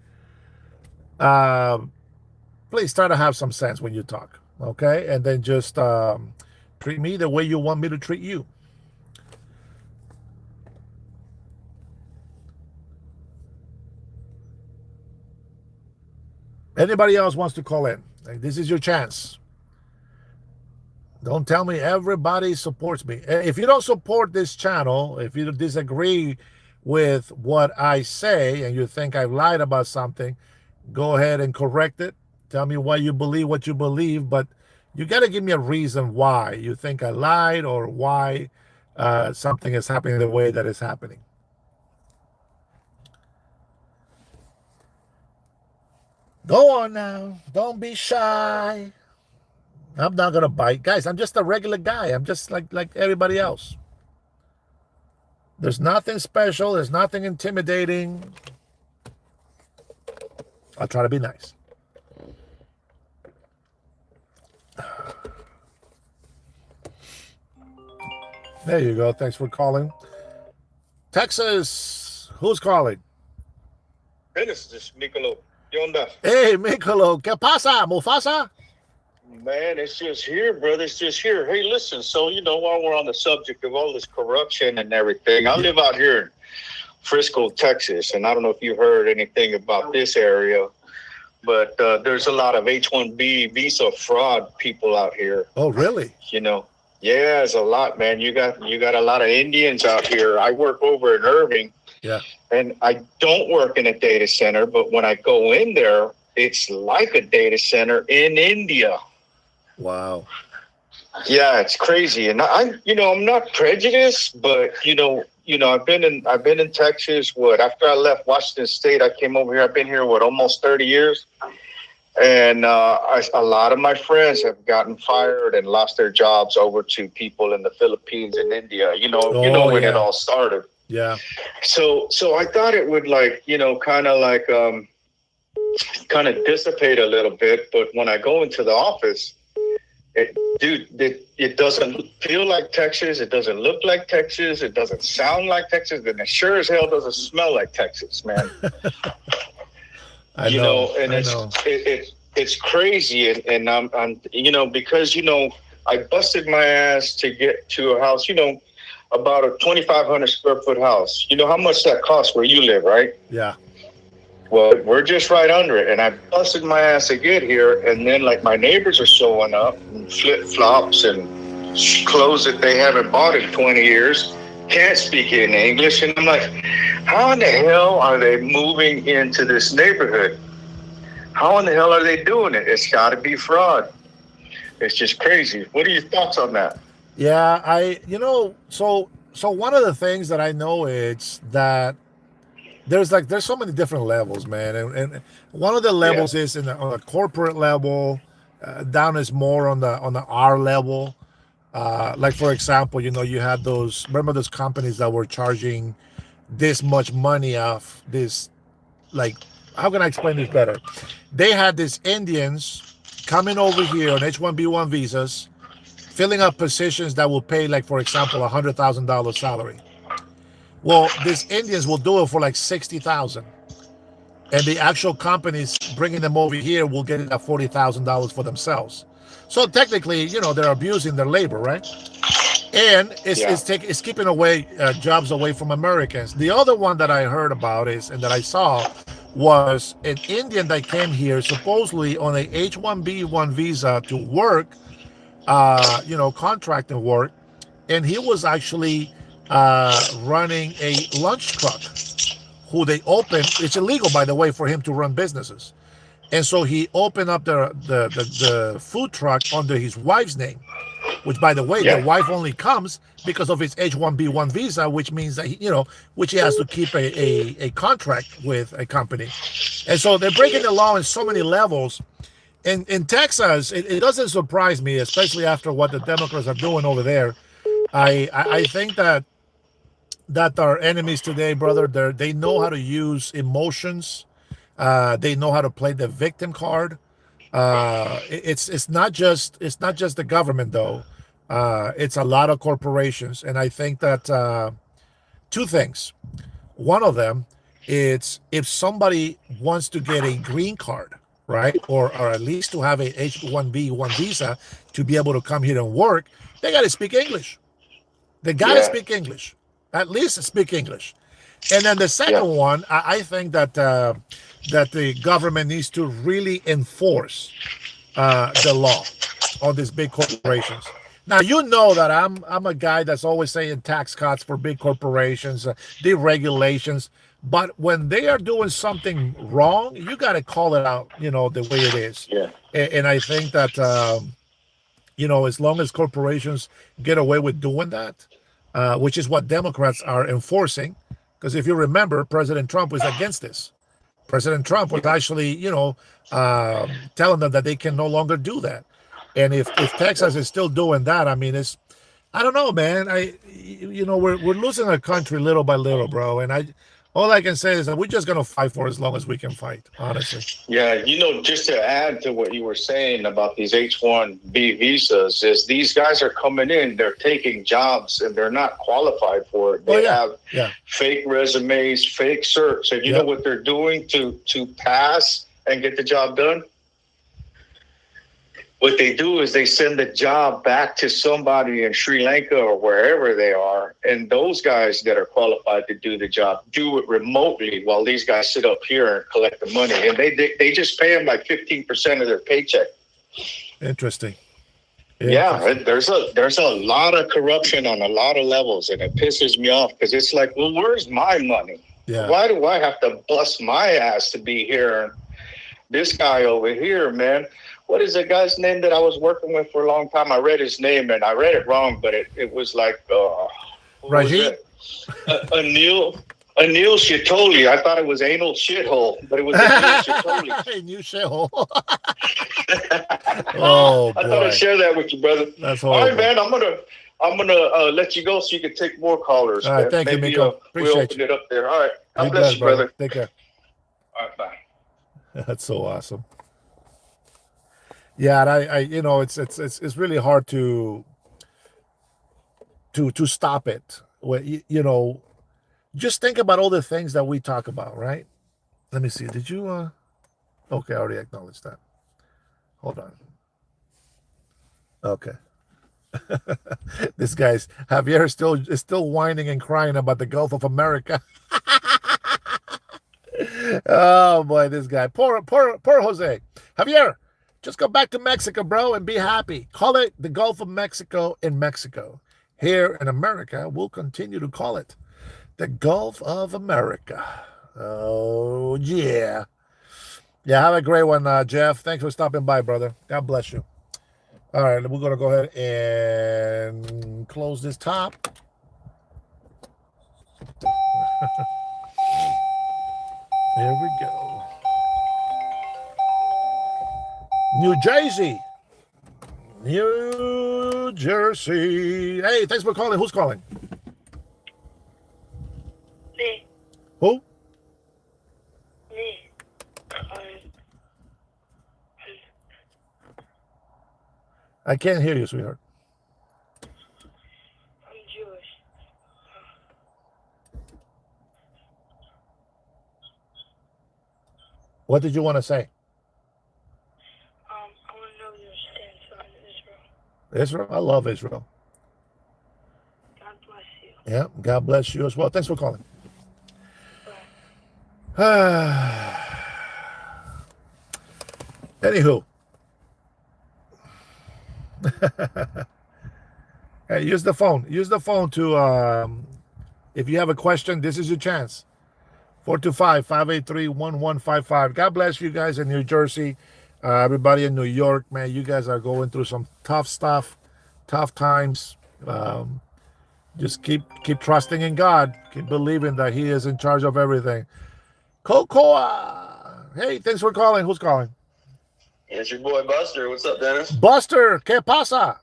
Please try to have some sense when you talk, okay? And then just treat me the way you want me to treat you. Anybody else wants to call in? Like, this is your chance. Don't tell me everybody supports me. If you don't support this channel, if you disagree with what I say and you think I've lied about something, go ahead and correct it. Tell me why you believe what you believe, but you got to give me a reason why you think I lied or why something is happening the way that it's happening. Go on now. Don't be shy. I'm not going to bite. Guys, I'm just a regular guy. I'm just like everybody else. There's nothing special. There's nothing intimidating. I'll try to be nice. There you go. Thanks for calling. Texas. Who's calling? Hey, this is Nicolo. ¿Qué onda? Hey, Mikolo. ¿Qué pasa, Mufasa? Man, it's just here, brother. It's just here. Hey, listen, so, while we're on the subject of all this corruption and everything, I live out here in Frisco, Texas, and I don't know if you heard anything about this area, but there's a lot of H-1B visa fraud people out here. Oh, really? Yeah, it's a lot, man. You got a lot of Indians out here. I work over in Irving. Yeah. And I don't work in a data center, but when I go in there, it's like a data center in India. Wow. Yeah, it's crazy. And I'm not prejudiced, but I've been in Texas. After I left Washington State, I came over here. I've been here almost 30 years. And a lot of my friends have gotten fired and lost their jobs over to people in the Philippines and India. When it all started. Yeah. So I thought it would kind of dissipate a little bit. But when I go into the office, it doesn't feel like Texas. It doesn't look like Texas. It doesn't sound like Texas. And it sure as hell doesn't smell like Texas, man. It's crazy, and I'm because I busted my ass to get to a house, about a 2,500 square foot house. You know how much that costs where you live, right? Yeah. Well, we're just right under it, and I busted my ass to get here, and then like my neighbors are showing up in flip flops and clothes that they haven't bought in 20 years. Can't speak in English, and I'm like, how in the hell are they moving into this neighborhood? How in the hell are they doing it? It's got to be fraud. It's just crazy. What are your thoughts on that? Yeah, so one of the things that I know is that there's so many different levels, man, and one of the levels is on the corporate level. Down is more on the R level. Like for example, you had those companies that were charging this much money off this, like, how can I explain this better? They had these Indians coming over here on H-1B1 visas, filling up positions that will pay, like, for example, $100,000 salary. Well, these Indians will do it for like $60,000. And the actual companies bringing them over here will get it at $40,000 for themselves. So technically, they're abusing their labor, right? And it's keeping away jobs away from Americans. The other one that I heard about and that I saw was an Indian that came here supposedly on a H-1B1 visa to work, contracting work, and he was actually running a lunch truck who they opened. It's illegal, by the way, for him to run businesses. And so he opened up the food truck under his wife's name, which, by the way, the wife only comes because of his H-1B1 visa, which means that which he has to keep a contract with a company. And so they're breaking the law in so many levels. In Texas, it doesn't surprise me, especially after what the Democrats are doing over there. I think that our enemies today, brother, they know how to use emotions. They know how to play the victim card. It's not just the government, though. It's a lot of corporations, and I think that two things. One of them is if somebody wants to get a green card, right, or at least to have a H-1B1 visa to be able to come here and work, they got to speak English. They got to speak English, at least speak English. And then the second one, I think that the government needs to really enforce the law on these big corporations. Now, that I'm a guy that's always saying tax cuts for big corporations, deregulations. But when they are doing something wrong, you got to call it out, the way it is. Yeah. And I think that, as long as corporations get away with doing that, which is what Democrats are enforcing, because if you remember, President Trump was against this. President Trump was actually, telling them that they can no longer do that. And if Texas is still doing that, I mean, I don't know, man. We're losing our country little by little, bro. And all I can say is that we're just gonna fight for as long as we can fight, honestly. Yeah, just to add to what you were saying about these H-1B visas, is these guys are coming in, they're taking jobs, and they're not qualified for it. They have fake resumes, fake certs, and you know what they're doing to pass and get the job done? What they do is they send the job back to somebody in Sri Lanka or wherever they are, and those guys that are qualified to do the job do it remotely while these guys sit up here and collect the money. And they just pay them like 15% of their paycheck. Interesting. Yeah, there's a lot of corruption on a lot of levels, and it pisses me off because it's like, well, where's my money? Yeah. Why do I have to bust my ass to be here this guy over here, man. What is the guy's name that I was working with for a long time? I read his name and I read it wrong, but it was like Raji? Anil Shitoli. I thought it was anal shithole, but it was Anil Shitoli. New shithole. Oh I thought I'd boy, share that with you, brother. that's All horrible. right, man. I'm gonna let you go so you can take more callers. All right, man. thank you, Maybe, Miko. we'll Appreciate open you. it up there. All right. Be God bless blessed, you, brother. Take care. All right, bye. That's so awesome. Yeah, and I you know, it's really hard to stop it. You know, just think about all the things that we talk about, right? Let me see. Did you okay, I already acknowledged that. Hold on. Okay. This guy's Javier is still whining and crying about the Gulf of America. Oh boy, this guy. Poor Jose. Javier, just go back to Mexico, bro, and be happy. Call it the Gulf of Mexico in Mexico. Here in America, we'll continue to call it the Gulf of America. Oh yeah. Yeah, have a great one, Jeff. Thanks for stopping by, brother. God bless you. All right, we're going to go ahead and close this top. Here we go. New Jersey. New Jersey. Hey, thanks for calling. Who's calling? Me. Who? Me. I can't hear you, sweetheart. I'm Jewish. What did you want to say? I want to know your stance on Israel. Israel? I love Israel. God bless you. Yeah, God bless you as well. Thanks for calling. Anywho. Hey, use the phone. Use the phone to, if you have a question, this is your chance. 425-583-1155. God bless you guys in New Jersey. Everybody in New York, man, you guys are going through some tough stuff, tough times. Just keep trusting in God. Keep believing that He is in charge of everything. Cocoa. Hey, thanks for calling. Who's calling? It's your boy Buster. What's up, Dennis? Buster, ¿qué pasa?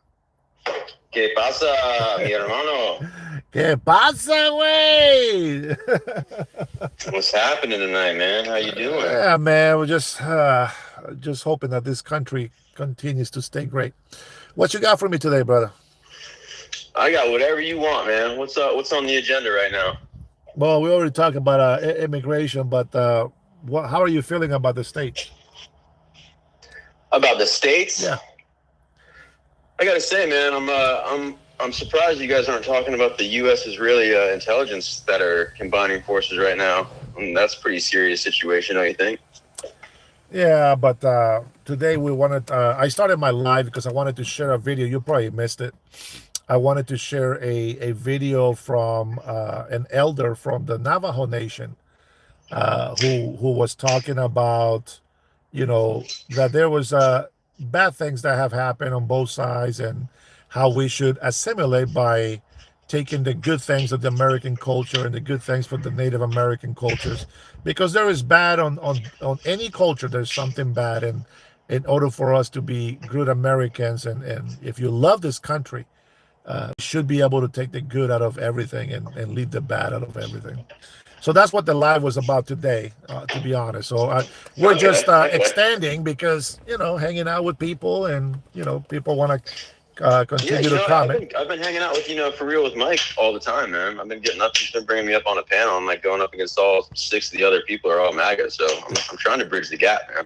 ¿Qué pasa, mi hermano? ¿Qué pasa, güey? What's happening tonight, man? How you doing? Yeah, man, we're just hoping that this country continues to stay great. What you got for me today, brother? I got whatever you want, man. What's up? What's on the agenda right now? Well, we already talked about immigration, but how are you feeling about the states? About the states? Yeah. I gotta say, man, I'm surprised you guys aren't talking about the U.S. Israeli intelligence that are combining forces right now. That's a pretty serious situation, don't you think? Yeah, but today we wanted. I started my live because I wanted to share a video. You probably missed it. I wanted to share a video from an elder from the Navajo Nation who was talking about, that there was bad things that have happened on both sides and how we should assimilate by taking the good things of the American culture and the good things from the Native American cultures, because there is bad on any culture. There's something bad, and in order for us to be good Americans, and if you love this country, you should be able to take the good out of everything and leave the bad out of everything. So that's what the live was about today, to be honest. So we're just extending because, hanging out with people and, people want to continue to comment. I've been hanging out with, for real with Mike all the time, man. I've been getting up. He's been bringing me up on a panel. I'm like going up against all 6 of the other people are all MAGA. So I'm trying to bridge the gap, man.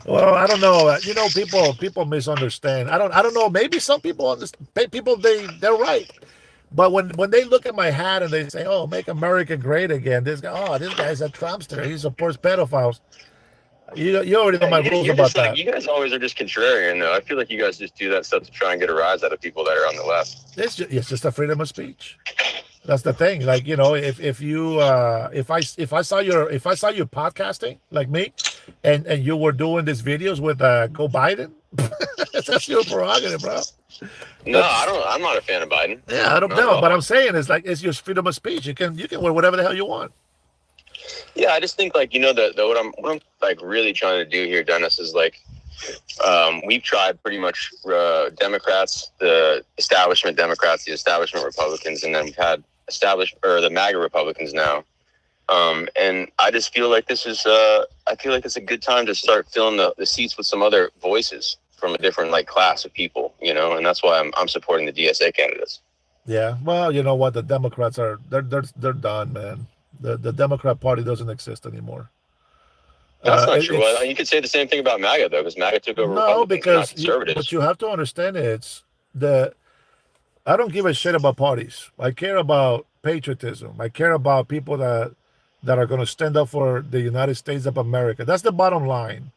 Well, I don't know. People misunderstand. I don't know. Maybe some people understand. They're right. But when they look at my hat and they say, "Oh, make America great again," this guy's a Trumpster. He supports pedophiles. You already know my rules about that. You guys always are just contrarian, though. I feel like you guys just do that stuff to try and get a rise out of people that are on the left. It's just a freedom of speech. That's the thing. Like, if you if I saw you podcasting like me, and you were doing these videos with Go Biden, that's your prerogative, bro. No, I don't. I'm not a fan of Biden. Yeah, I don't Not at know, all. but I'm saying it's your freedom of speech. You can wear whatever the hell you want. Yeah, I just think like what I'm like really trying to do here, Dennis, is like we've tried pretty much Democrats, the establishment Democrats, the establishment Republicans, and then we've had the MAGA Republicans now. And I just feel like this is I feel like it's a good time to start filling the seats with some other voices from a different like class of people, and that's why I'm supporting the DSA candidates. Yeah, well, you know what? The Democrats they're done, man. The Democrat Party doesn't exist anymore. That's not It, true. Well, it's you could say the same thing about MAGA though, because MAGA took over No, Republicans, they're not because what conservatives. you have to understand is the I don't give a shit about parties. I care about patriotism. I care about people that are going to stand up for the United States of America. That's the bottom line.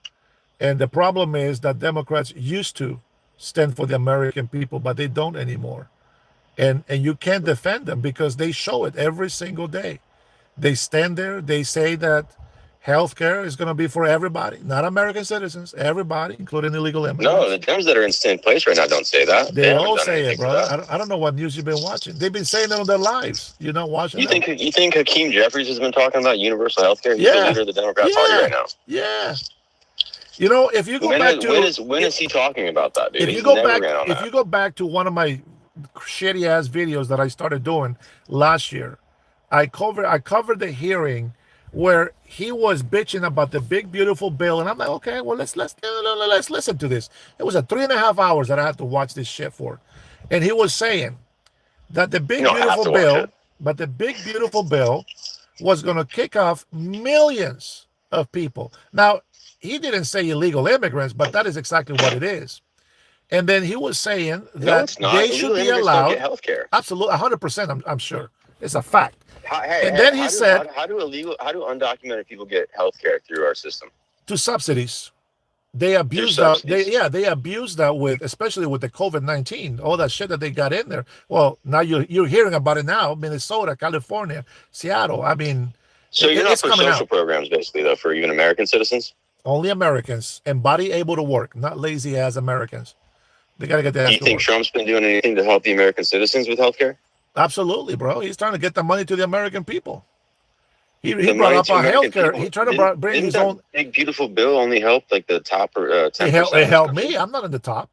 And the problem is that Democrats used to stand for the American people, but they don't anymore. And you can't defend them because they show it every single day. They stand there, they say that healthcare is going to be for everybody, not American citizens, everybody, including illegal No, immigrants. the Dems that are in place right now don't say that. They They haven't all done say it, anything for brother. that. I don't know what news you've been watching. They've been saying it all their lives. You're not watching You that? think Hakeem Jeffries has been talking about universal health care? He's the Yeah. leader of the Democrat Party Yeah. right now. Yeah. If you go back to when is he talking about that, dude? if He's you go never back ran on if that. you go back to one of my shitty ass videos that I started doing last year, I covered the hearing where he was bitching about the big beautiful bill, and I'm like, okay, well let's listen to this. It was a 3.5 hours that I had to watch this shit for, and he was saying that the big You don't have beautiful to watch bill, it. but the big beautiful bill was going to kick off millions of people. Now, he didn't say illegal immigrants, but that is exactly what it is. And then he was saying No, that it's not. they Illegal should be immigrants don't allowed. get health care. Absolutely, 100%. I'm sure it's a fact. Hey, And then he how said how do undocumented people get health care through our system? to subsidies. They abused Through that. subsidies. They abused that especially with the COVID-19, all that shit that they got in there. Well, now you're hearing about it now. Minnesota, California, Seattle. I mean, So you're not it's for coming social out. programs, basically, though, for even American citizens? Only Americans and body able to work, not lazy ass Americans. They gotta get their Do ass you to think work. Trump's been doing anything to help the American citizens with health care? Absolutely, bro. He's trying to get the money to the American people. He The brought money up to our American healthcare. people. He tried to bring Didn't his that own. big, beautiful bill only help like the top 10%? It helped me. I'm not in the top.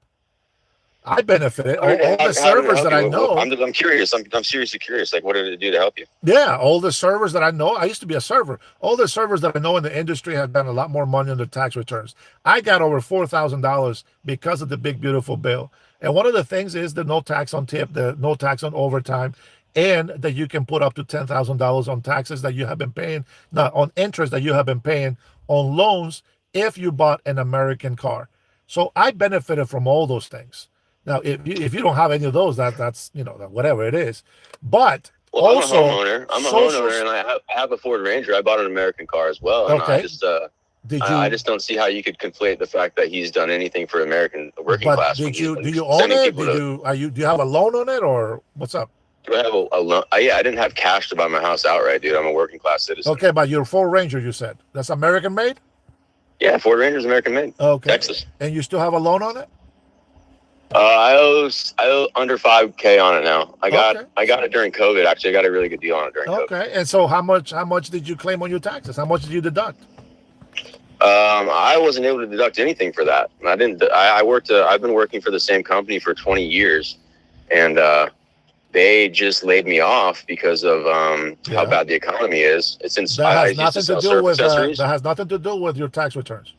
I benefited. All the How did it servers that help I you? know. I'm curious. I'm seriously curious. Like, what did it do to help you? Yeah, all the servers that I know. I used to be a server. All the servers that I know in the industry have done a lot more money on their tax returns. I got over $4,000 because of the big beautiful bill. And one of the things is the no tax on tip, the no tax on overtime, and that you can put up to $10,000 on taxes that you have been paying, not on interest that you have been paying on loans if you bought an American car. So I benefited from all those things. Now, if you don't have any of those, that's whatever it is. But Well, also, I'm a homeowner. I'm a homeowner, and I have a Ford Ranger. I bought an American car as well, and Okay. I just don't see how you could conflate the fact that he's done anything for American working But class. do you own it? Do you have a loan on it, or what's up? Do I have a loan? Yeah, I didn't have cash to buy my house outright, dude. I'm a working class citizen. Okay, but your Ford Ranger, you said that's American made. Yeah, Ford Ranger's American made. Okay, Texas. and you still have a loan on it? I owe under $5,000 on it now. I got Okay. it during COVID. Actually, I got a really good deal on it during COVID. Okay, and so how much did you claim on your taxes? How much did you deduct? I wasn't able to deduct anything for that. I didn't. I've been working for the same company for 20 years, and they just laid me off because of how bad the economy is. It's in. That has nothing to do with accessories. that has nothing to do with your tax returns.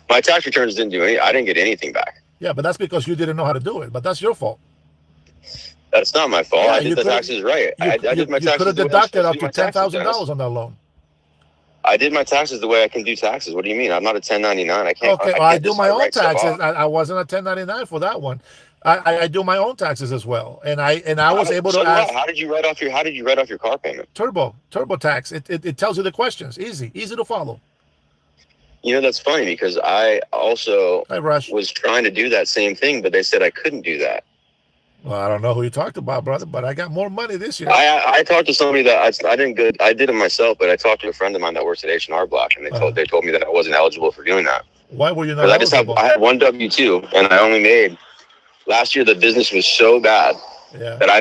My tax returns didn't do any. I didn't get anything back. Yeah, but that's because you didn't know how to do it. But that's your fault. That's not my fault. Yeah, I did the taxes right. I did my You taxes. could have the way I'm deducted supposed up do to my taxes, Dennis. $10,000 on that loan. I did my taxes the way I can do taxes. What do you mean? I'm not a 1099. I can't. Okay, I, well, I can't do just my own write stuff taxes. off. I wasn't a 1099 for that one. I do my own taxes as well, and I was able to So ask How did you write off your car payment? turbo tax. It tells you the questions. Easy to follow. You know, that's funny because I also Hi, Rush. was trying to do that same thing, but they said I couldn't do that. Well, I don't know who you talked about, brother, but I got more money this year. I talked to somebody that I didn't good. I did it myself, but I talked to a friend of mine that works at H&R Block, and they told me that I wasn't eligible for doing that. Why were you not Because eligible? I had one W-2, and I only made last year. The business was so bad that I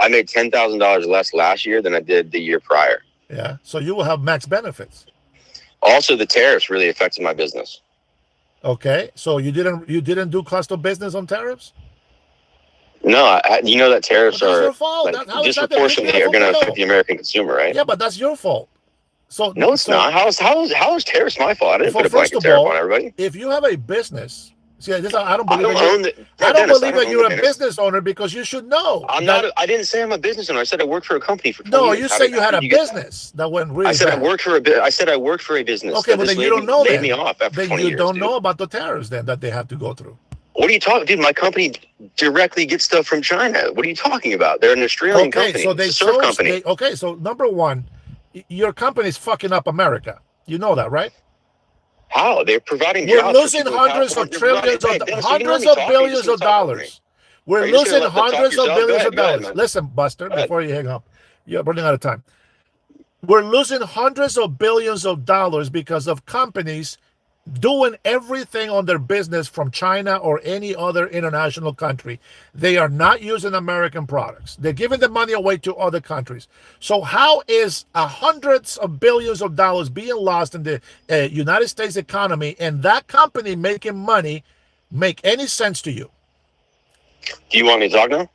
made $10,000 less last year than I did the year prior. Yeah, so you will have max benefits. Also, the tariffs really affected my business. Okay, so you didn't do cost of business on tariffs? No, you know that tariffs Well, that's are your fault. like, disproportionately are going to affect the American consumer, right? Yeah, but that's your fault. So no, it's not. How is tariffs my fault? I didn't put a blanket tariff on everybody. If you have a business, see, I don't believe that you're a business owner, because you should know. I'm not. I didn't say I'm a business owner. I said I work for a company for 20 years. No, you said you had a business that went really. I said I worked for a. I said I worked for a business. Okay, but then you don't know that. Me off after then 20 you years, don't know about the tariffs then that they have to go through. What are you talking, dude? My company directly gets stuff from China. What are you talking about? They're an Australian company. So they surf company. So number one, your company's fucking up America. You know that, right? How? They're providing We're jobs. losing hundreds of billions of dollars. We're losing hundreds of billions of dollars. Listen, Buster, before you hang up, you're running out of time. We're losing hundreds of billions of dollars because of companies doing everything on their business from China or any other international country. They are not using American products. They're giving the money away to other countries. So how is hundreds of billions of dollars being lost in the United States economy and that company making money make any sense to you? Do you want me to talk now?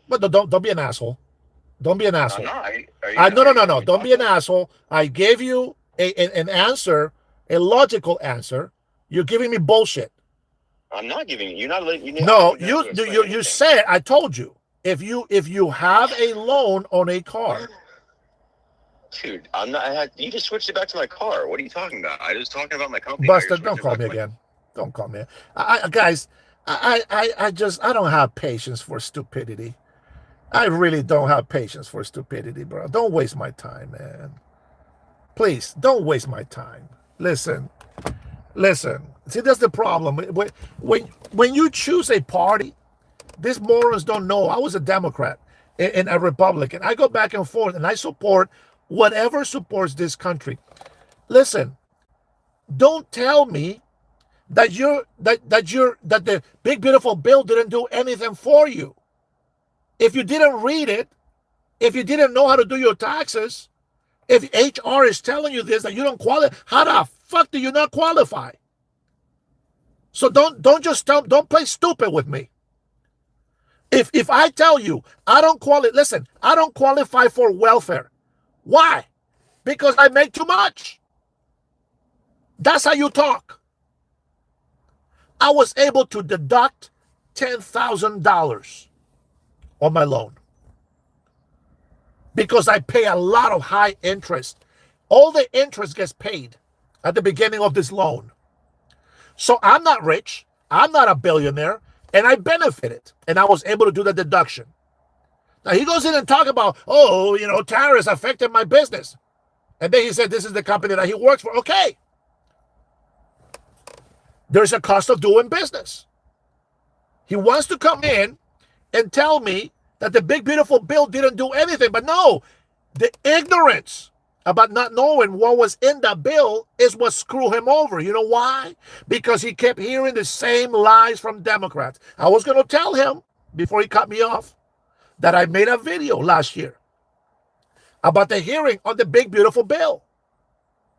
But don't be an asshole. Don't be an asshole. No. Don't be an asshole. I gave you an answer, a logical answer. You're giving me bullshit. I'm not giving you. You're not. No, you said. I told you. If you have a loan on a car. Dude, I'm not. You just switched it back to my car. What are you talking about? I was talking about my company. Buster, don't call me again. Don't call me. Guys, I don't have patience for stupidity. I really don't have patience for stupidity, bro. Don't waste my time, man. Please, don't waste my time. Listen. See, that's the problem. When you choose a party, these morons don't know. I was a Democrat and a Republican. I go back and forth, and I support whatever supports this country. Listen, don't tell me that the big beautiful bill didn't do anything for you. If you didn't read it, if you didn't know how to do your taxes, if HR is telling you this, that you don't qualify, how the fuck do you not qualify? So don't play stupid with me. If I tell you I don't qualify for welfare. Why? Because I make too much. That's how you talk. I was able to deduct $10,000 on my loan because I pay a lot of high interest. All the interest gets paid at the beginning of this loan. So I'm not rich, I'm not a billionaire, and I benefited, and I was able to do the deduction. Now he goes in and talk about, tariffs affected my business. And then he said this is the company that he works for. Okay. There's a cost of doing business. He wants to come in and tell me that the big beautiful bill didn't do anything. But no, the ignorance about not knowing what was in the bill is what screwed him over. You know why? Because he kept hearing the same lies from Democrats. I was going to tell him before he cut me off that I made a video last year about the hearing on the big beautiful bill.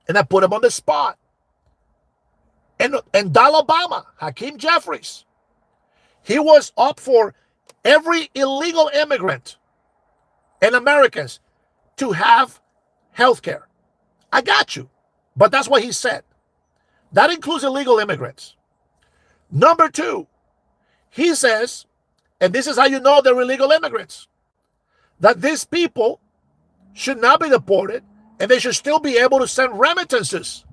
And I put him on the spot. And Alabama, Hakeem Jeffries, he was up for every illegal immigrant and Americans to have health care. I got you. But that's what he said. That includes illegal immigrants. Number two, he says, and this is how you know they're illegal immigrants, that these people should not be deported and they should still be able to send remittances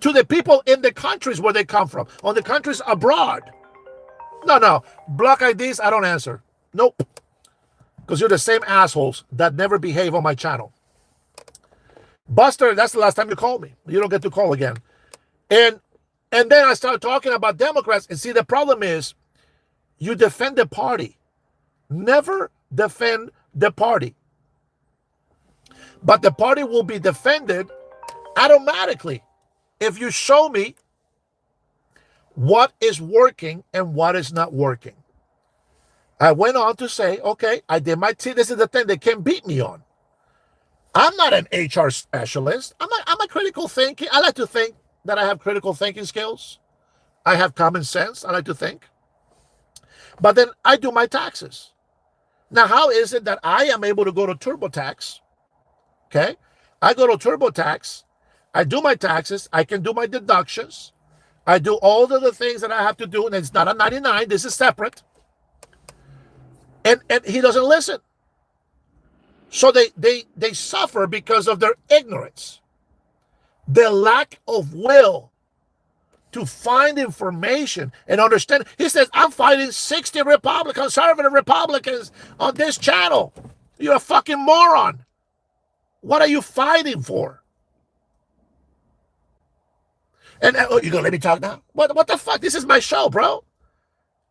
to the people in the countries where they come from, on the countries abroad. No. Block IDs, I don't answer. Nope. Because you're the same assholes that never behave on my channel. Buster, that's the last time you called me. You don't get to call again. And then I started talking about Democrats. And see, the problem is you defend the party. Never defend the party. But the party will be defended automatically if you show me what is working and what is not working. I went on to say, okay, I did my This is the thing they can't beat me on. I'm not an HR specialist. I'm a critical thinking. I like to think that I have critical thinking skills. I have common sense. I like to think. But then I do my taxes. Now, how is it that I am able to go to TurboTax? Okay. I go to TurboTax. I do my taxes. I can do my deductions. I do all of the things that I have to do. And it's not a 99. This is separate. And he doesn't listen. So they suffer because of their ignorance. The lack of will to find information and understand. He says, I'm fighting 60 conservative Republicans on this channel. You're a fucking moron. What are you fighting for? And you're going to let me talk now? What the fuck? This is my show, bro.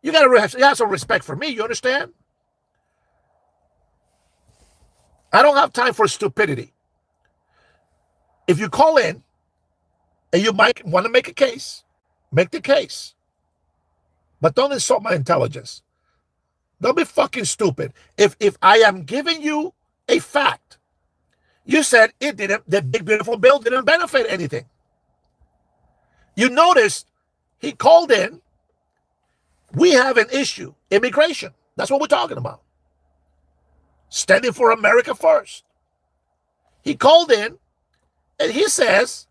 You got to have some respect for me. You understand? I don't have time for stupidity. If you call in and you might want to make a case, make the case. But don't insult my intelligence. Don't be fucking stupid. If I am giving you a fact, you said the big beautiful bill didn't benefit anything. You noticed he called in. We have an issue, immigration. That's what we're talking about. Standing for America first. He called in and he says,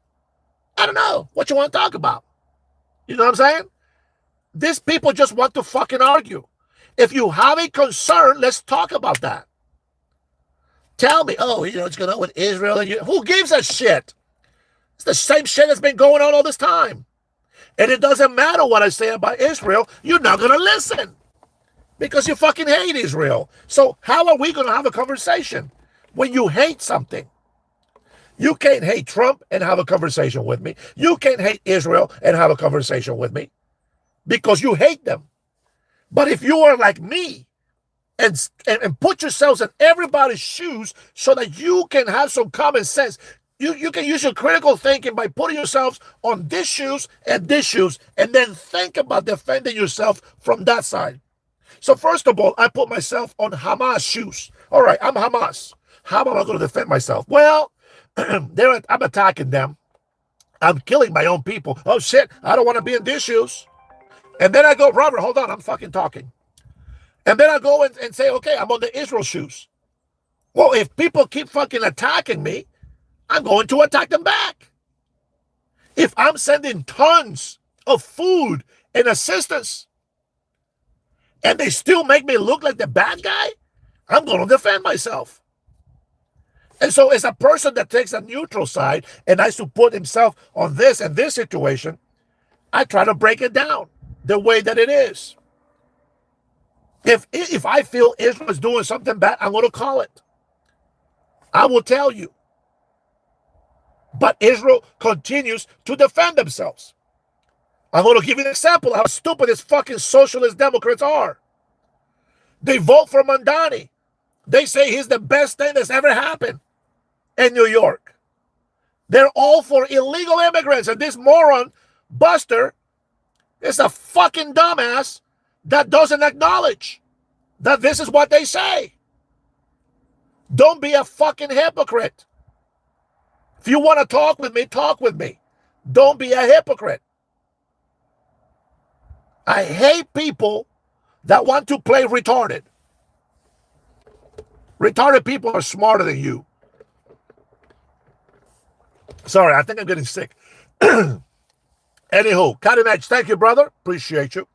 I don't know what you want to talk about. You know what I'm saying? These people just want to fucking argue. If you have a concern, let's talk about that. Tell me, what's going on with Israel? And who gives a shit? It's the same shit that's been going on all this time. And it doesn't matter what I say about Israel. You're not going to listen. Because you fucking hate Israel. So how are we going to have a conversation when you hate something? You can't hate Trump and have a conversation with me. You can't hate Israel and have a conversation with me because you hate them. But if you are like me and put yourselves in everybody's shoes so that you can have some common sense, you can use your critical thinking by putting yourselves on these shoes, and then think about defending yourself from that side. So first of all, I put myself on Hamas shoes. All right, I'm Hamas. How am I going to defend myself? Well, I'm attacking them. I'm killing my own people. Oh, shit, I don't want to be in these shoes. And then I go, Robert, hold on, I'm fucking talking. And then I go and say, okay, I'm on the Israel shoes. Well, if people keep fucking attacking me, I'm going to attack them back. If I'm sending tons of food and assistance, and they still make me look like the bad guy, I'm going to defend myself. And so as a person that takes a neutral side and has to put himself on this and this situation, I try to break it down the way that it is. If I feel Israel is doing something bad, I'm going to call it. I will tell you. But Israel continues to defend themselves. I'm going to give you an example of how stupid these fucking socialist Democrats are. They vote for Mandani. They say he's the best thing that's ever happened in New York. They're all for illegal immigrants. And this moron, Buster, is a fucking dumbass that doesn't acknowledge that this is what they say. Don't be a fucking hypocrite. If you want to talk with me, talk with me. Don't be a hypocrite. I hate people that want to play retarded. Retarded people are smarter than you. Sorry, I think I'm getting sick. Anywho, Cutting Edge, thank you, brother. Appreciate you.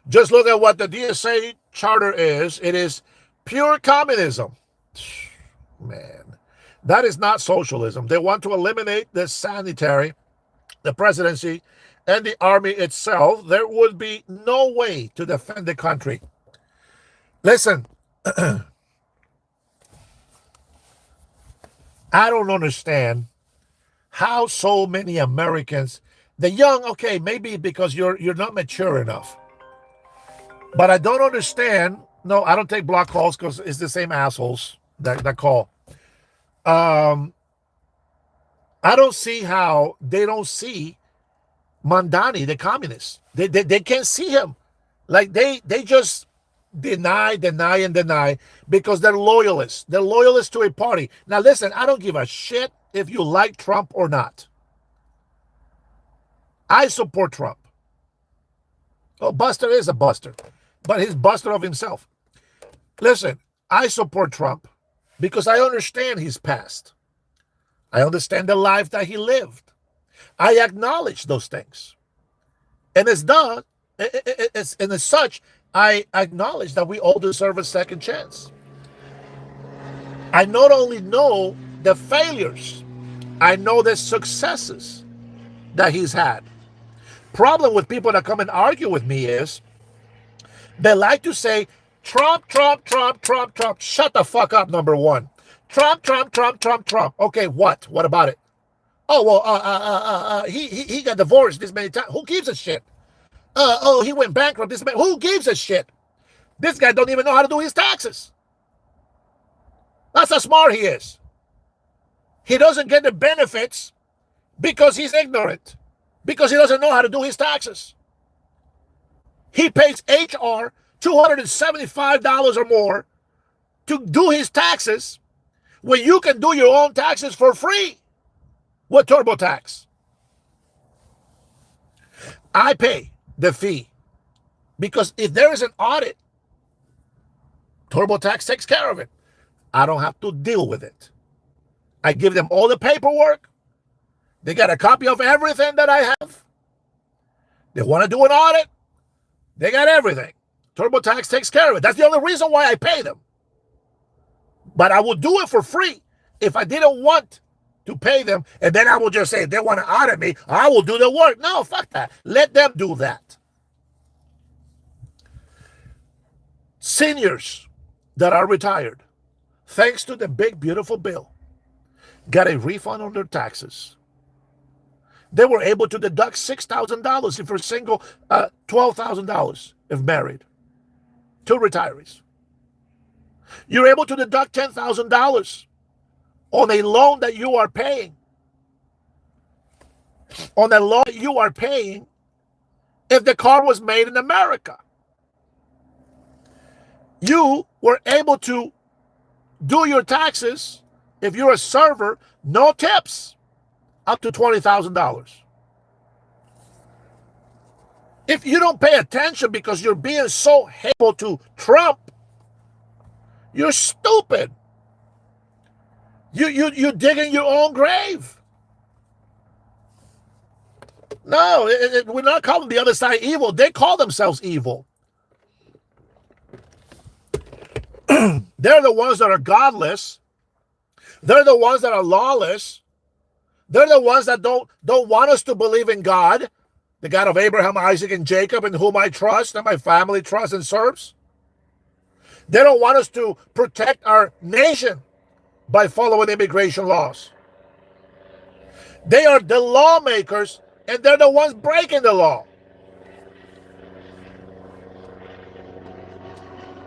Just look at what the DSA charter is. It is pure communism. Man, that is not socialism. They want to eliminate the sanitary, the presidency, and the army itself. There would be no way to defend the country. Listen, I don't understand how so many Americans, the young, okay, maybe because you're not mature enough. But I don't understand No, I don't take block calls because it's the same assholes that call. I don't see how they don't see Mandani, the communist. They can't see him. Like they just deny because they're loyalists. They're loyalists to a party. Now listen, I don't give a shit if you like Trump or not. I support Trump. Oh, Buster is a buster, but he's buster of himself. Listen, I support Trump because I understand his past. I understand the life that he lived. I acknowledge those things. And as such, I acknowledge that we all deserve a second chance. I not only know the failures, I know the successes that he's had. Problem with people that come and argue with me is they like to say, Trump. Shut the fuck up, number one. Trump. Okay, what? What about it? Oh, well, he got divorced this many times. Who gives a shit? He went bankrupt this many. Who gives a shit? This guy don't even know how to do his taxes. That's how smart he is. He doesn't get the benefits because he's ignorant, because he doesn't know how to do his taxes. He pays HR $275 or more to do his taxes when you can do your own taxes for free with TurboTax. I pay the fee because if there is an audit, TurboTax takes care of it. I don't have to deal with it. I give them all the paperwork. They got a copy of everything that I have. They want to do an audit. They got everything. TurboTax takes care of it. That's the only reason why I pay them. But I would do it for free if I didn't want to pay them. And then I will just say, if they want to audit me, I will do the work. No, fuck that. Let them do that. Seniors that are retired, thanks to the big, beautiful bill, got a refund on their taxes. They were able to deduct $6,000 if you're single, $12,000 if married. Two retirees. You're able to deduct $10,000 on a loan that you are paying. On a loan you are paying if the car was made in America. You were able to do your taxes, if you're a server, no tips, up to $20,000. If you don't pay attention because you're being so hateful to Trump, you're stupid. You digging your own grave. No, we're not calling the other side evil. They call themselves evil. They're the ones that are godless. They're the ones that are lawless. They're the ones that don't want us to believe in God, the God of Abraham, Isaac, and Jacob, in whom I trust and my family trusts and serves. They don't want us to protect our nation by following immigration laws. They are the lawmakers, and they're the ones breaking the law.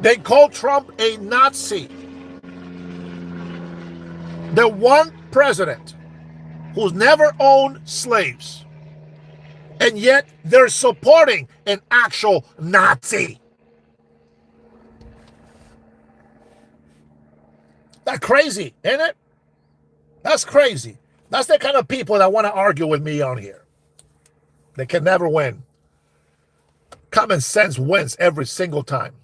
They call Trump a Nazi. The one president who's never owned slaves, and yet they're supporting an actual Nazi. That's crazy, isn't it? That's crazy. That's the kind of people that want to argue with me on here. They can never win. Common sense wins every single time.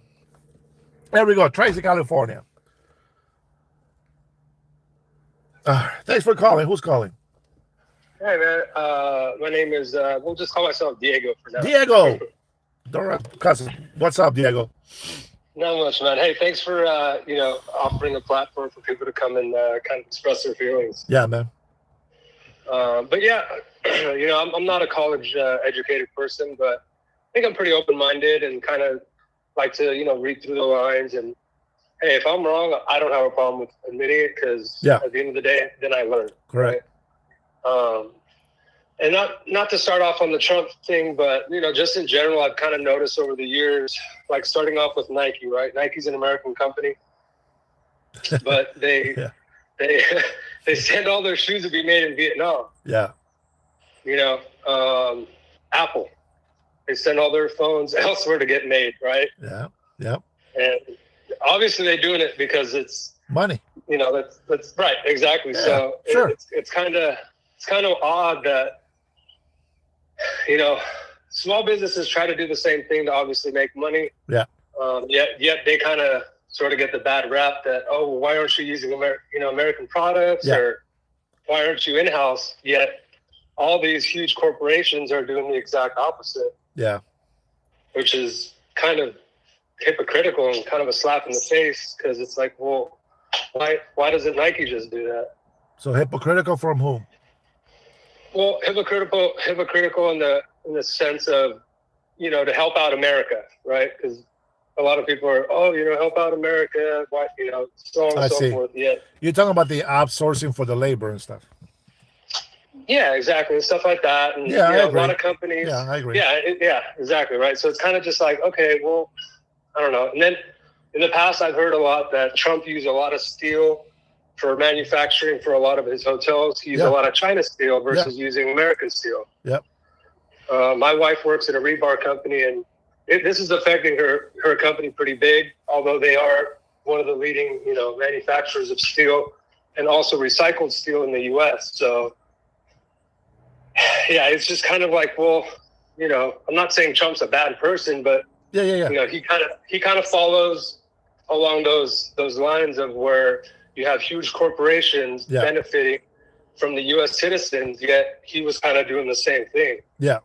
There we go. Tracy, California. Thanks for calling. Who's calling? Hey, man. My name is, we'll just call myself Diego for now. Diego. What's up, Diego? Not much, man. Hey, thanks for, offering a platform for people to come and kind of express their feelings. Yeah, man. But yeah, I'm not a college educated person, but I think I'm pretty open-minded and kind of like to, read through the lines. And hey, if I'm wrong, I don't have a problem with admitting it because at the end of the day, then I learn. Correct. Right? And not to start off on the Trump thing, but just in general, I've kind of noticed over the years, like starting off with Nike, right? Nike's an American company, but they they send all their shoes to be made in Vietnam. Yeah. Apple, they send all their phones elsewhere to get made, right? Yeah. Yeah. And obviously they're doing it because it's money. That's right, exactly. Yeah, so sure. It's kind of odd that small businesses try to do the same thing to obviously make money. Yeah. Yet they kind of sort of get the bad rap that, oh, well, why aren't you using American products, or why aren't you in-house? Yet all these huge corporations are doing the exact opposite. Yeah. Which is kind of hypocritical and kind of a slap in the face, because it's like, well, why doesn't Nike just do that? So hypocritical from whom? Well, hypocritical in the sense of, to help out America, right? Because a lot of people are, help out America, why, so on and so forth. Yeah. You're talking about the outsourcing for the labor and stuff. Yeah, exactly, and stuff like that. And a lot of companies. Yeah, I agree. Yeah, exactly, right. So it's kind of just like, okay, well, I don't know. And then in the past, I've heard a lot that Trump used a lot of steel for manufacturing for a lot of his hotels. He used a lot of China steel versus using American steel. Yep. My wife works at a rebar company, and this is affecting her company pretty big, although they are one of the leading, manufacturers of steel and also recycled steel in the U.S. So, yeah, it's just kind of like, well, I'm not saying Trump's a bad person, but he kind of follows along those lines of where you have huge corporations benefiting from the U.S. citizens, yet he was kind of doing the same thing. Yeah.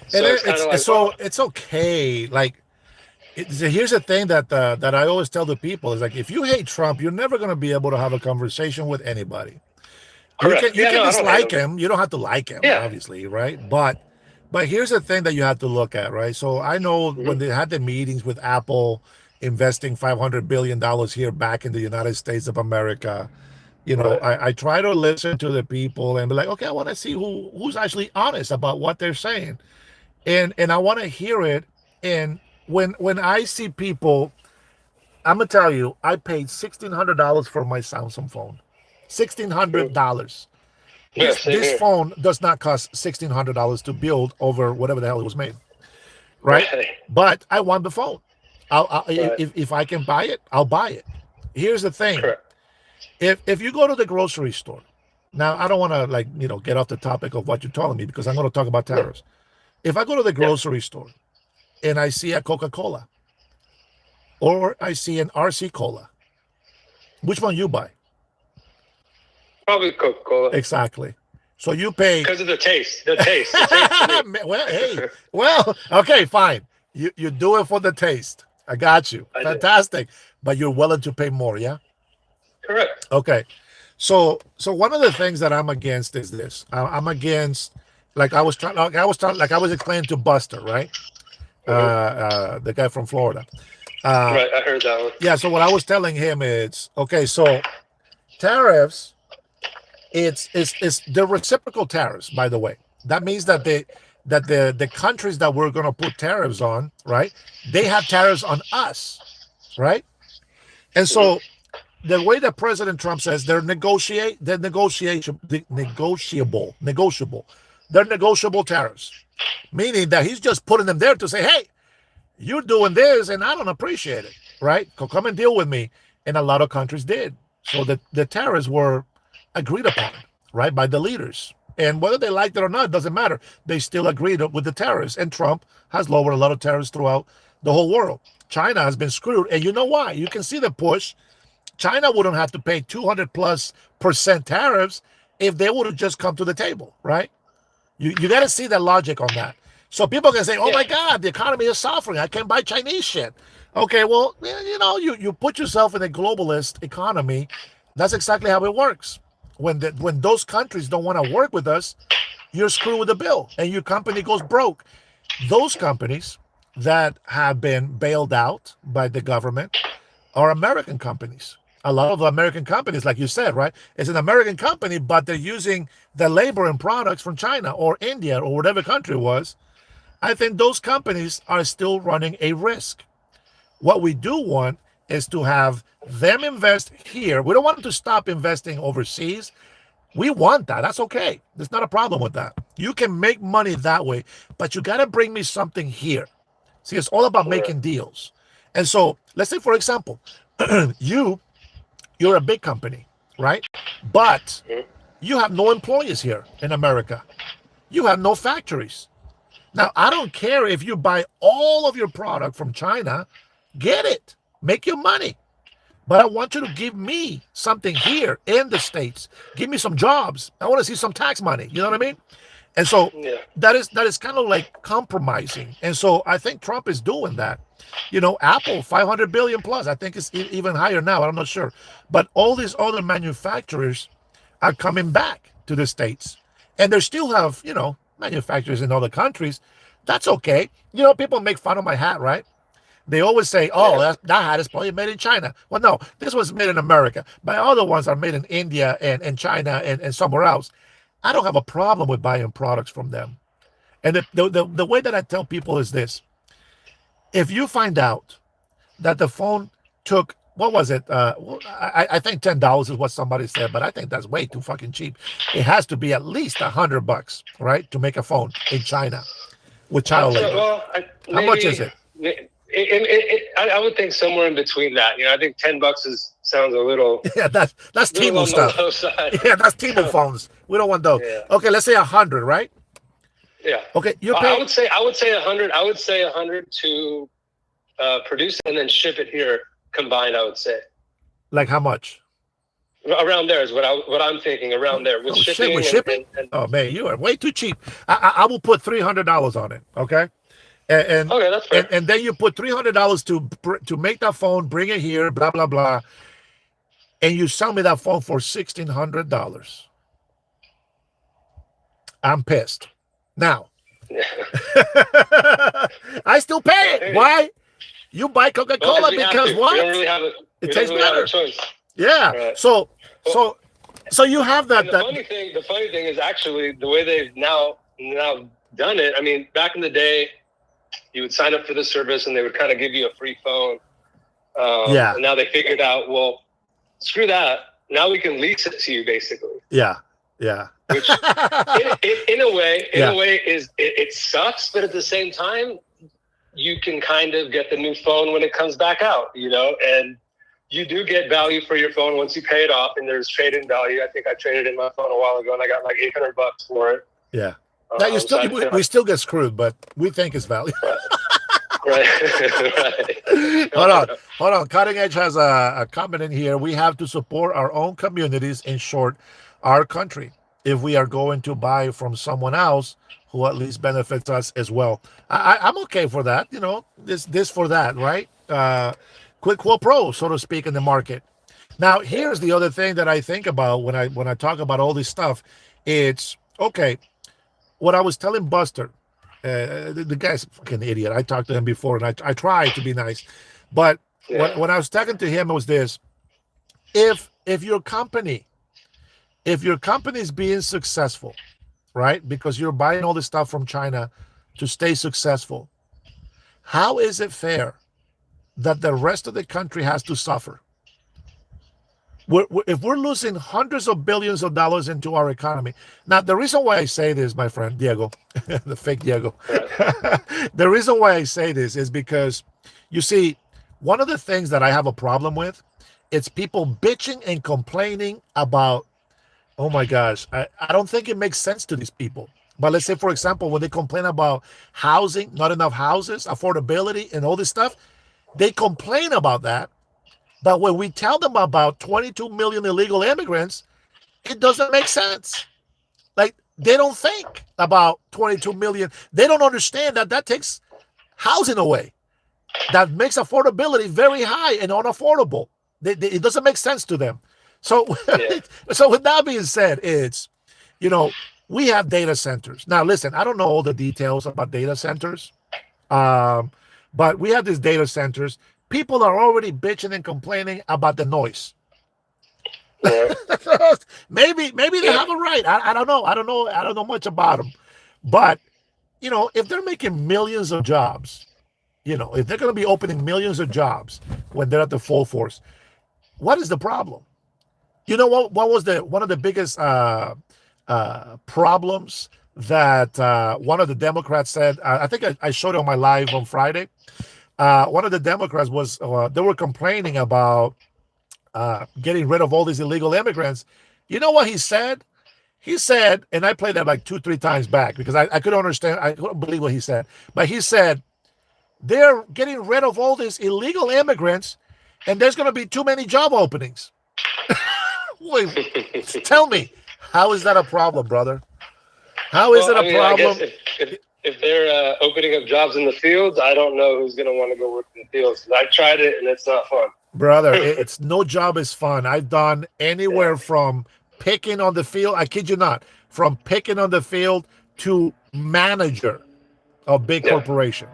So it's okay. Like, here's the thing that I always tell the people is like, if you hate Trump, you're never going to be able to have a conversation with anybody. Correct. You can dislike him. You don't have to like him, obviously, right? But here's the thing that you have to look at, right? So I know when they had the meetings with Apple investing $500 billion here back in the United States of America, I try to listen to the people and be like, okay, I want to see who's actually honest about what they're saying. And I want to hear it. And when I see people, I'm going to tell you, I paid $1,600 for my Samsung phone. $1,600. This phone does not cost $1,600 to build over whatever the hell it was made, right? But I want the phone. If I can buy it, I'll buy it. Here's the thing: if you go to the grocery store, now I don't want to get off the topic of what you're telling me because I'm going to talk about tariffs. If I go to the grocery store and I see a Coca-Cola or I see an RC Cola, which one you buy? Probably Coca-Cola. Exactly. So you pay because of the taste. The taste. Well, okay, fine. You do it for the taste. I got you. Fantastic. But you're willing to pay more, yeah? Correct. Okay. So one of the things that I'm against is this. I'm against, like I was explaining to Buster, right? The guy from Florida. Right, I heard that one. Yeah. So what I was telling him is, okay, so tariffs. It's the reciprocal tariffs, by the way. That means that the countries that we're going to put tariffs on, right? They have tariffs on us, right? And so the way that President Trump says they're negotiable. They're negotiable tariffs, meaning that he's just putting them there to say, hey, you're doing this and I don't appreciate it, right? Come and deal with me. And a lot of countries did. So the tariffs were agreed upon, right, by the leaders. And whether they liked it or not, doesn't matter. They still agreed with the tariffs. And Trump has lowered a lot of tariffs throughout the whole world. China has been screwed. And you know why? You can see the push. China wouldn't have to pay 200+% tariffs if they would have just come to the table, right? You got to see the logic on that. So people can say, oh, my God, the economy is suffering. I can't buy Chinese shit. Okay, well, you put yourself in a globalist economy. That's exactly how it works. When those countries don't want to work with us, you're screwed with the bill and your company goes broke. Those companies that have been bailed out by the government are American companies. A lot of American companies, like you said, right? It's an American company, but they're using the labor and products from China or India or whatever country it was. I think those companies are still running a risk. What we do want is to have them invest here. We don't want them to stop investing overseas. We want that. That's okay. There's not a problem with that. You can make money that way, but you got to bring me something here. See, it's all about making deals. And so, let's say, for example, you're a big company, right? But you have no employees here in America. You have no factories. Now, I don't care if you buy all of your product from China, get it, make your money. But I want you to give me something here in the States. Give me some jobs. I want to see some tax money. You know what I mean? And so that is kind of like compromising. And so I think Trump is doing that. Apple, 500 billion plus. I think it's even higher now. I'm not sure. But all these other manufacturers are coming back to the States. And they still have, manufacturers in other countries. That's okay. People make fun of my hat, right? They always say, oh, that hat is probably made in China. Well, no, this was made in America. My other ones are made in India and China and somewhere else. I don't have a problem with buying products from them. And the way that I tell people is this. If you find out that the phone took, what was it? I think $10 is what somebody said, but I think that's way too fucking cheap. It has to be at least $100, right, to make a phone in China with child labor. Well, How much is it? I would think somewhere in between that. I think $10 sounds a little. Yeah, that's T-Mobile stuff. Yeah, that's T-Mobile phones. We don't want those. Yeah. Okay, let's say 100, right? Yeah. Okay, you're paying. I would say 100. I would say 100 to produce and then ship it here combined. I would say. Like how much? Around there is what I'm thinking. Around there with shipping. With shipping? Oh man, you are way too cheap. I will put $300 on it. Okay. And okay, that's fair. And then you put $300 to make that phone, bring it here, blah blah blah, and you sell me that phone for $1,600. I'm pissed. Now, I still pay it. Why? You buy Coca-Cola because what? It tastes better. Yeah. Right. So you have that. The funny thing is actually the way they've now done it. I mean, back in the day, you would sign up for the service and they would kind of give you a free phone. And now they figured out, well, screw that. Now we can lease it to you, basically. Yeah. Yeah. Which, in a way, is it sucks, but at the same time, you can kind of get the new phone when it comes back out, and you do get value for your phone once you pay it off, and there's trade-in value. I think I traded in my phone a while ago, and I got like $800 for it. Yeah. Now we still get screwed, but we think it's value. Right. Hold on. Cutting Edge has a comment in here. We have to support our own communities, in short, our country, if we are going to buy from someone else who at least benefits us as well. I'm okay for that. This for that, right? Quid quo pro, so to speak, in the market. Now, here's the other thing that I think about when I talk about all this stuff. It's okay. What I was telling Buster, the guy's a fucking idiot. I talked to him before, and I try to be nice, but when I was talking to him, it was this: if your company is being successful, right, because you're buying all this stuff from China to stay successful, how is it fair that the rest of the country has to suffer? If we're losing hundreds of billions of dollars into our economy. Now, the reason why I say this, my friend Diego, the fake Diego, the reason why I say this is because, you see, one of the things that I have a problem with, it's people bitching and complaining about, oh my gosh, I don't think it makes sense to these people. But let's say, for example, when they complain about housing, not enough houses, affordability, and all this stuff, they complain about that. But when we tell them about 22 million illegal immigrants, it doesn't make sense. Like, they don't think about 22 million. They don't understand that takes housing away. That makes affordability very high and unaffordable. It doesn't make sense to them. So, so with that being said, it's, we have data centers. Now, listen, I don't know all the details about data centers, but we have these data centers. People are already bitching and complaining about the noise. Right. maybe they have a right. I don't know. I don't know much about them. But, if they're making millions of jobs, if they're going to be opening millions of jobs when they're at the full force, what is the problem? You know what was one of the biggest problems that one of the Democrats said? I think I showed it on my live on Friday. One of the Democrats was they were complaining about getting rid of all these illegal immigrants. You know what he said? He said, and I played that like 2-3 times back because I couldn't understand. I couldn't believe what he said. But he said, they're getting rid of all these illegal immigrants and there's going to be too many job openings. Wait, tell me, how is that a problem, brother? How is it a problem? I guess if they're opening up jobs in the fields, I don't know who's going to want to go work in the fields. I tried it and it's not fun. Brother, it's no job is fun. I've done anywhere from picking on the field, I kid you not, from picking on the field to manager of big corporation.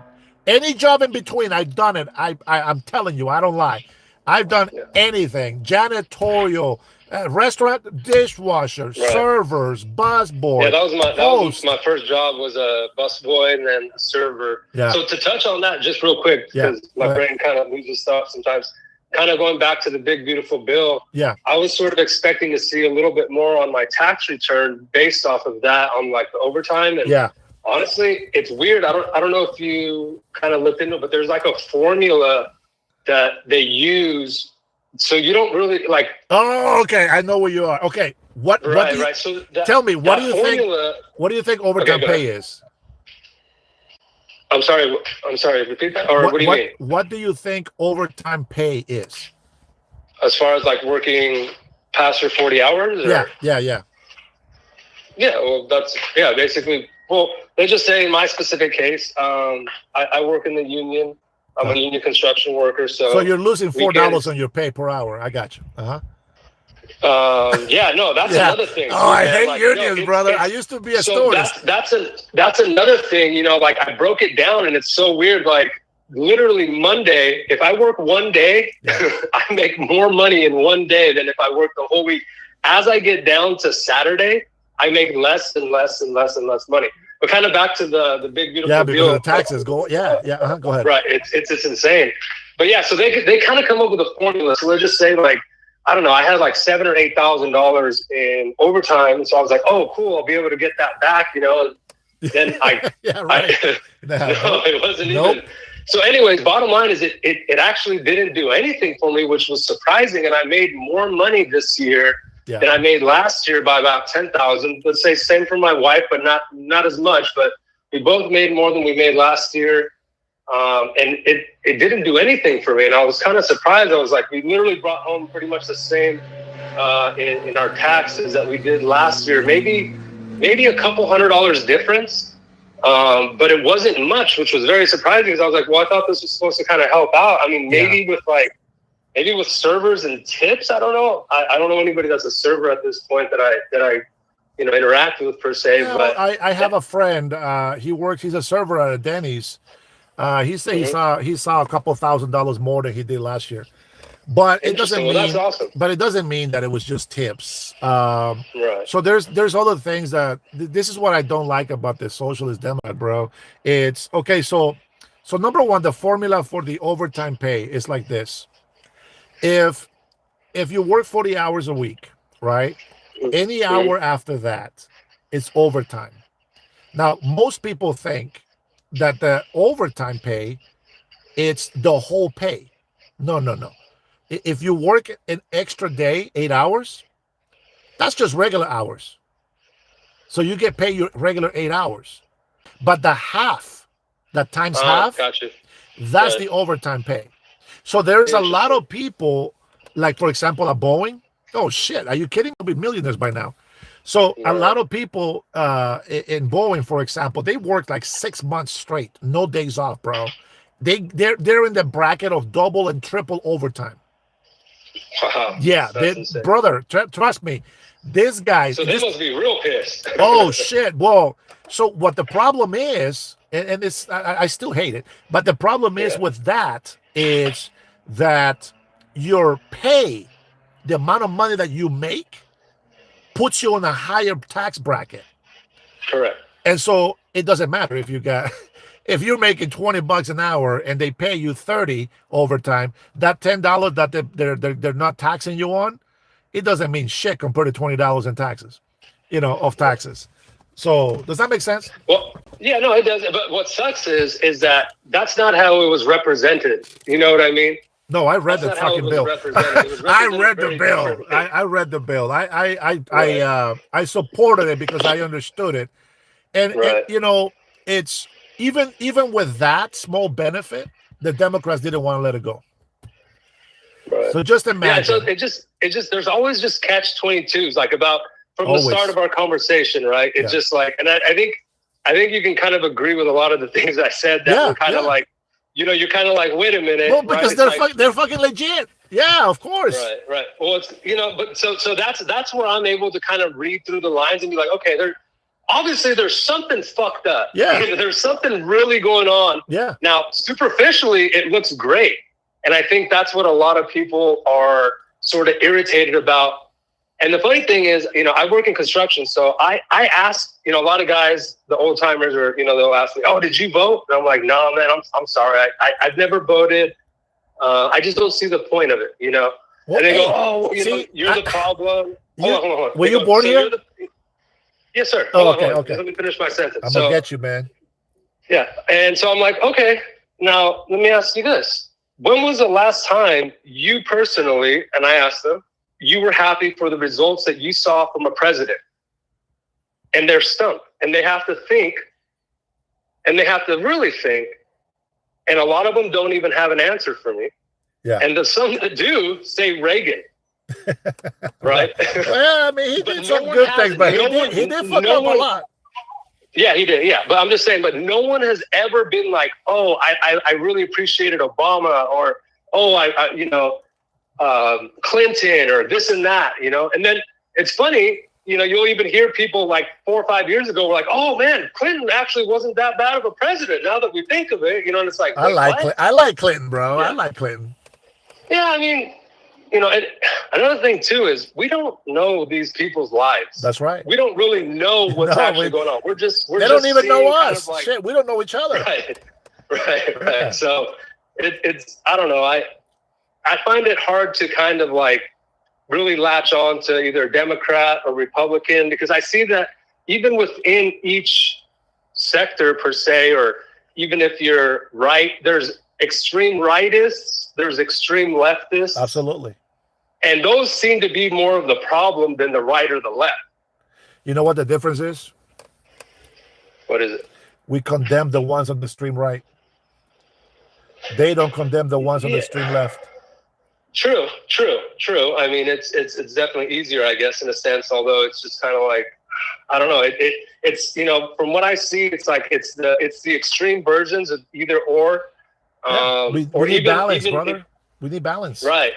Any job in between, I've done it. I'm telling you, I don't lie. I've done anything. Janitorial, restaurant dishwasher, servers, busboy. Yeah, that was my first job, was a busboy and then a server. Yeah. So to touch on that just real quick, because my brain kind of loses stuff sometimes. Kind of going back to the big beautiful bill. Yeah. I was sort of expecting to see a little bit more on my tax return based off of that on like the overtime. And honestly, it's weird. I don't know if you kind of looked into it, but there's like a formula that they use. So you don't really like. Oh, okay. I know where you are. Okay. Right. So tell me, what do you think? What do you think overtime pay is? I'm sorry. Repeat that. Or what do you mean? What do you think overtime pay is? As far as like working past your 40 hours? Or? Yeah. Yeah. Well, basically. Well, they just say in my specific case, I work in the union. I'm a union construction worker. So you're losing $4 on your pay per hour. I got you. That's another thing. Oh, I hate unions, brother. I used to be a stewardess. That's another thing. Like I broke it down, and it's so weird. Like literally Monday, if I work one day, I make more money in one day than if I work the whole week. As I get down to Saturday, I make less and less and less and less money. But kind of back to the big beautiful because bill. the taxes go. Go ahead. Right, it's insane. But so they kind of come up with a formula. So let's just say like, I don't know, I had like $7,000 or $8,000 in overtime. So I was like, oh, cool, I'll be able to get that back, Then I, no, it wasn't even. So anyways, bottom line is it actually didn't do anything for me, which was surprising. And I made more money this year than I made last year by about 10,000. Let's say same for my wife, but not as much. But we both made more than we made last year. And it didn't do anything for me. And I was kind of surprised. I was like, we literally brought home pretty much the same in our taxes that we did last year. Maybe a couple $100 difference. But it wasn't much, which was very surprising because I was like, well, I thought this was supposed to kind of help out. I mean, maybe with servers and tips. I don't know. I don't know anybody that's a server at this point that I interact with per se. But I have a friend. He's a server at a Denny's. He said he saw a couple $1,000s more than he did last year, but it doesn't mean. That's awesome. But it doesn't mean that it was just tips. Right. So there's other things that this is what I don't like about the socialist Democrat, bro. It's okay. So number one, the formula for the overtime pay is like this: if you work 40 hours a week, right? Any hour after that, it's overtime. Now, most people think that the overtime pay, it's the whole pay. No. If you work an extra day, 8 hours, that's just regular hours. So you get paid your regular 8 hours. But the half, that times half, gotcha. That's the overtime pay. So there's a lot of people, like for example, at Boeing. Oh shit, are you kidding? They'll be millionaires by now. So a lot of people in Boeing, for example, they work like 6 months straight, no days off, bro. They're in the bracket of double and triple overtime. Wow. Yeah, brother, trust me, this guy. So they must be real pissed. Oh shit! Well, so what the problem is, and it's I still hate it, but the problem is with that is that your pay the amount of money that you make puts you in a higher tax bracket. Correct. And so it doesn't matter if you got, if you're making $20 an hour and they pay you 30 overtime, that $10 that they're not taxing you on, it doesn't mean shit compared to $20 in taxes, of taxes. So does that make sense? Well, yeah, no, it does. But what sucks is that that's not how it was represented. You know what I mean? No, I read the fucking bill. I read the bill. I read the bill. I supported it because I understood it. And, it's even with that small benefit, the Democrats didn't want to let it go. Right. So just imagine. Yeah, so it just there's always just catch-22s, like from the start of our conversation, right? It's just like, and I think you can kind of agree with a lot of the things I said that were kind of like, you're kind of like, wait a minute. Well, because they're fucking legit. Yeah, of course. Right. Well, it's but so that's where I'm able to kind of read through the lines and be like, okay, obviously there's something fucked up. Yeah. There's something really going on. Yeah. Now, superficially, it looks great. And I think that's what a lot of people are sort of irritated about. And the funny thing is, I work in construction. So I ask, a lot of guys, the old timers are, they'll ask me, oh, did you vote? And I'm like, no, man, I'm sorry. I've never voted. I just don't see the point of it, Well, and they go, oh, you're the problem. Hold on. Were you born here? Yes, sir. Oh, okay. Let me finish my sentence. I'm going to get you, man. Yeah. And so I'm like, okay, now let me ask you this. When was the last time you personally, and I asked them, you were happy for the results that you saw from a president? And they're stumped. And they have to think, and they have to really think. And a lot of them don't even have an answer for me. Yeah. And the some that do say Reagan. Right? Well, I mean, he did some good things, but he did fuck up a lot. Yeah, he did. Yeah. But I'm just saying, but no one has ever been like, oh, I really appreciated Obama, or, oh, Clinton, or this and that, And then it's funny, you'll even hear people like 4 or 5 years ago were like, oh man, Clinton actually wasn't that bad of a president now that we think of it, and it's like, I like Clinton, bro. Yeah. I like Clinton. Yeah, I mean, and another thing too is we don't know these people's lives. That's right. We don't really know what's actually going on. They don't even know us. Like, shit, we don't know each other. Right. Yeah. So it's I don't know. I find it hard to kind of like really latch on to either Democrat or Republican, because I see that even within each sector per se, or even if you're right, there's extreme rightists, there's extreme leftists. Absolutely. And those seem to be more of the problem than the right or the left. You know what the difference is? What is it? We condemn the ones on the extreme right. They don't condemn the ones on the extreme left. True. I mean, it's definitely easier, I guess, in a sense. Although it's just kind of like, I don't know. It's from what I see, it's like it's the extreme versions of either or. We need balance, brother. We need balance. Right.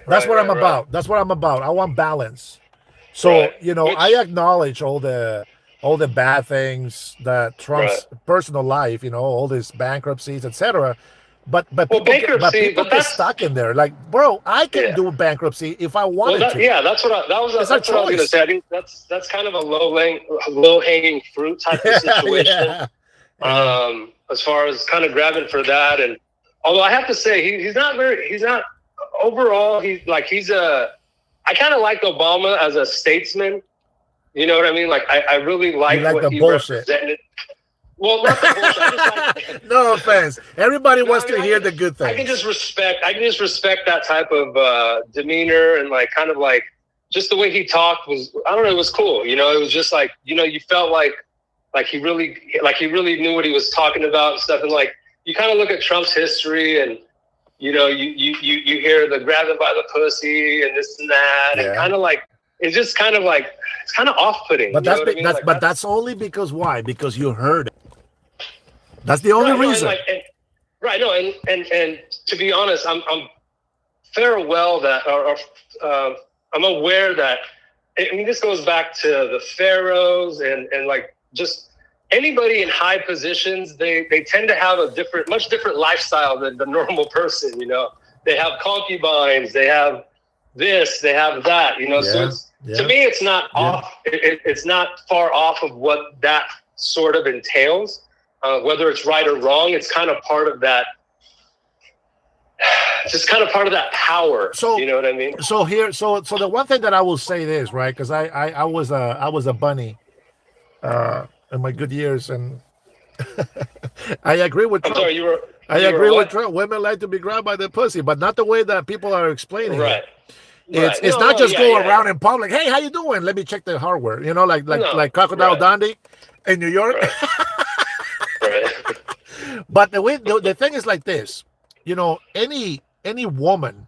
That's what I'm about. That's what I'm about. I want balance. So I acknowledge all the bad things that Trump's personal life, all these bankruptcies, etc. But people get stuck in there. Like, bro, I can do bankruptcy if I wanted to. Yeah, that's what I was going to say. I think that's kind of a low hanging fruit type of situation. As far as kind of grabbing for that, and although I have to say he's not overall. I kind of like Obama as a statesman. You know what I mean? Like I really like what he represented. Well, not the bullshit. I just like, no offense. Everybody wants to hear the good things. I can just respect that type of demeanor, and like kind of like just the way he talked was, I don't know, it was cool. It was just like, you felt like he really knew what he was talking about and stuff. And like you kind of look at Trump's history, and you hear the grab him by the pussy and this and that, and kind of like it's just kind of like it's kind of off-putting. But that's only because why? Because you heard it. That's the only reason. And to be honest, I'm farewell that, I'm aware that. I mean, this goes back to the pharaohs and like just anybody in high positions. They tend to have a much different lifestyle than the normal person. They have concubines. They have this, they have that, you know. So Yeah, it's, yeah. to me, it's not Yeah. off. It's not far off of what that sort of entails. Whether it's right or wrong, it's kind of part of that. Just kind of part of that power. So you know what I mean? So the one thing that I will say this, right? Because I was a bunny in my good years, and I agree with I'm Trump. sorry, you were. I you were agree with what? Trump. Women like to be grabbed by the pussy, but not the way that people are explaining Right. it. It's Right. not just yeah, go yeah, around in public. Hey, how you doing? Let me check the hardware. You know, like No, Crocodile right. Dundee in New York. Right. But the thing is like this. You know, any woman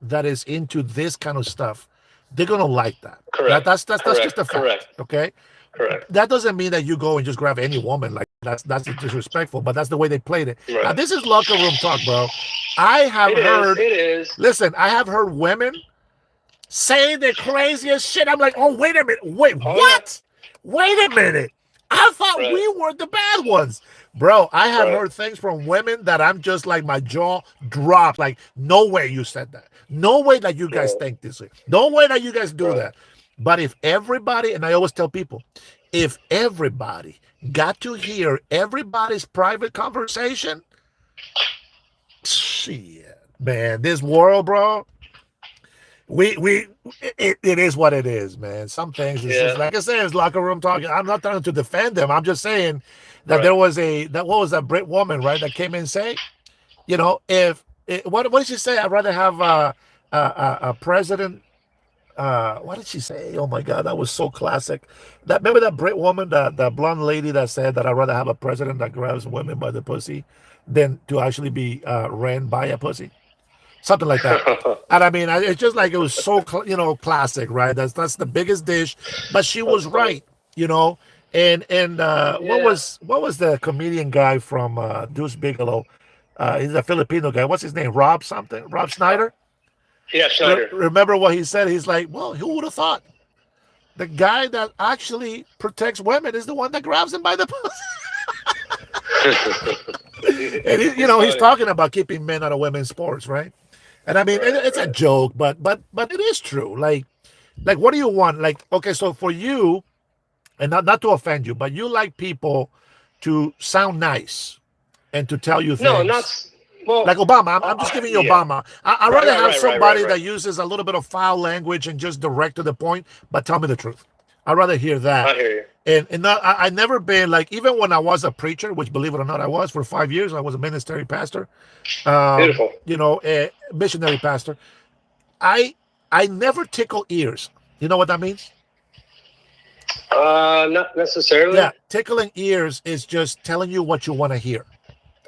that is into this kind of stuff, they're gonna like that. Correct. That's Correct. just a fact. Correct. Okay. Correct. That doesn't mean that you go and just grab any woman. Like that's disrespectful, but that's the way they played it. Right. Now this is locker room talk, bro. I have heard. It is. Listen, I have heard women say the craziest shit. I'm like, oh wait a minute, wait, what? Wait a minute. I thought we were the bad ones. Bro, I have heard things from women that I'm just like, my jaw dropped. Like, no way you said that. No way that you guys think this way. No way that you guys do that. But if everybody, and I always tell people, if everybody got to hear everybody's private conversation, shit, man, this world, bro, it is what it is, man. Some things, it's just, like I said, it's locker room talking. I'm not trying to defend them. I'm just saying that there was what was that Brit woman, right, that came in and say, you know, what did she say? I'd rather have a president. What did she say? Oh my God, that was so classic. Remember that Brit woman, the blonde lady that said that I'd rather have a president that grabs women by the pussy than to actually be ran by a pussy. Something like that. And I mean, it's just like, it was so, classic, right? That's the biggest dish, but she was right, you know. And what was the comedian guy from Deuce Bigelow? He's a Filipino guy. What's his name? Rob Schneider? Yeah, Schneider. Remember what he said? He's like, well, who would have thought? The guy that actually protects women is the one that grabs them by the pussy. And he's talking about keeping men out of women's sports, right? And I mean, it's a joke, but it is true. Like, what do you want? Like, okay, so for you, and not to offend you, but you like people to sound nice and to tell you things. No, not. Well, like Obama, I'm just giving you Obama. I'd rather have somebody that uses a little bit of foul language and just direct to the point, but tell me the truth. I'd rather hear that. I hear you. And I never been like, even when I was a preacher, which believe it or not, I was for 5 years. I was a ministry pastor. Beautiful. A missionary pastor. I never tickle ears. You know what that means? Not necessarily. Yeah, tickling ears is just telling you what you want to hear.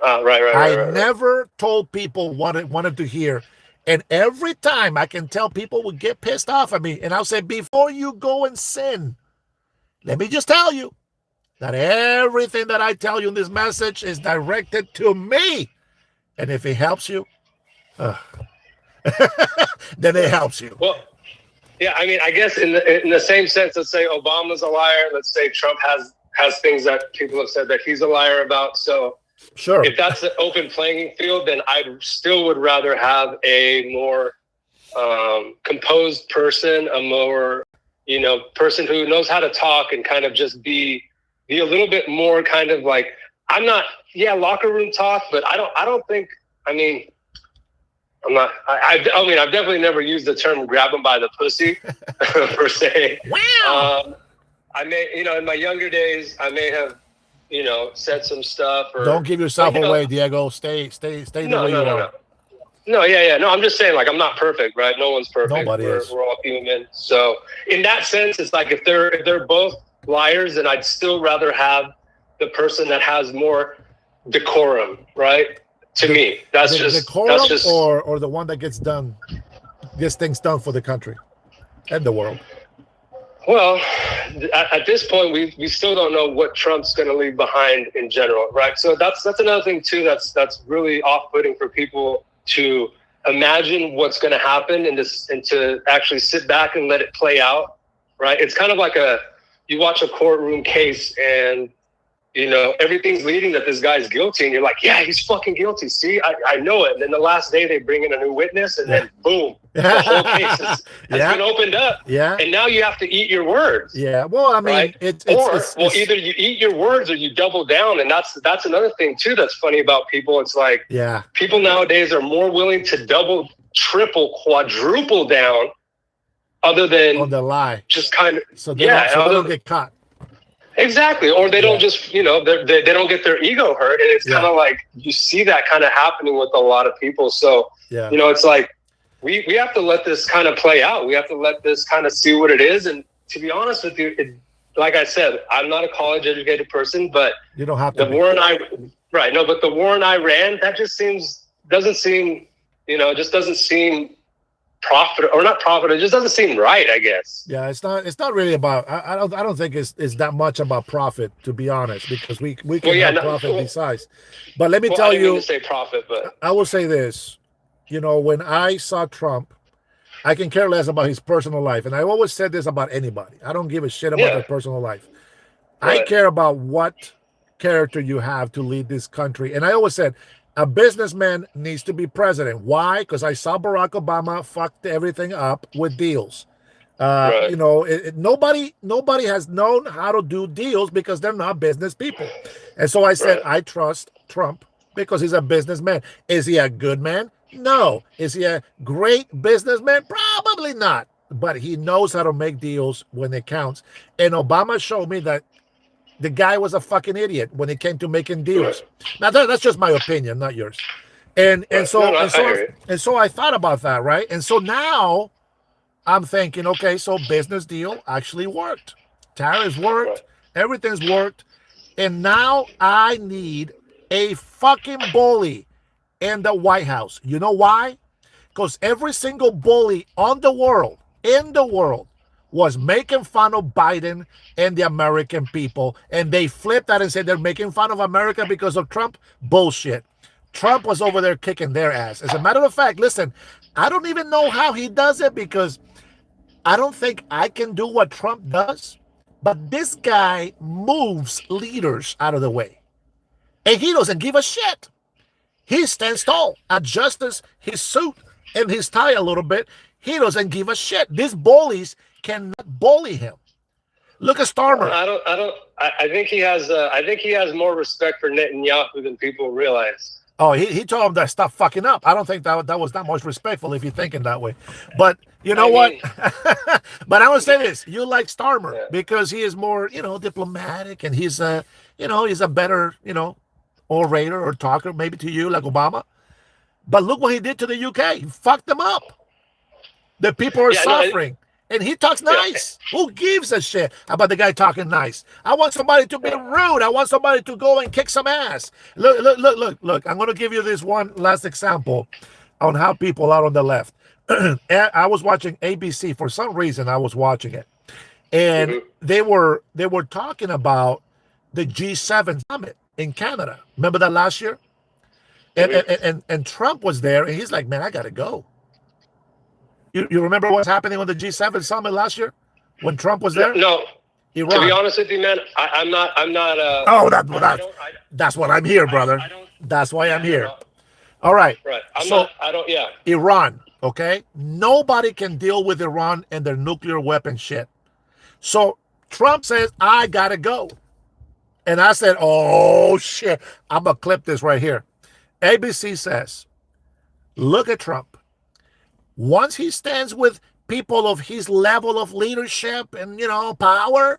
Right. I never told people what I wanted to hear. And every time I can tell people would get pissed off at me. And I'll say, before you go and sin, let me just tell you that everything that I tell you in this message is directed to me. And if it helps you, then it helps you. Well, yeah, I mean, I guess in the same sense, let's say Obama's a liar. Let's say Trump has things that people have said that he's a liar about. So sure, if that's an open playing field, then I still would rather have a more composed person, a more, person who knows how to talk and kind of just be a little bit more kind of like, I'm not, locker room talk, but I don't think, I'm not, I've definitely never used the term grab them by the pussy per se. Wow. I may, in my younger days, I may have, said some stuff. Or don't give yourself away, Diego. Stay the way you are. No, yeah. No, I'm just saying, like, I'm not perfect, right? No one's perfect. Nobody is. We're all human. So in that sense, it's like if they're both liars, then I'd still rather have the person that has more decorum, right? To me, that's just or the one that gets things done for the country and the world. Well, at this point, we still don't know what Trump's going to leave behind in general, right? So that's another thing too. That's really off-putting for people to imagine what's going to happen and to actually sit back and let it play out, right? It's kind of like you watch a courtroom case and you know, everything's leading that this guy's guilty, and you're like, yeah, he's fucking guilty. See, I know it. And then the last day they bring in a new witness, and then boom, the whole case has been opened up. Yeah. And now you have to eat your words. Yeah. Well, I mean, right? it's either you eat your words or you double down. And that's another thing too that's funny about people. It's like, yeah, people nowadays are more willing to double, triple, quadruple down other than on the lie. Just kind of, so they don't get caught. Exactly. Or they don't just, you know, they don't get their ego hurt. And it's kind of like, you see that kind of happening with a lot of people. So, you know, it's like, we have to let this kind of play out. We have to let this kind of see what it is. And to be honest with you, like I said, I'm not a college educated person, but you don't have to. But the war in Iran, that just doesn't seem, you know, just doesn't seem not profit. It just doesn't seem right, I guess. Yeah, it's not really about. I don't think it's that much about profit, to be honest, because we can have profit besides. But let me tell I didn't you, mean to say profit, but I will say this. You know, when I saw Trump, I can care less about his personal life, and I always said this about anybody. I don't give a shit about their personal life. Right. I care about what character you have to lead this country, and I always said, a businessman needs to be president. Why? Because I saw Barack Obama fucked everything up with deals. You know, nobody has known how to do deals because they're not business people. And so I said, I trust Trump because he's a businessman. Is he a good man? No. Is he a great businessman? Probably not. But he knows how to make deals when it counts. And Obama showed me that the guy was a fucking idiot when it came to making deals. Now that's just my opinion, not yours. And so I thought about that, right? And so now I'm thinking, okay, so business deal actually worked. Tariffs worked, everything's worked, and now I need a fucking bully in the White House. You know why? Because every single bully in the world was making fun of Biden and the American people, and they flipped that and said they're making fun of America because of Trump. Bullshit. Trump was over there kicking their ass. As a matter of fact, listen, I don't even know how he does it because I don't think I can do what Trump does, but this guy moves leaders out of the way, and he doesn't give a shit. He stands tall, adjusts his suit and his tie a little bit. He doesn't give a shit. These bullies cannot bully him. Look at Starmer. I think he has more respect for Netanyahu than people realize. Oh, he told him to stop fucking up. I don't think that was that much respectful if you're thinking that way. But you know what? But I would say this: you like Starmer because he is more, you know, diplomatic, and he's he's a better, orator or talker, maybe to you like Obama. But look what he did to the UK. He fucked them up. The people are suffering. And he talks nice. Who gives a shit about the guy talking nice? I want somebody to be rude. I want somebody to go and kick some ass. Look. I'm going to give you this one last example on how people are on the left. I was watching ABC. For some reason, I was watching it. And they were talking about the G7 summit in Canada. Remember that last year? And Trump was there, and he's like, man, I got to go. You remember what's happening on the G7 summit last year when Trump was there? No. Iran. To be honest with you, man, I'm not. That's what I'm here, brother. That's why I'm here. All right. Right. Yeah. Iran. Okay. Nobody can deal with Iran and their nuclear weapon shit. So Trump says, I gotta go. And I said, oh shit. I'm gonna clip this right here. ABC says, look at Trump. Once he stands with people of his level of leadership and, power,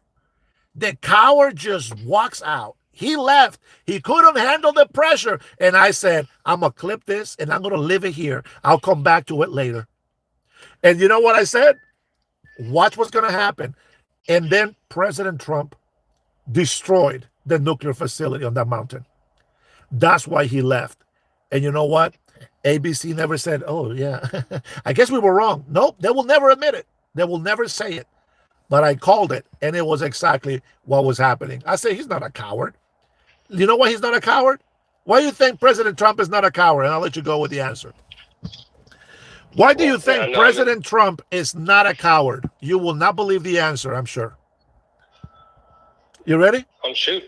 the coward just walks out. He left. He couldn't handle the pressure. And I said, I'm going to clip this and I'm going to leave it here. I'll come back to it later. And you know what I said? Watch what's going to happen. And then President Trump destroyed the nuclear facility on that mountain. That's why he left. And you know what? ABC never said, oh, yeah, I guess we were wrong. Nope, they will never admit it. They will never say it. But I called it, and it was exactly what was happening. I say he's not a coward. You know why he's not a coward? Why do you think President Trump is not a coward? And I'll let you go with the answer. Why do you think President Trump is not a coward? You will not believe the answer, I'm sure. You ready? shoot.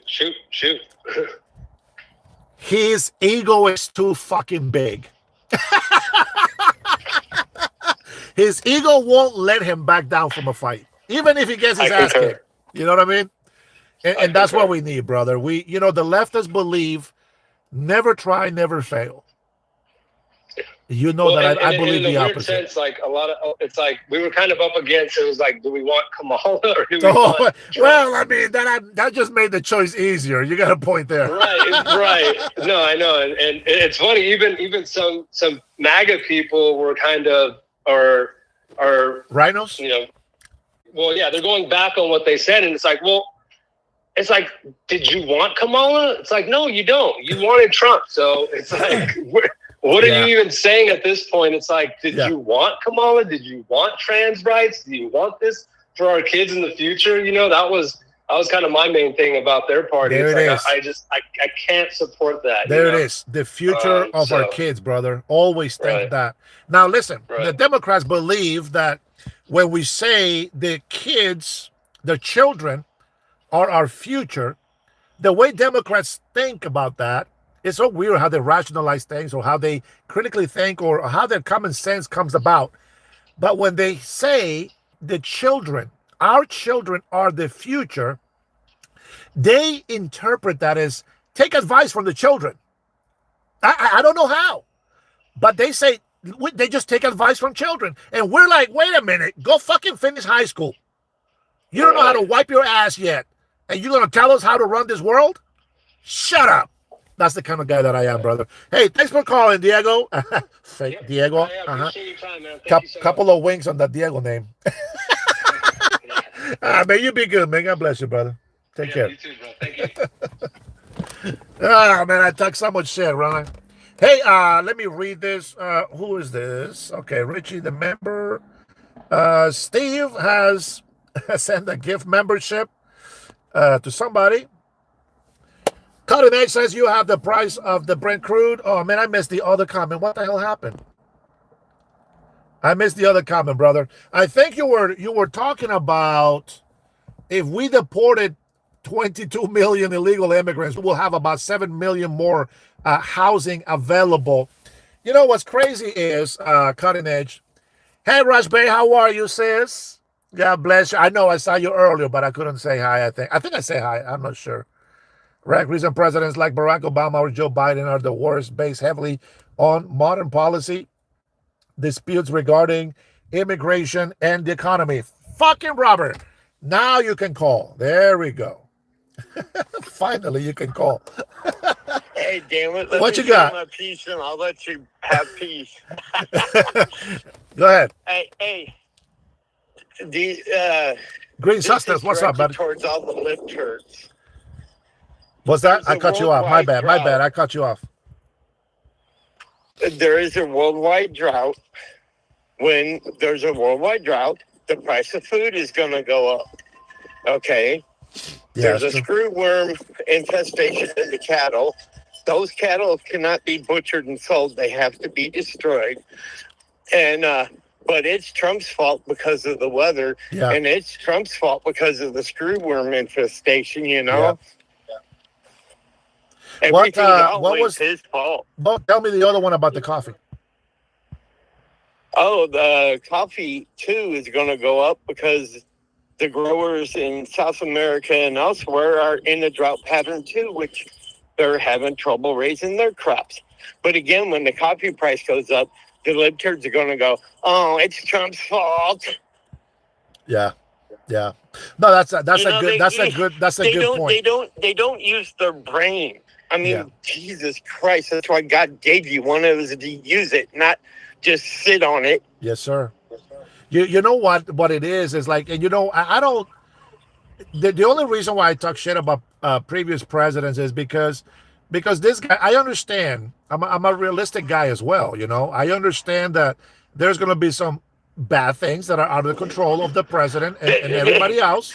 His ego is too fucking big. His ego won't let him back down from a fight, even if he gets his ass kicked. You know what I mean? And that's what we need, brother. The leftists believe never try, never fail. You know that I believe the opposite. Sense, like it's like we were kind of up against. It was like, do we want Kamala or do we want Trump? Well, I mean that just made the choice easier. You got a point there. Right. No, I know, and it's funny. Even some MAGA people were kind of are rhinos. Well, yeah, they're going back on what they said, and it's like, did you want Kamala? It's like, no, you don't. You wanted Trump, so it's like. What are you even saying at this point? It's like, did you want Kamala? Did you want trans rights? Do you want this for our kids in the future? That was kind of my main thing about their party. There it is. I can't support that. There it is. The future of our kids, brother. Always think that. Now, listen, the Democrats believe that when we say the kids, the children are our future, the way Democrats think about that, it's so weird how they rationalize things or how they critically think or how their common sense comes about. But when they say the children, our children are the future, they interpret that as take advice from the children. I don't know how, but they say they just take advice from children. And we're like, wait a minute, go fucking finish high school. You don't know how to wipe your ass yet. And you're going to tell us how to run this world? Shut up. That's the kind of guy that I am, brother. Hey, thanks for calling, Diego. Fake Diego. Couple of wings on that Diego name. Man, you be good, man. God bless you, brother. Take care. You too, bro. Thank you. Man, I talk so much shit, right? Hey, let me read this. Who is this? Okay, Richie, the member. Steve has sent a gift membership to somebody. Cutting Edge says you have the price of the Brent crude. Oh, man, I missed the other comment. What the hell happened? I missed the other comment, brother. I think you were talking about if we deported 22 million illegal immigrants, we'll have about 7 million more housing available. You know what's crazy is, Cutting Edge. Hey, Rush Bay, how are you, sis? God bless you. I know I saw you earlier, but I couldn't say hi, I think I say hi. I'm not sure. Right, recent presidents like Barack Obama or Joe Biden are the worst, based heavily on modern policy, disputes regarding immigration and the economy. Fucking Robert, now you can call. There we go. Finally, you can call. Hey, damn it. What you got? My piece and I'll let you have peace. Go ahead. Hey. The Green Substance, what's up, buddy? Towards all the lift turds. What's that? I cut you off. My bad. I cut you off. There is a worldwide drought. When there's a worldwide drought, the price of food is going to go up. Okay? There's a screwworm infestation in the cattle. Those cattle cannot be butchered and sold. They have to be destroyed. And but it's Trump's fault because of the weather. Yeah. And it's Trump's fault because of the screwworm infestation, you know? Yeah. What was his fault? Well, tell me the other one about the coffee. Oh, the coffee too is going to go up because the growers in South America and elsewhere are in a drought pattern too, which they're having trouble raising their crops. But again, when the coffee price goes up, the libtards are going to go, "Oh, it's Trump's fault." Yeah. No, that's a good point. They don't use their brain. I mean, Jesus Christ, that's why God gave you one of us to use it, not just sit on it. Yes, sir. You know what it is like, and I don't, the only reason why I talk shit about previous presidents is because this guy, I understand, I'm a realistic guy as well, I understand that there's going to be some bad things that are out of the control of the president and everybody else,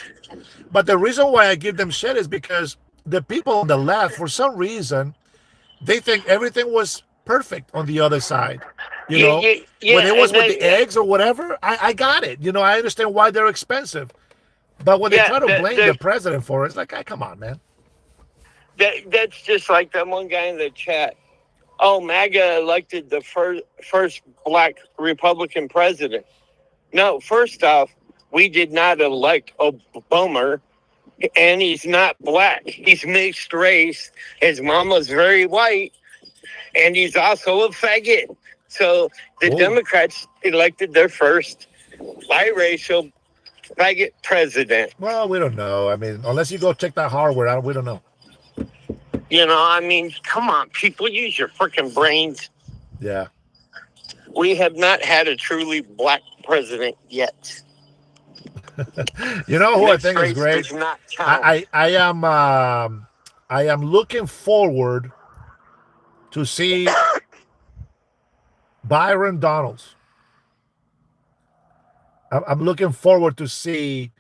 but the reason why I give them shit is because the people on the left, for some reason, they think everything was perfect on the other side. When it was with the eggs or whatever, I got it. I understand why they're expensive. But when they try to blame the president for it, it's like, come on, man. That's just like that one guy in the chat. Oh, MAGA elected the first black Republican president. No, first off, we did not elect Obama, and he's not black. He's mixed race. His mama's very white, and he's also a faggot. So the Democrats elected their first biracial faggot president. Well, we don't know. I mean, unless you go check that hardware out, we don't know. You know, I mean, come on, people, use your freaking brains. Yeah. We have not had a truly black president yet. You know who I think is great? I am looking forward to see Byron Donalds. I'm looking forward to see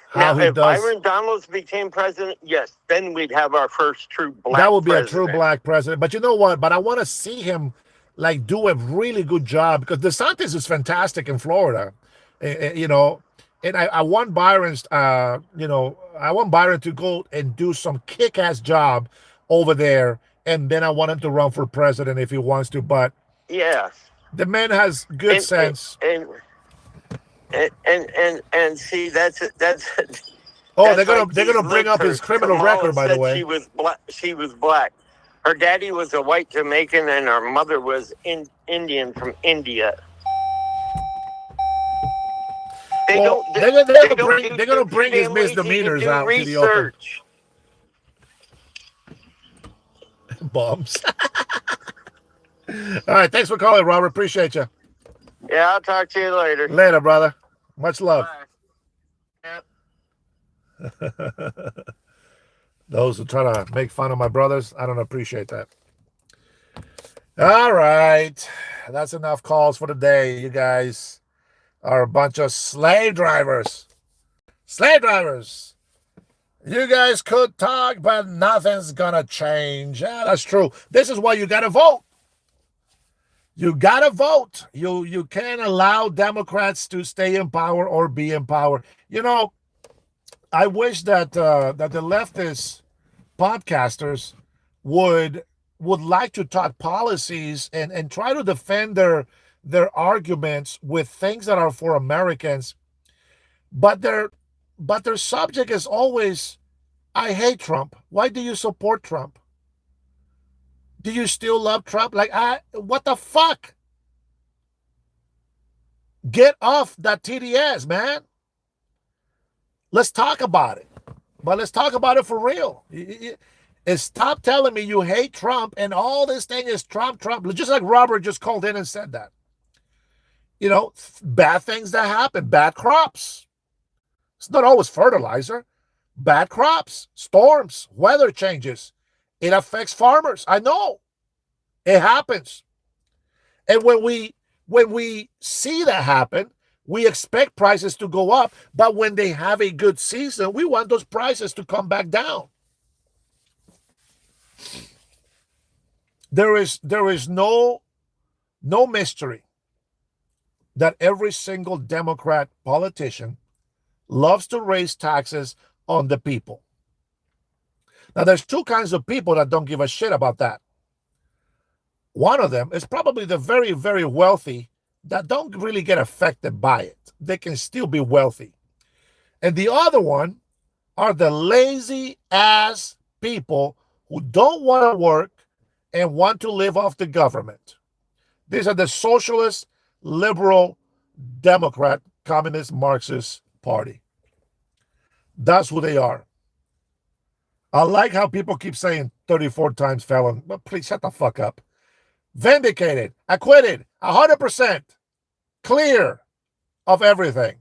how he if does. Byron Donalds became president, yes, then we'd have our first true black That would be president. a true black president. But you know what? But I want to see him like do a really good job, because DeSantis is fantastic in Florida. You know, and I want Byron's I want Byron to go and do some kick-ass job over there, and then I want him to run for president if he wants to. But yeah, the man has good sense. And see, that's oh, they're gonna bring up his criminal record, by the way. She was black. Her daddy was a white Jamaican, and her mother was Indian from India. They're gonna bring his misdemeanors out to the open. Bums. All right, thanks for calling, Robert. Appreciate you. Yeah, I'll talk to you later. Later, brother. Much love. Those who try to make fun of my brothers, I don't appreciate that. All right. That's enough calls for the day. You guys are a bunch of slave drivers. Slave drivers. You guys could talk, but nothing's gonna change. Yeah, that's true. This is why you gotta vote. You gotta vote. You can't allow Democrats to stay in power or be in power. You know, I wish that that the leftist podcasters would like to talk policies and try to defend their arguments with things that are for Americans, but their subject is always, I hate Trump. Why do you support Trump? Do you still love Trump? Like, what the fuck? Get off that TDS, man. Let's talk about it. But let's talk about it for real. Stop telling me you hate Trump and all this thing is Trump. Just like Robert just called in and said that. You know, bad things that happen, bad crops. It's not always fertilizer. Bad crops, storms, weather changes. It affects farmers. I know. It happens. And when we see that happen, we expect prices to go up. But when they have a good season, we want those prices to come back down. There is no mystery that every single Democrat politician loves to raise taxes on the people. Now, there's two kinds of people that don't give a shit about that. One of them is probably the very, very wealthy that don't really get affected by it. They can still be wealthy. And the other one are the lazy ass people who don't want to work and want to live off the government. These are the socialist, liberal, Democrat, communist, Marxist party. That's who they are. I like how people keep saying 34 times felon. But please shut the fuck up. Vindicated, acquitted, 100%, clear of everything.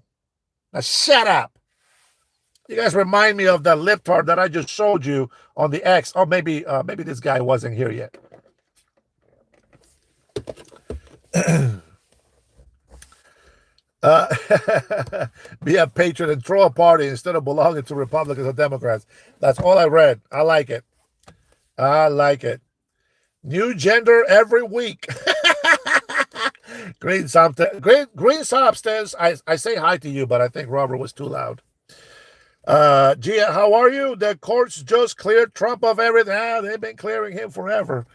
Now shut up. You guys remind me of the libtard that I just showed you on the X. Or maybe this guy wasn't here yet. Be a patriot and throw a party instead of belonging to Republicans or Democrats. That's all I read. I like it. I like it. New gender every week. Green Substance. I say hi to you, but I think Robert was too loud. Gia, how are you? The courts just cleared Trump of everything. They've been clearing him forever.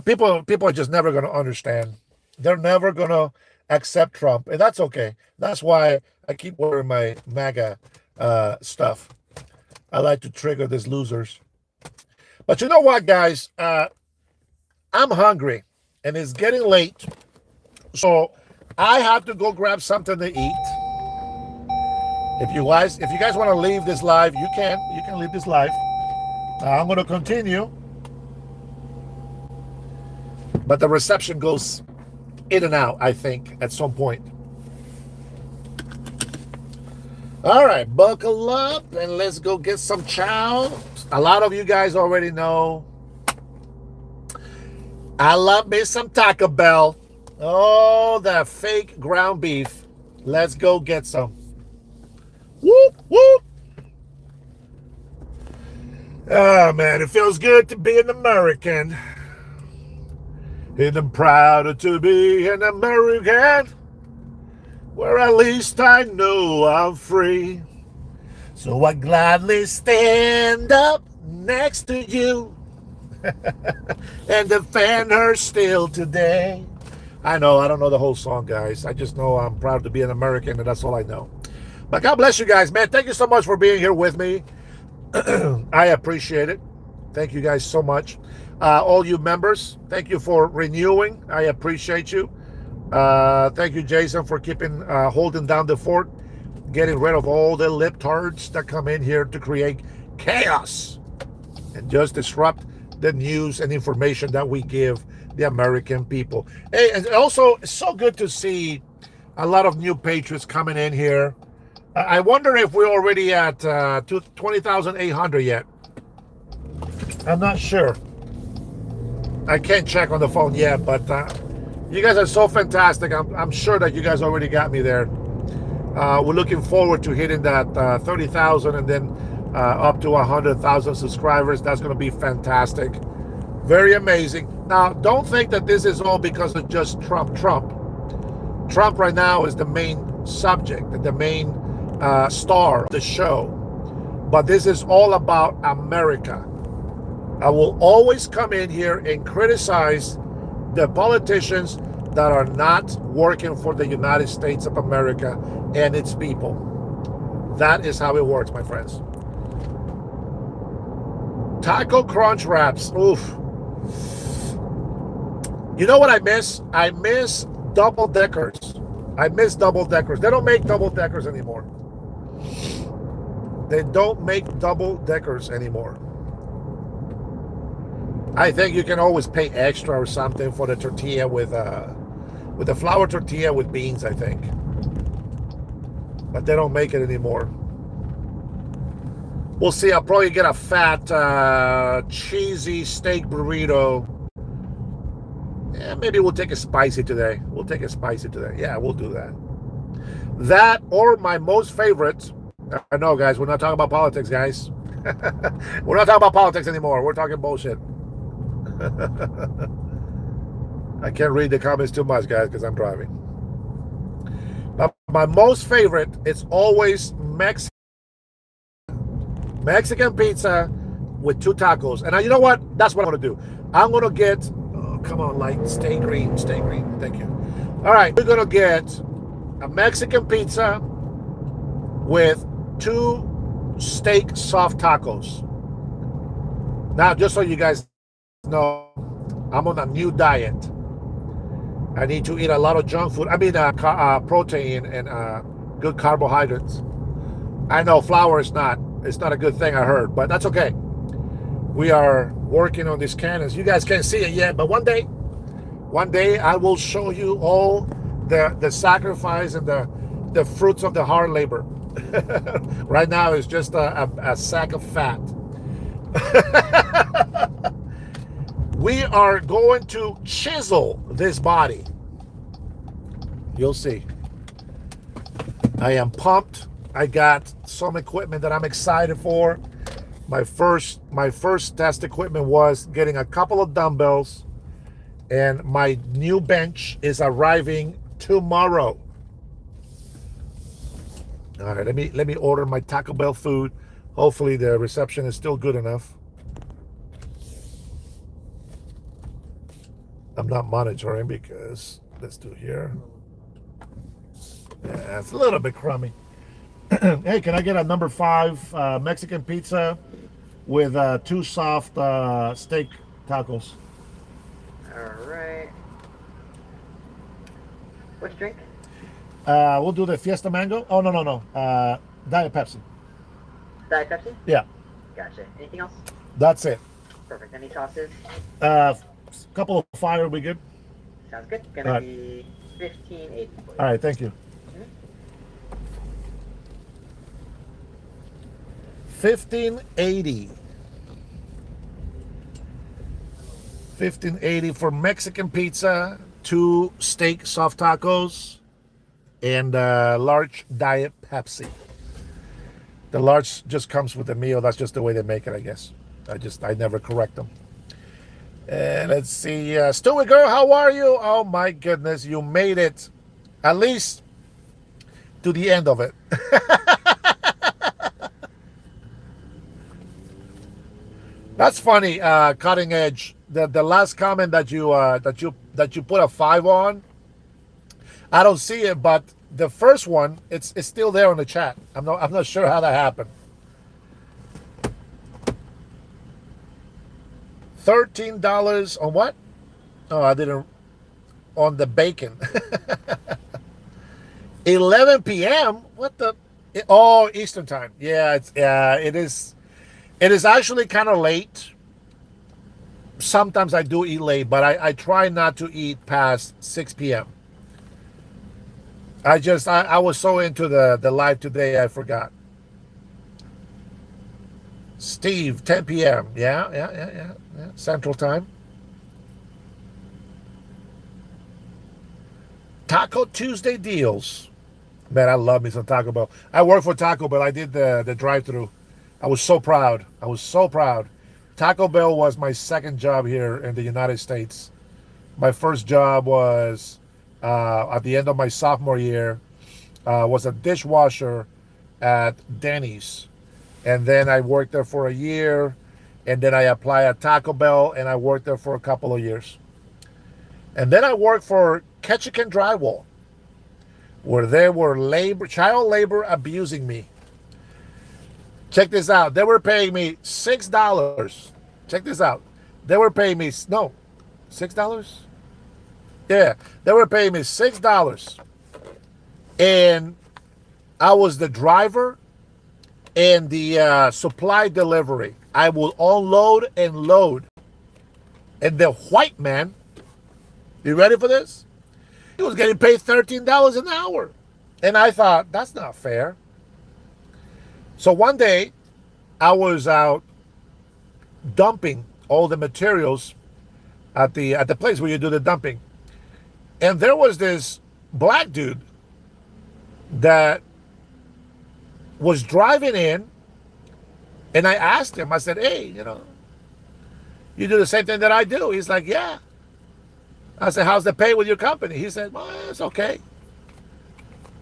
People are just never going to understand. They're never going to accept Trump, and that's okay. That's why I keep wearing my MAGA stuff. I like to trigger these losers. But you know what, guys? I'm hungry, and it's getting late, so I have to go grab something to eat. If you guys want to leave this live, you can. You can leave this live. I'm going to continue, but the reception goes in and out, I think, at some point. All right, buckle up and let's go get some chow. A lot of you guys already know I love me some Taco Bell. Oh, that fake ground beef. Let's go get some. Whoop, whoop. Oh, man, it feels good to be an American. And I'm proud to be an American, where at least I know I'm free. So I gladly stand up next to you and defend her still today. I don't know the whole song, guys. I just know I'm proud to be an American, and that's all I know. But God bless you guys, man. Thank you so much for being here with me. I appreciate it. Thank you guys so much. All you members, thank you for renewing. I appreciate you. Thank you, Jason, for keeping holding down the fort, getting rid of all the libtards that come in here to create chaos and just disrupt the news and information that we give the American people. Hey, and also, it's so good to see a lot of new patriots coming in here. I wonder if we're already at 20,800 yet. I'm not sure. I can't check on the phone yet, but you guys are so fantastic. I'm sure that you guys already got me there. We're looking forward to hitting that 30,000 and then up to 100,000 subscribers. That's going to be fantastic. Very amazing. Now, don't think that this is all because of just Trump. Trump right now is the main subject, the main star of the show. But this is all about America. I will always come in here and criticize the politicians that are not working for the United States of America and its people. That is how it works, my friends. Taco Crunch wraps. Oof. You know what I miss? I miss double deckers. I miss double deckers. They don't make double deckers anymore. They don't make double deckers anymore. I think you can always pay extra or something for the tortilla with the flour tortilla with beans, I think. But they don't make it anymore. We'll see. I'll probably get a fat, cheesy steak burrito. Yeah, maybe we'll take it spicy today. Yeah, we'll do that. That or my most favorite. I know, guys, we're not talking about politics, guys. We're not talking about politics anymore. We're talking bullshit. I can't read the comments too much, guys, because I'm driving. But my most favorite, it's always Mexican pizza with 2 tacos. And you know what? That's what I'm going to do. I'm going to get, come on, light, stay green. Thank you. All right, we're going to get a Mexican pizza with 2 steak soft tacos. Now, just so you guys know, I'm on a new diet. I need to eat a lot of junk food. I mean, protein and good carbohydrates. I know flour is not. It's not a good thing, I heard, but that's okay. We are working on these cannons. You guys can't see it yet, but one day I will show you all the sacrifice and the fruits of the hard labor. Right now, it's just a sack of fat. We are going to chisel this body. You'll see. I am pumped. I got some equipment that I'm excited for. My first test equipment was getting a couple of dumbbells, and my new bench is arriving tomorrow. All right, let me order my Taco Bell food. Hopefully the reception is still good enough. I'm not monitoring because let's do here. Yeah, it's a little bit crummy. Hey, can I get a number 5 Mexican pizza with 2 soft steak tacos? All right. Which drink? We'll do the Fiesta Mango. Oh, no. Diet Pepsi. Diet Pepsi? Yeah. Gotcha. Anything else? That's it. Perfect. Any sauces? Couple of fire, we good? Sounds good. Gonna be 15.80. All right, thank you. 15.80. 15.80 for Mexican pizza, 2 steak soft tacos, and large Diet Pepsi. The large just comes with the meal. That's just the way they make it, I guess. I never correct them. And let's see, Stewie girl, how are you? Oh my goodness, you made it at least to the end of it. That's funny, Cutting Edge. The last comment that you put a 5 on, I don't see it, but the first one, it's still there on the chat. I'm not sure how that happened. $13 on what? Oh, I didn't. On the bacon. 11 p.m. What the? Oh, Eastern time. Yeah, it is. It is actually kind of late. Sometimes I do eat late, but I try not to eat past 6 p.m. I was so into the live today, I forgot. Steve, 10 p.m. Yeah. Central time. Taco Tuesday deals. Man, I love me some Taco Bell. I work for Taco Bell. I did the drive-thru. I was so proud. Taco Bell was my second job here in the United States. My first job was at the end of my sophomore year. Was a dishwasher at Denny's. And then I worked there for a year. And then I applied at Taco Bell, and I worked there for a couple of years. And then I worked for Ketchikan Drywall, where there were child labor abusing me. Check this out. They were paying me $6. Check this out. They were paying me, no, $6? Yeah, they were paying me $6. And I was the driver and the supply delivery. I will unload and load. And the white man, you ready for this? He was getting paid $13 an hour. And I thought, that's not fair. So one day, I was out dumping all the materials at the place where you do the dumping. And there was this black dude that was driving in, and I asked him, I said, hey, you do the same thing that I do? He's like, yeah. I said, how's the pay with your company? He said, well, it's okay.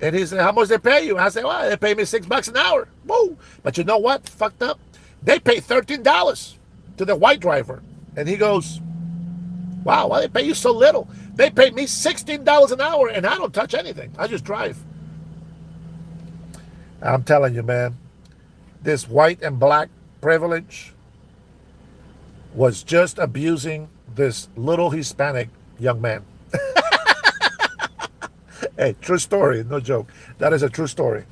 And he said, how much they pay you? I said, well, they pay me $6 an hour. Whoa. But you know what? Fucked up. They pay $13 to the white driver. And he goes, wow, why they pay you so little? They pay me $16 an hour, and I don't touch anything. I just drive. I'm telling you, man, this white and black privilege was just abusing this little Hispanic young man. Hey, true story, no joke. That is a true story.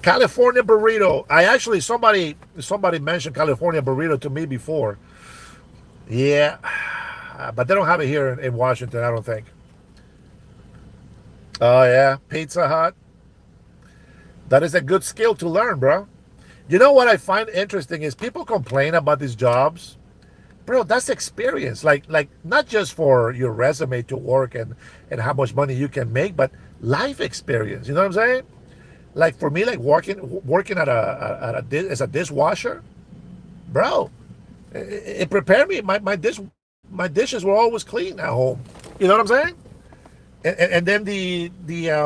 California burrito. Somebody mentioned California burrito to me before. Yeah, but they don't have it here in Washington, I don't think. Oh, yeah, Pizza Hut. That is a good skill to learn, bro. You know what I find interesting is people complain about these jobs. Bro, that's experience. Like not just for your resume to work and how much money you can make, but life experience. You know what I'm saying? Like for me, like working as a dishwasher, bro, it prepared me. My dishes were always clean at home. You know what I'm saying? And then the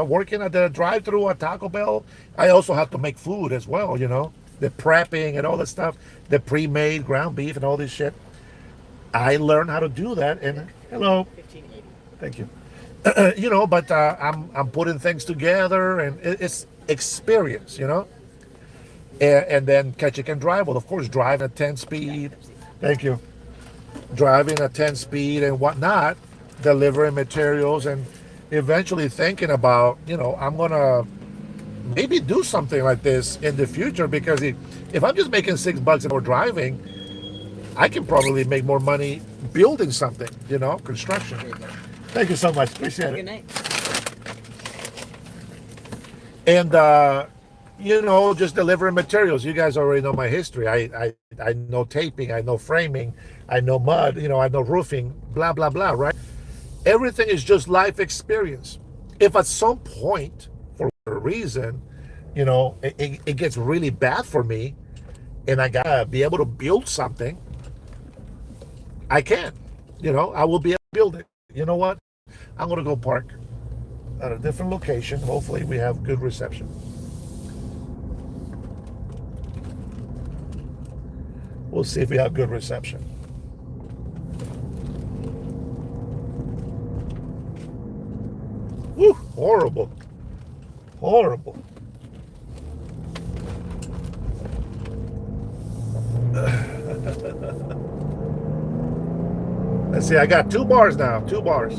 working at the drive-through at Taco Bell, I also have to make food as well. The prepping and all that stuff, the pre-made ground beef and all this shit. I learned how to do that. And hello, 1580. thank you. But I'm putting things together, and it's experience. And then catch and drive. Well, of course, driving at 10 speed. Thank you. Driving at 10 speed and whatnot, delivering materials, and eventually thinking about, I'm going to maybe do something like this in the future, because if I'm just making $6 for driving, I can probably make more money building something, construction. Thank you so much. Appreciate it. Good night. And, just delivering materials. You guys already know my history. I know taping, I know framing, I know mud, I know roofing, blah, blah, blah, right? Everything is just life experience. If at some point, for a reason, it gets really bad for me and I gotta be able to build something, I can. I will be able to build it. You know what? I'm gonna go park at a different location. Hopefully we have good reception. We'll see if we have good reception. Woo, horrible. Horrible. Let's see, I got 2 bars now. 2 bars.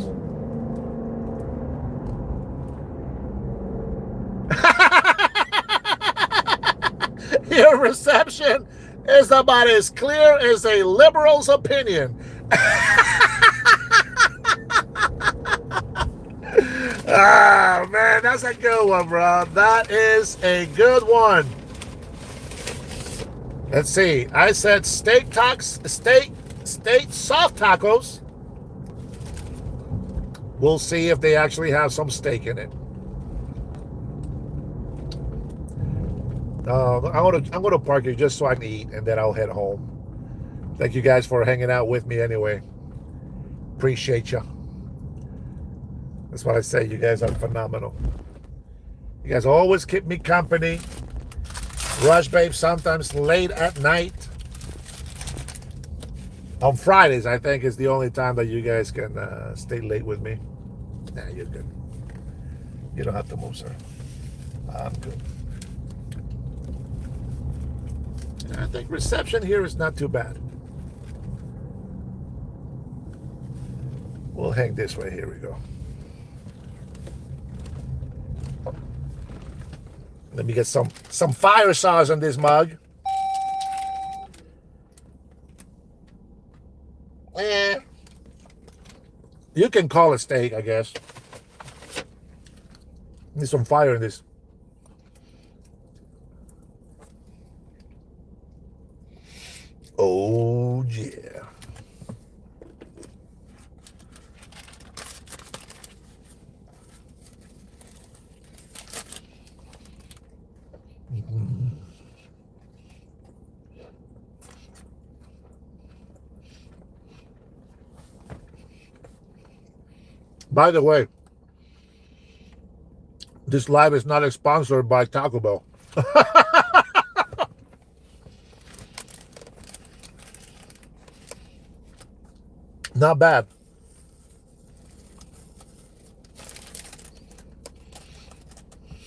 Your reception is about as clear as a liberal's opinion. Ah, man, that's a good one, bro. That is a good one. Let's see. I said steak soft tacos. We'll see if they actually have some steak in it. I'm gonna park here just so I can eat, and then I'll head home. Thank you guys for hanging out with me anyway. Appreciate you. That's what I say. You guys are phenomenal. You guys always keep me company. Rush Babe sometimes late at night. On Fridays, I think, is the only time that you guys can stay late with me. Nah, you're good. You don't have to move, sir. I'm good. I think reception here is not too bad. We'll hang this way. Here we go. Let me get some fire sauce on this mug. You can call it steak, I guess. Need some fire in this. Oh, yeah. By the way, this live is not sponsored by Taco Bell. Not bad.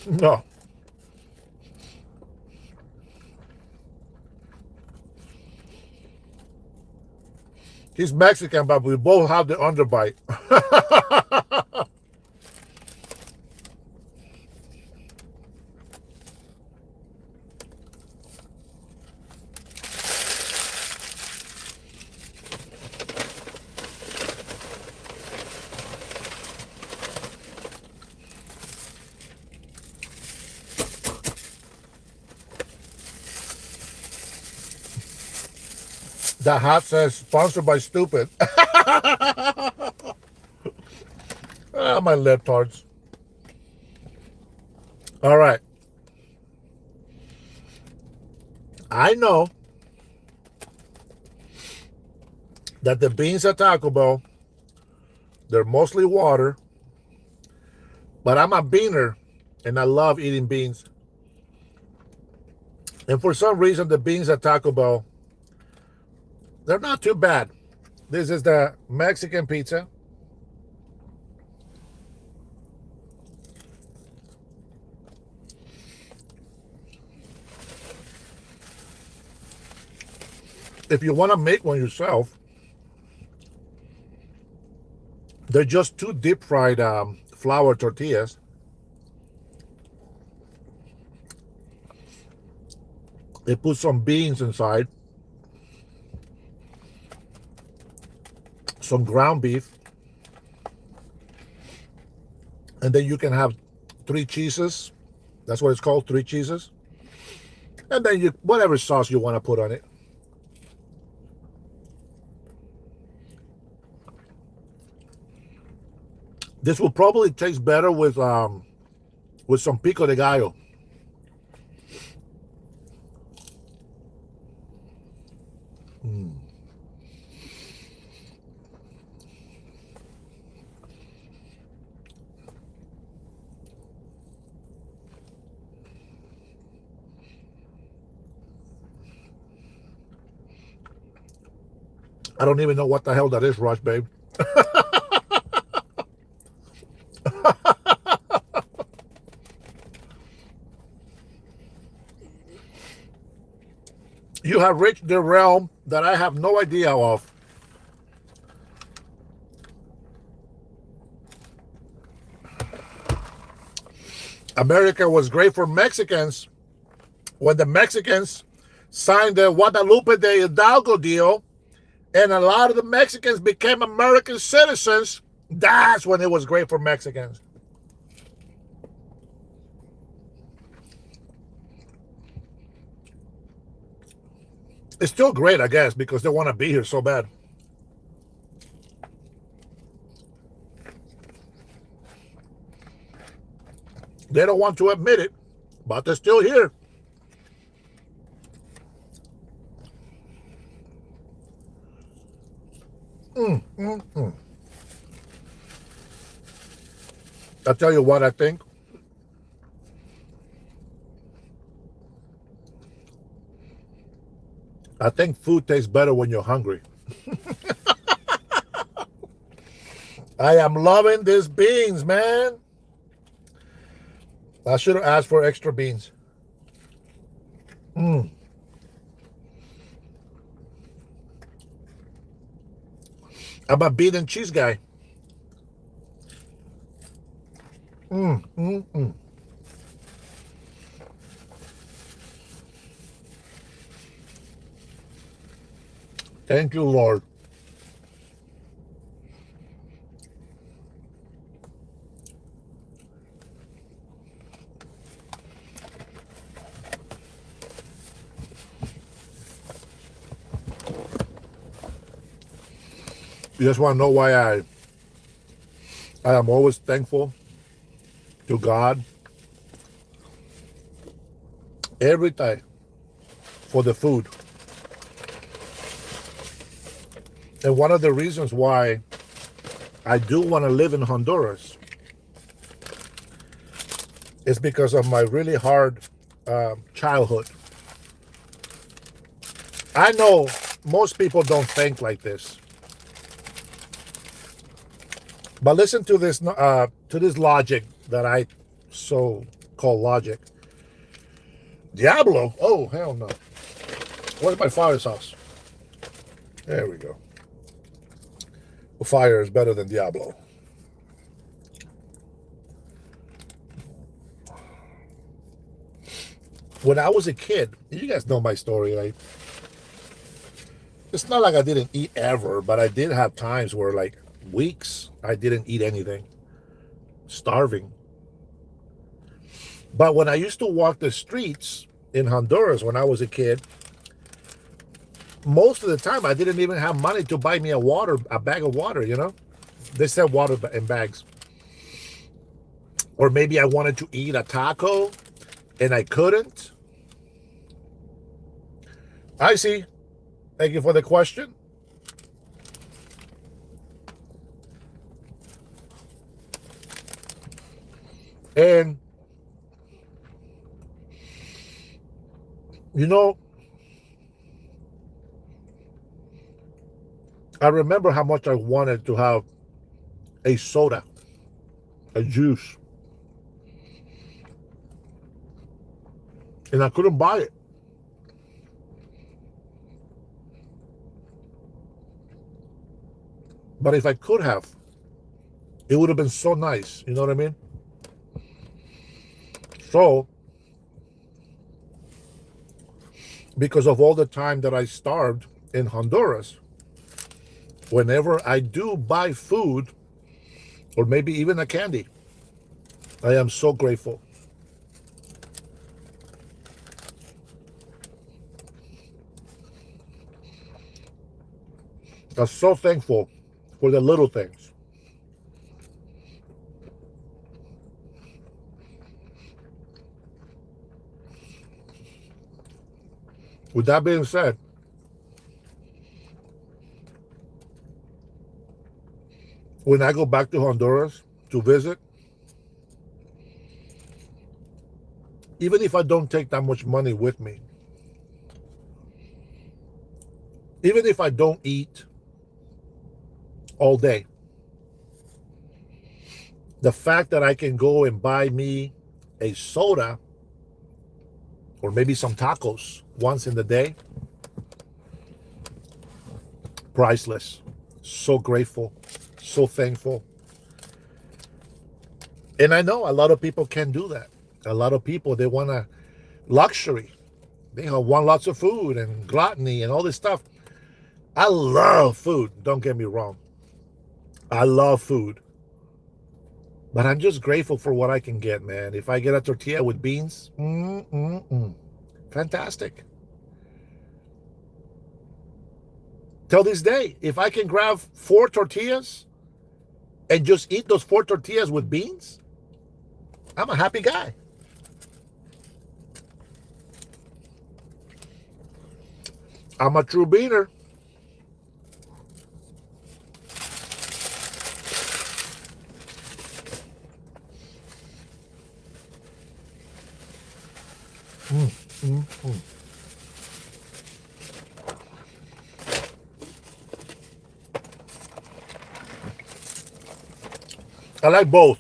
No. He's Mexican, but we both have the underbite. That hat says sponsored by stupid. My libtards. All right. I know that the beans at Taco Bell, they're mostly water But I'm a beaner, and I love eating beans. And for some reason, the beans at Taco Bell, they're not too bad. This is the Mexican pizza. If you want to make one yourself, they're just two deep fried flour tortillas. They put some beans inside, some ground beef, and then you can have 3 cheeses. That's what it's called, 3 cheeses. And then you whatever sauce you want to put on it. This will probably taste better with some pico de gallo. I don't even know what the hell that is, Rush, babe. You have reached the realm that I have no idea of. America was great for Mexicans when the Mexicans signed the Guadalupe de Hidalgo deal, and a lot of the Mexicans became American citizens. That's when it was great for Mexicans. It's still great, I guess, because they want to be here so bad. They don't want to admit it, but they're still here. I'll tell you what I think. I think food tastes better when you're hungry. I am loving these beans, man. I should have asked for extra beans. I'm a bean and cheese guy. Thank you, Lord. You just want to know why I am always thankful to God every day for the food. And one of the reasons why I do want to live in Honduras is because of my really hard childhood. I know most people don't think like this. But listen to this logic that I so call logic. Diablo? Oh, hell no. Where's my father's house? There we go. Fire is better than Diablo. When I was a kid, you guys know my story, right? It's not like I didn't eat ever, but I did have times where, like, weeks I didn't eat anything. Starving. But when I used to walk the streets in Honduras when I was a kid, most of the time I didn't even have money to buy me a bag of water, you know? They sell water in bags. Or maybe I wanted to eat a taco and I couldn't. I see. Thank you for the question. And, you know, I remember how much I wanted to have a soda, a juice. And I couldn't buy it. But if I could have, it would have been so nice. You know what I mean? So, because of all the time that I starved in Honduras, whenever I do buy food, or maybe even a candy, I am so grateful. I'm so thankful for the little things. With that being said, when I go back to Honduras to visit, even if I don't take that much money with me, even if I don't eat all day, the fact that I can go and buy me a soda or maybe some tacos once in the day, priceless. So grateful, so thankful. And I know a lot of people can't do that. A lot of people, they want a luxury. They want lots of food and gluttony and all this stuff. I love food, don't get me wrong. I love food. But I'm just grateful for what I can get, man. If I get a tortilla with beans, fantastic. Till this day, if I can grab 4 tortillas and just eat those 4 tortillas with beans, I'm a happy guy. I'm a true beaner. I like both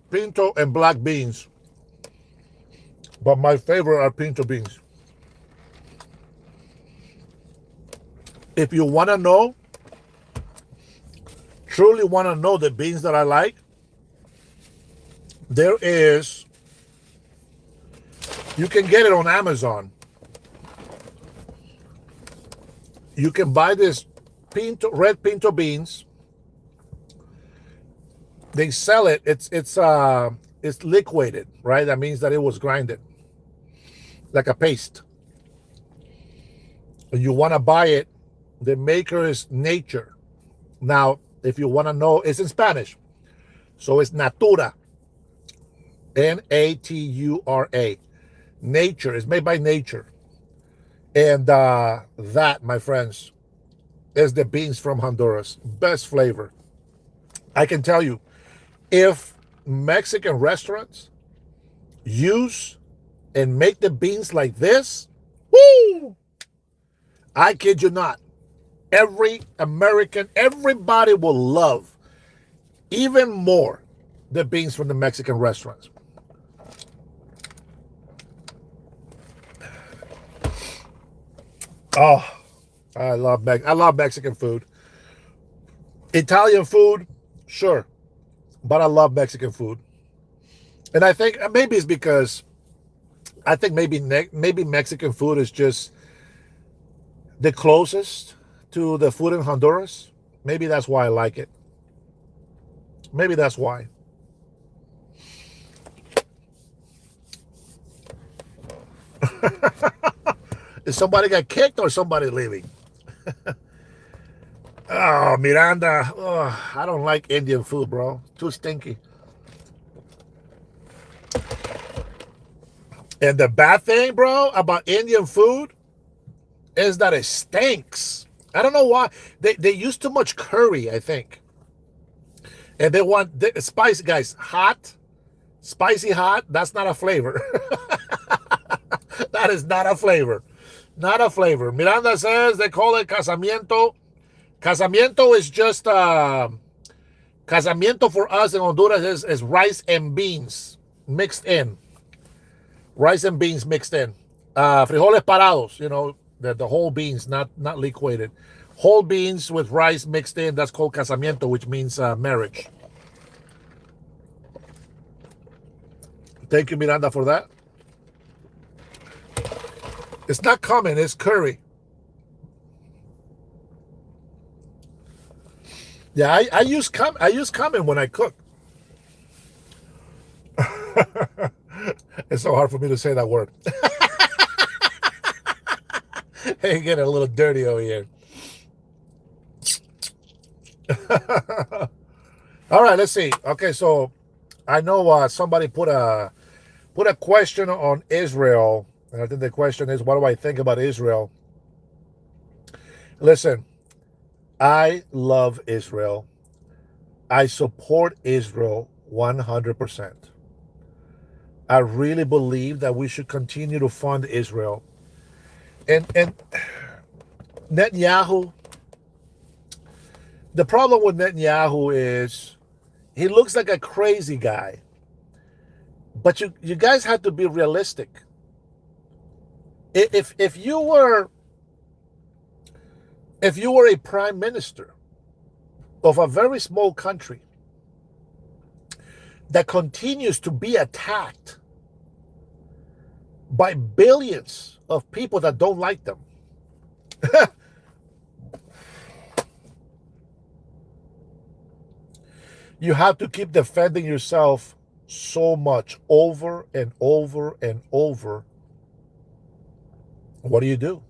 pinto and black beans, but my favorite are pinto beans. If you want to know, truly want to know the beans that I like, there is, you can get it on Amazon. You can buy this red pinto beans. They sell it. It's liquidated, right? That means that it was grinded like a paste. And you want to buy it. The maker is Nature. Now, if you want to know, it's in Spanish, so it's Natura. Natura. Nature is made by Nature, and that, my friends, is the beans from Honduras. Best flavor. I can tell you, if Mexican restaurants use and make the beans like this, woo! I kid you not. Every American, everybody will love even more the beans from the Mexican restaurants. Oh, I love Mexican food. Italian food, sure, but I love Mexican food. And I think maybe it's because I think maybe Mexican food is just the closest to the food in Honduras. Maybe that's why I like it. Maybe that's why. Is somebody got kicked or somebody leaving? Oh, Miranda. Oh, I don't like Indian food, bro. Too stinky. And the bad thing, bro, about Indian food is that it stinks. I don't know why. They use too much curry, I think. And they want the spice, guys, hot, Spicy hot, that's not a flavor. That is not a flavor. Not a flavor. Miranda says they call it casamiento. Casamiento is just casamiento for us in Honduras is rice and beans mixed in. Rice and beans mixed in. Frijoles parados, the whole beans, not liquated. Whole beans with rice mixed in, that's called casamiento, which means marriage. Thank you, Miranda, for that. It's not common, it's curry. Yeah, I use cumin when I cook. It's so hard for me to say that word. Hey, getting a little dirty over here. All right, let's see. Okay, so I know somebody put a question on Israel, and I think the question is, what do I think about Israel? Listen, I love Israel. I support Israel 100%. I really believe that we should continue to fund Israel. And Netanyahu, the problem with Netanyahu is he looks like a crazy guy. But you guys have to be realistic. If you were a prime minister of a very small country that continues to be attacked by billions of people that don't like them, you have to keep defending yourself so much over and over and over. What do?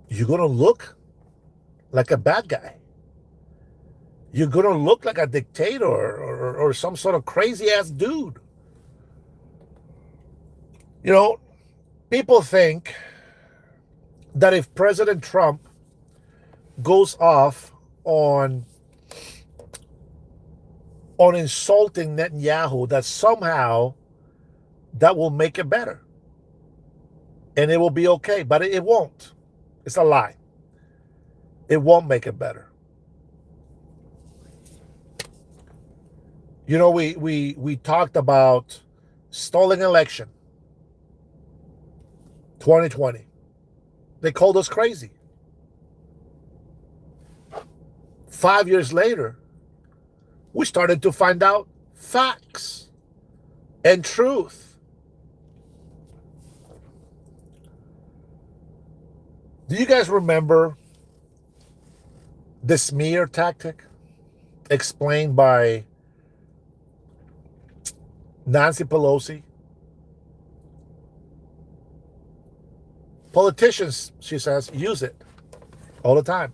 You're going to look like a bad guy. You're going to look like a dictator or some sort of crazy ass dude. People think that if President Trump goes off on insulting Netanyahu, that somehow that will make it better. And it will be okay, but it won't. It's a lie. It won't make it better. We talked about stolen election, 2020. They called us crazy. 5 years later, we started to find out facts and truth. Do you guys remember the smear tactic explained by Nancy Pelosi? Politicians, she says, use it all the time.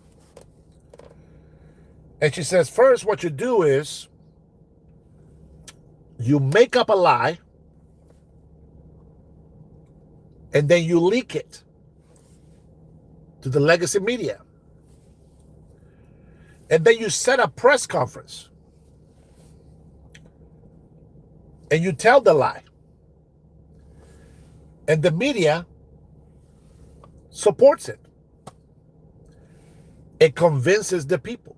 And she says, first, what you do is you make up a lie and then you leak it to the legacy media. And then you set a press conference and you tell the lie. And the media supports it. It convinces the people.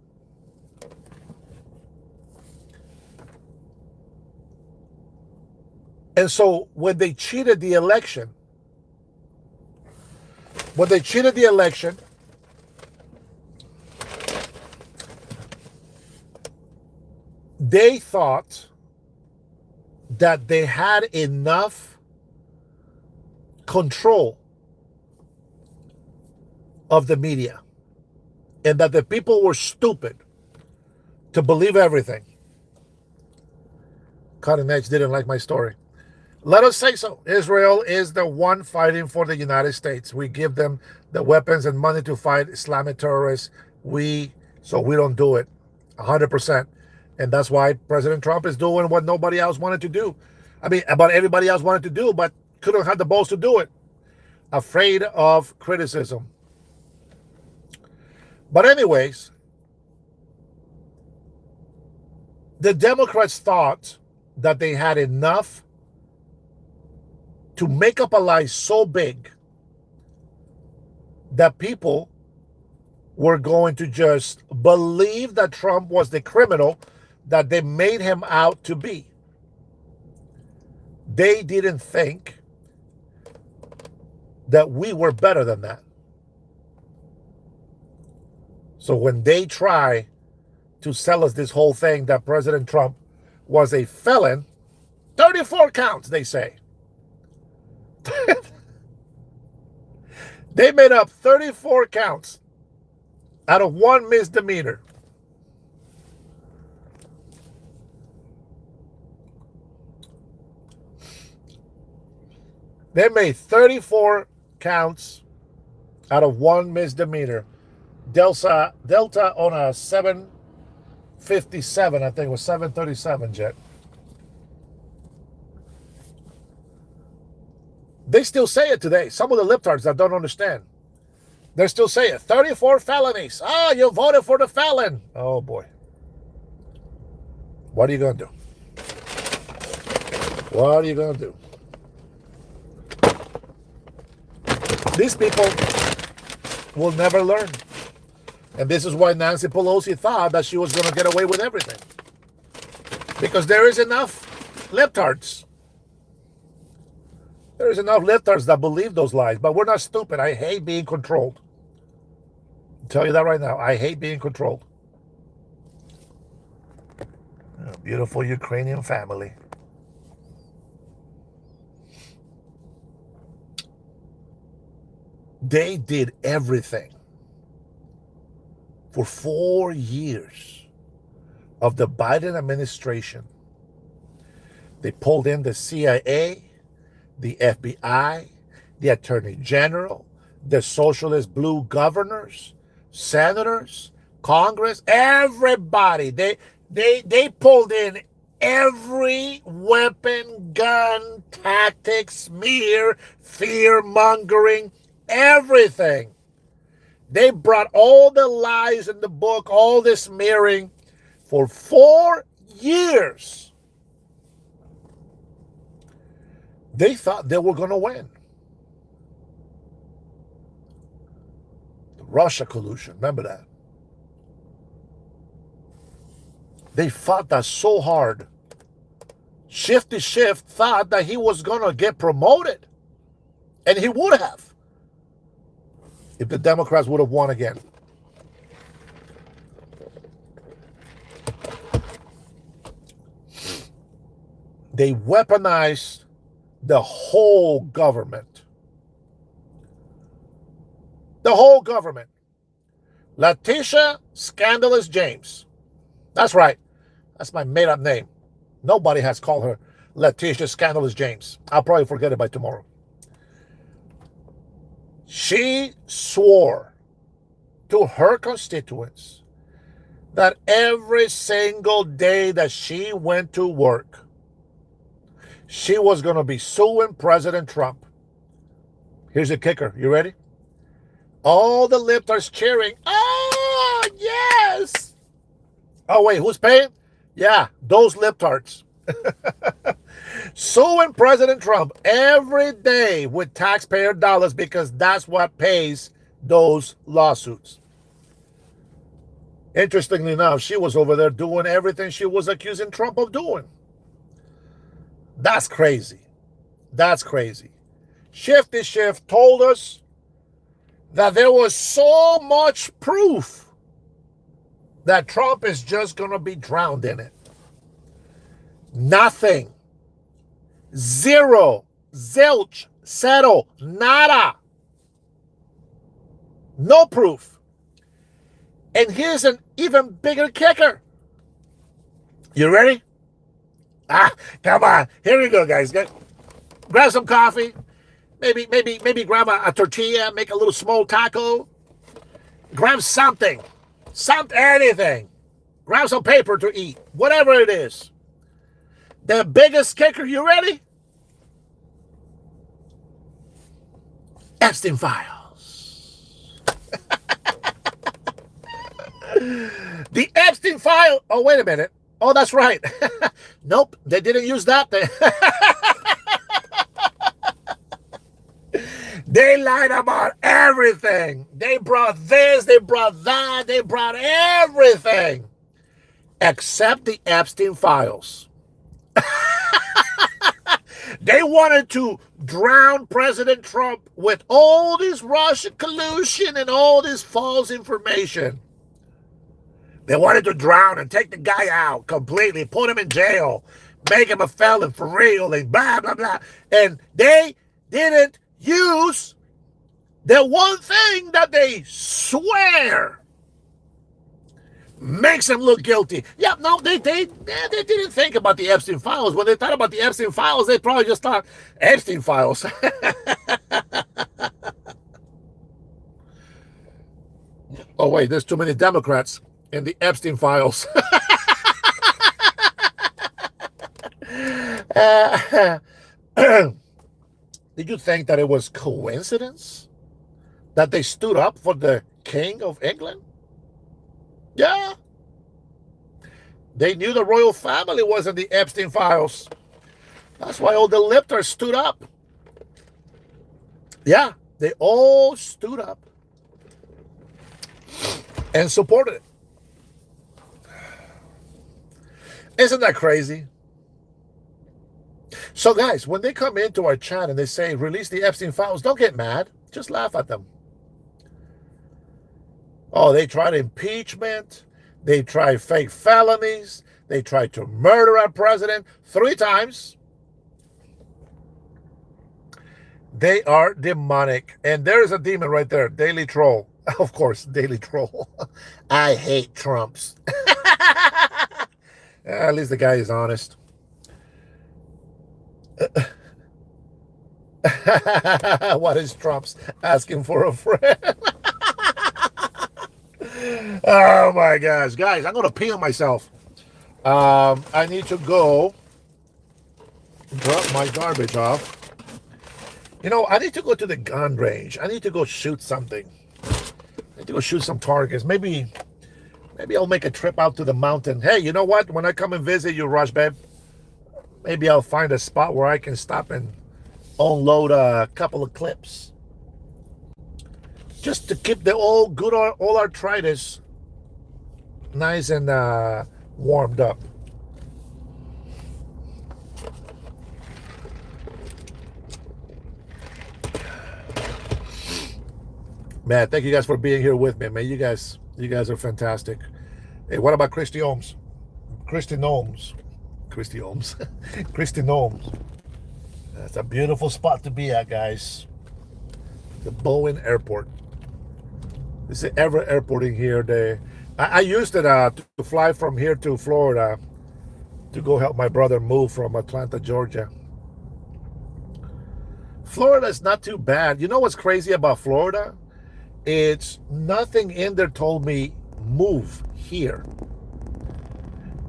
And so when they cheated the election, they thought that they had enough control of the media and that the people were stupid to believe everything. Cutting Edge didn't like my story. Let us say so. Israel is the one fighting for the United States. We give them the weapons and money to fight Islamic terrorists. So we don't do it 100%. And that's why President Trump is doing what nobody else wanted to do. But everybody else wanted to do, but couldn't have the balls to do it. Afraid of criticism. But anyways, the Democrats thought that they had enough to make up a lie so big that people were going to just believe that Trump was the criminal that they made him out to be. They didn't think that we were better than that. So when they try to sell us this whole thing that President Trump was a felon, 34 counts, they say. They made up 34 counts out of one misdemeanor. They made 34 counts out of one misdemeanor. Delta on a 757, I think it was 737 jet. They still say it today. Some of the libtards that don't understand, they still say it. 34 felonies. Oh, you voted for the felon. Oh, boy. What are you going to do? What are you going to do? These people will never learn. And this is why Nancy Pelosi thought that she was going to get away with everything. Because there is enough libtards. There is enough libtards that believe those lies. But we're not stupid. I hate being controlled. I'll tell you that right now. I hate being controlled. A beautiful Ukrainian family. They did everything for 4 years of the Biden administration. They pulled in the CIA, the FBI, the Attorney General, the socialist blue governors, senators, Congress, everybody. They pulled in every weapon, gun, tactic, smear, fear-mongering, everything. They brought all the lies in the book, all this smearing for 4 years. They thought they were going to win. The Russia collusion, remember that? They fought that so hard. Shifty Schiff thought that he was going to get promoted. And he would have, if the Democrats would have won again. They weaponized the whole government. The whole government. Letitia Scandalous James. That's right. That's my made-up name. Nobody has called her Letitia Scandalous James. I'll probably forget it by tomorrow. She swore to her constituents that every single day that she went to work, she was going to be suing President Trump. Here's the kicker. You ready? All the libtards cheering. Oh, yes. Oh, wait, who's paying? Yeah, those libtards. Suing President Trump every day with taxpayer dollars because that's what pays those lawsuits. Interestingly enough, she was over there doing everything she was accusing Trump of doing. That's crazy. That's crazy. Shifty Schiff told us that there was so much proof that Trump is just going to be drowned in it. Nothing. Zero. Zilch. Cero. Nada. No proof. And here's an even bigger kicker. You ready? Come on. Here we go, guys. Grab some coffee. Maybe grab a tortilla. Make a little small taco. Grab something. Anything. Grab some paper to eat. Whatever it is. The biggest kicker, you ready? Epstein files. The Epstein file. Oh, wait a minute. Oh, that's right. Nope, they didn't use that. They lied about everything. They brought this, they brought that, they brought everything except the Epstein files. They wanted to drown President Trump with all this Russian collusion and all this false information. They wanted to drown and take the guy out completely, put him in jail, make him a felon for real, and blah, blah, blah. And they didn't use the one thing that they swear makes them look guilty. Yeah, no, they didn't think about the Epstein files. When they thought about the Epstein files, they probably just thought Epstein files. Oh, wait, there's too many Democrats in the Epstein files. Did you think that it was coincidence that they stood up for the King of England? Yeah. They knew the royal family was in the Epstein files. That's why all the lifters stood up. Yeah, they all stood up and supported it. Isn't that crazy? So guys, when they come into our chat and they say, release the Epstein files, don't get mad. Just laugh at them. Oh, they tried impeachment. They tried fake felonies. They tried to murder our president 3 times. They are demonic. And there's a demon right there, Daily Troll. Of course, Daily Troll. I hate Trumps. At least the guy is honest. What is Trump's asking for a friend? Oh my gosh, guys, I'm gonna pee on myself. I need to go drop my garbage off. You know, I need to go to the gun range. I need to go shoot something. I need to go shoot some targets. Maybe I'll make a trip out to the mountain. Hey, you know what? When I come and visit you, Rush, babe, maybe I'll find a spot where I can stop and unload a couple of clips. Just to keep the all arthritis nice and warmed up. Man, thank you guys for being here with me, man. You guys are fantastic. Hey, what about Christy Ohms? Christy Ohms. That's a beautiful spot to be at, guys. The Bowen Airport. This is Everett Airport in here. I used it to fly from here to Florida to go help my brother move from Atlanta, Georgia. Florida is not too bad. You know what's crazy about Florida? It's nothing in there told me move here.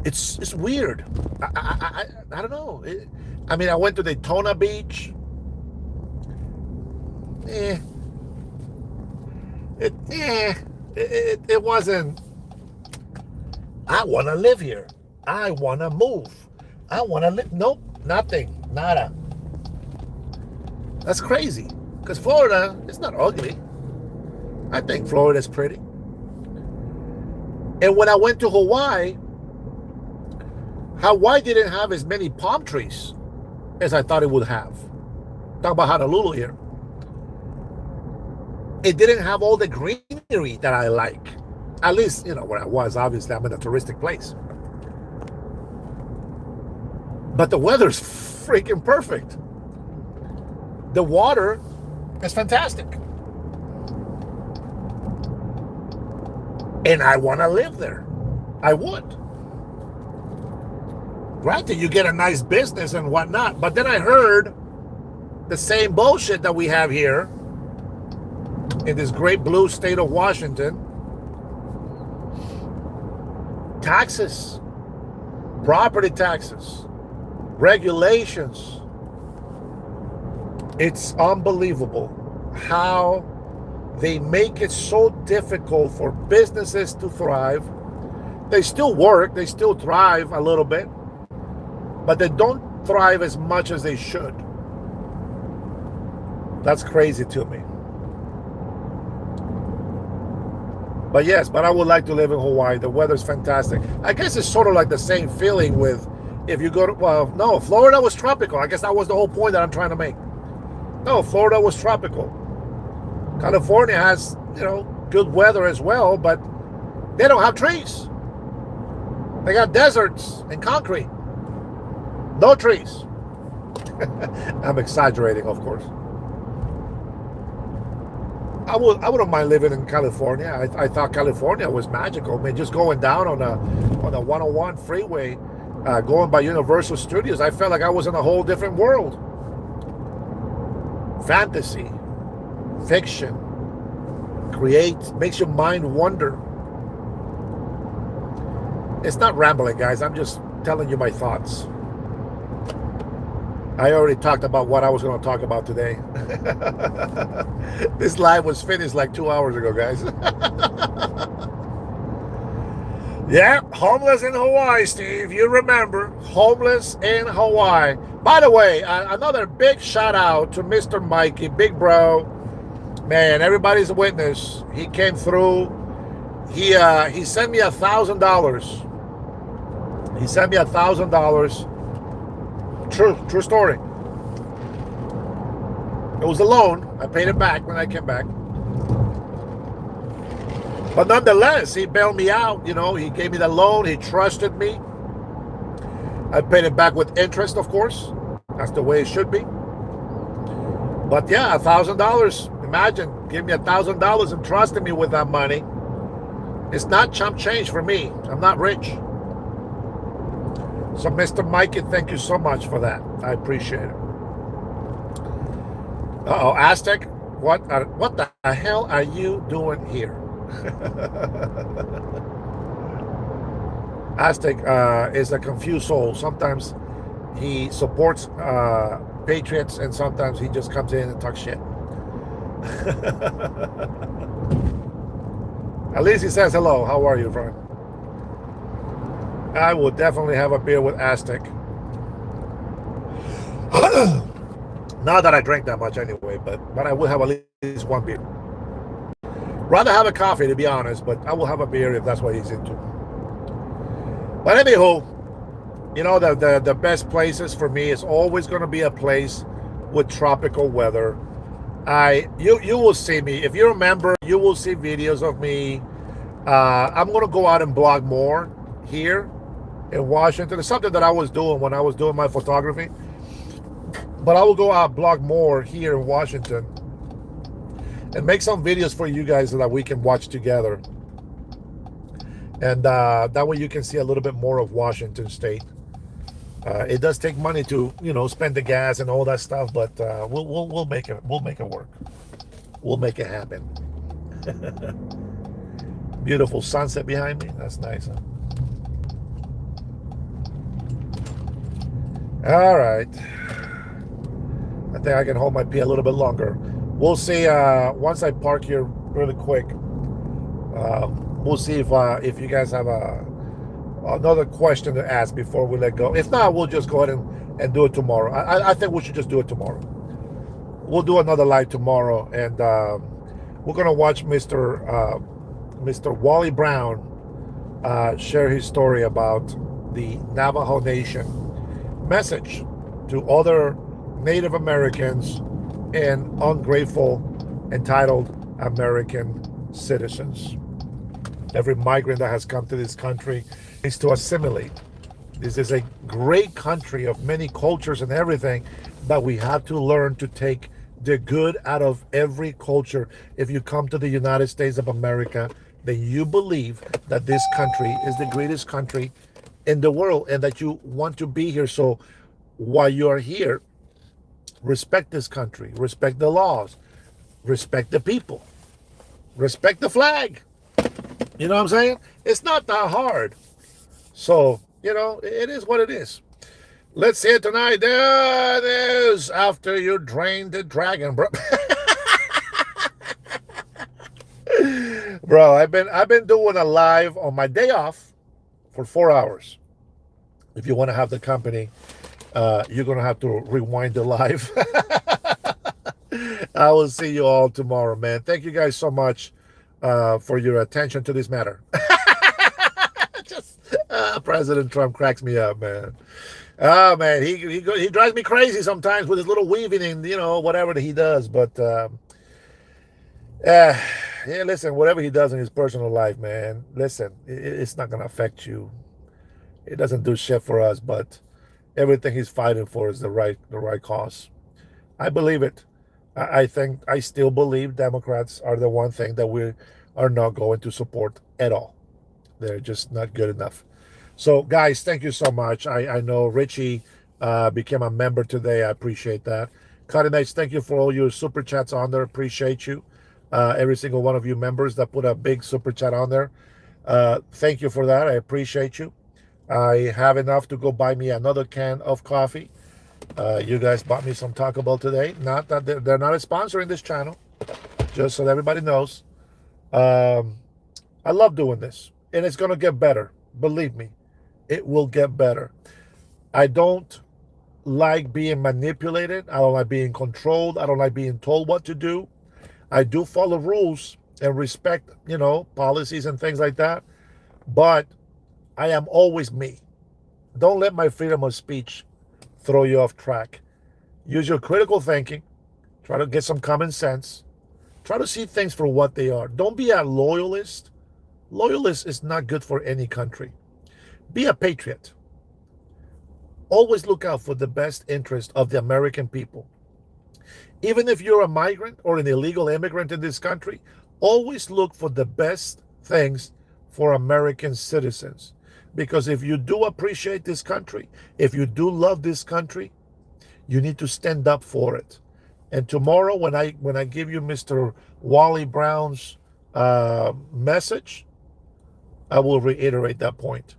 It's weird. I don't know. I mean, I went to Daytona Beach. It wasn't. I want to live here. I want to move. I want to live. Nope, nothing, nada. That's crazy. Because Florida is not ugly. I think Florida's pretty. And when I went to Hawaii didn't have as many palm trees as I thought it would have. Talk about Honolulu here. It didn't have all the greenery that I like. At least, you know, where I was. Obviously, I'm in a touristic place. But the weather's freaking perfect. The water is fantastic. And I want to live there. I would. Granted, you get a nice business and whatnot. But then I heard the same bullshit that we have here in this great blue state of Washington. Taxes, property taxes, regulations. It's unbelievable how they make it so difficult for businesses to thrive, They still work, they still thrive a little bit, but they don't thrive as much as they should. That's crazy to me. But yes, but I would like to live in Hawaii. The weather's fantastic. I guess it's sort of like the same feeling with if you go to, well, no, Florida was tropical. I guess that was the whole point that I'm trying to make. No, Florida was tropical. California has, good weather as well, but they don't have trees. They got deserts and concrete. No trees. I'm exaggerating, of course. I wouldn't mind living in California. I thought California was magical. I mean, just going down on the 101 freeway, going by Universal Studios, I felt like I was in a whole different world. Fantasy, fiction, makes your mind wonder. It's not rambling, guys. I'm just telling you my thoughts. I already talked about what I was going to talk about today. This live was finished like 2 hours ago, guys. Yeah, homeless in Hawaii, Steve. You remember, homeless in Hawaii. By the way, another big shout out to Mr. Mikey, big bro. Man, everybody's a witness. He came through. He sent me $1,000. He sent me $1,000. True story. It was a loan. I paid it back when I came back. But nonetheless, he bailed me out. He gave me the loan. He trusted me. I paid it back with interest, of course. That's the way it should be. But yeah, $1,000. Imagine, give me $1,000 and trusting me with that money. It's not chump change for me. I'm not rich. So, Mr. Mikey, thank you so much for that. I appreciate it. Uh-oh, Aztec, what the hell are you doing here? Aztec is a confused soul. Sometimes he supports patriots, and sometimes he just comes in and talks shit. At least he says hello. How are you, friend? I will definitely have a beer with Aztec. Not that I drink that much anyway, but I will have at least one beer. Rather have a coffee, to be honest, but I will have a beer if that's what he's into. But anywho, the best places for me is always going to be a place with tropical weather. You will see me. If you remember, you will see videos of me. I'm going to go out and blog more here in Washington. It's something that I was doing when I was doing my photography. But I will go out and blog more here in Washington and make some videos for you guys so that we can watch together. And that way you can see a little bit more of Washington State. It does take money to, spend the gas and all that stuff, but we'll make it. We'll make it work. We'll make it happen. Beautiful sunset behind me. That's nice, huh? All right. I think I can hold my pee a little bit longer. We'll see. Once I park here really quick, we'll see if you guys have another question to ask before we let go. If not, we'll just go ahead and do it tomorrow. I think we should just do it tomorrow. We'll do another live tomorrow, and we're gonna watch Mr. Wally Brown share his story about the Navajo Nation message to other Native Americans and ungrateful, entitled American citizens. Every migrant that has come to this country is to assimilate. This is a great country of many cultures and everything, but we have to learn to take the good out of every culture. If you come to the United States of America, then you believe that this country is the greatest country in the world and that you want to be here. So while you are here, respect this country, respect the laws, respect the people, respect the flag. You know what I'm saying? It's not that hard. So, it is what it is. Let's see it tonight. There it is. After you drain the dragon, bro. Bro, I've been doing a live on my day off. for 4 hours. If you want to have the company, you're going to have to rewind the live. I will see you all tomorrow, man. Thank you guys so much for your attention to this matter. President Trump cracks me up, man. Oh, man, he drives me crazy sometimes with his little weaving and, whatever that he does. But, yeah, listen, whatever he does in his personal life, man, listen, it's not going to affect you. It doesn't do shit for us, but everything he's fighting for is the right cause. I believe it. I still believe Democrats are the one thing that we are not going to support at all. They're just not good enough. So, guys, thank you so much. I know Richie became a member today. I appreciate that. Cutting Edge, thank you for all your super chats on there. Appreciate you. Every single one of you members that put a big super chat on there. Thank you for that. I appreciate you. I have enough to go buy me another can of coffee. You guys bought me some Taco Bell today. Not that they're not sponsoring this channel, just so that everybody knows. I love doing this, and it's going to get better. Believe me, it will get better. I don't like being manipulated. I don't like being controlled. I don't like being told what to do. I do follow rules and respect, policies and things like that. But I am always me. Don't let my freedom of speech throw you off track. Use your critical thinking. Try to get some common sense. Try to see things for what they are. Don't be a loyalist. Loyalist is not good for any country. Be a patriot. Always look out for the best interest of the American people. Even if you're a migrant or an illegal immigrant in this country, always look for the best things for American citizens. Because if you do appreciate this country, if you do love this country, you need to stand up for it. And tomorrow, when I give you Mr. Wally Brown's message, I will reiterate that point.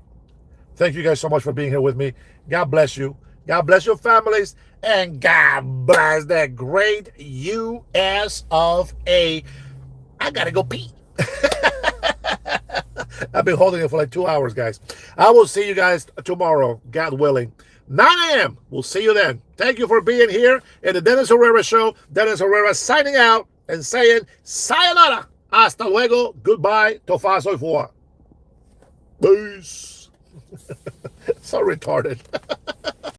Thank you guys so much for being here with me. God bless you. God bless your families. And God bless that great U.S. of A. I got to go pee. I've been holding it for like 2 hours, guys. I will see you guys tomorrow, God willing. 9 a.m. We'll see you then. Thank you for being here in the Dennis Herrera Show. Dennis Herrera signing out and saying, sayonara. Hasta luego. Goodbye. Tofa soy fuera. Peace. So retarded.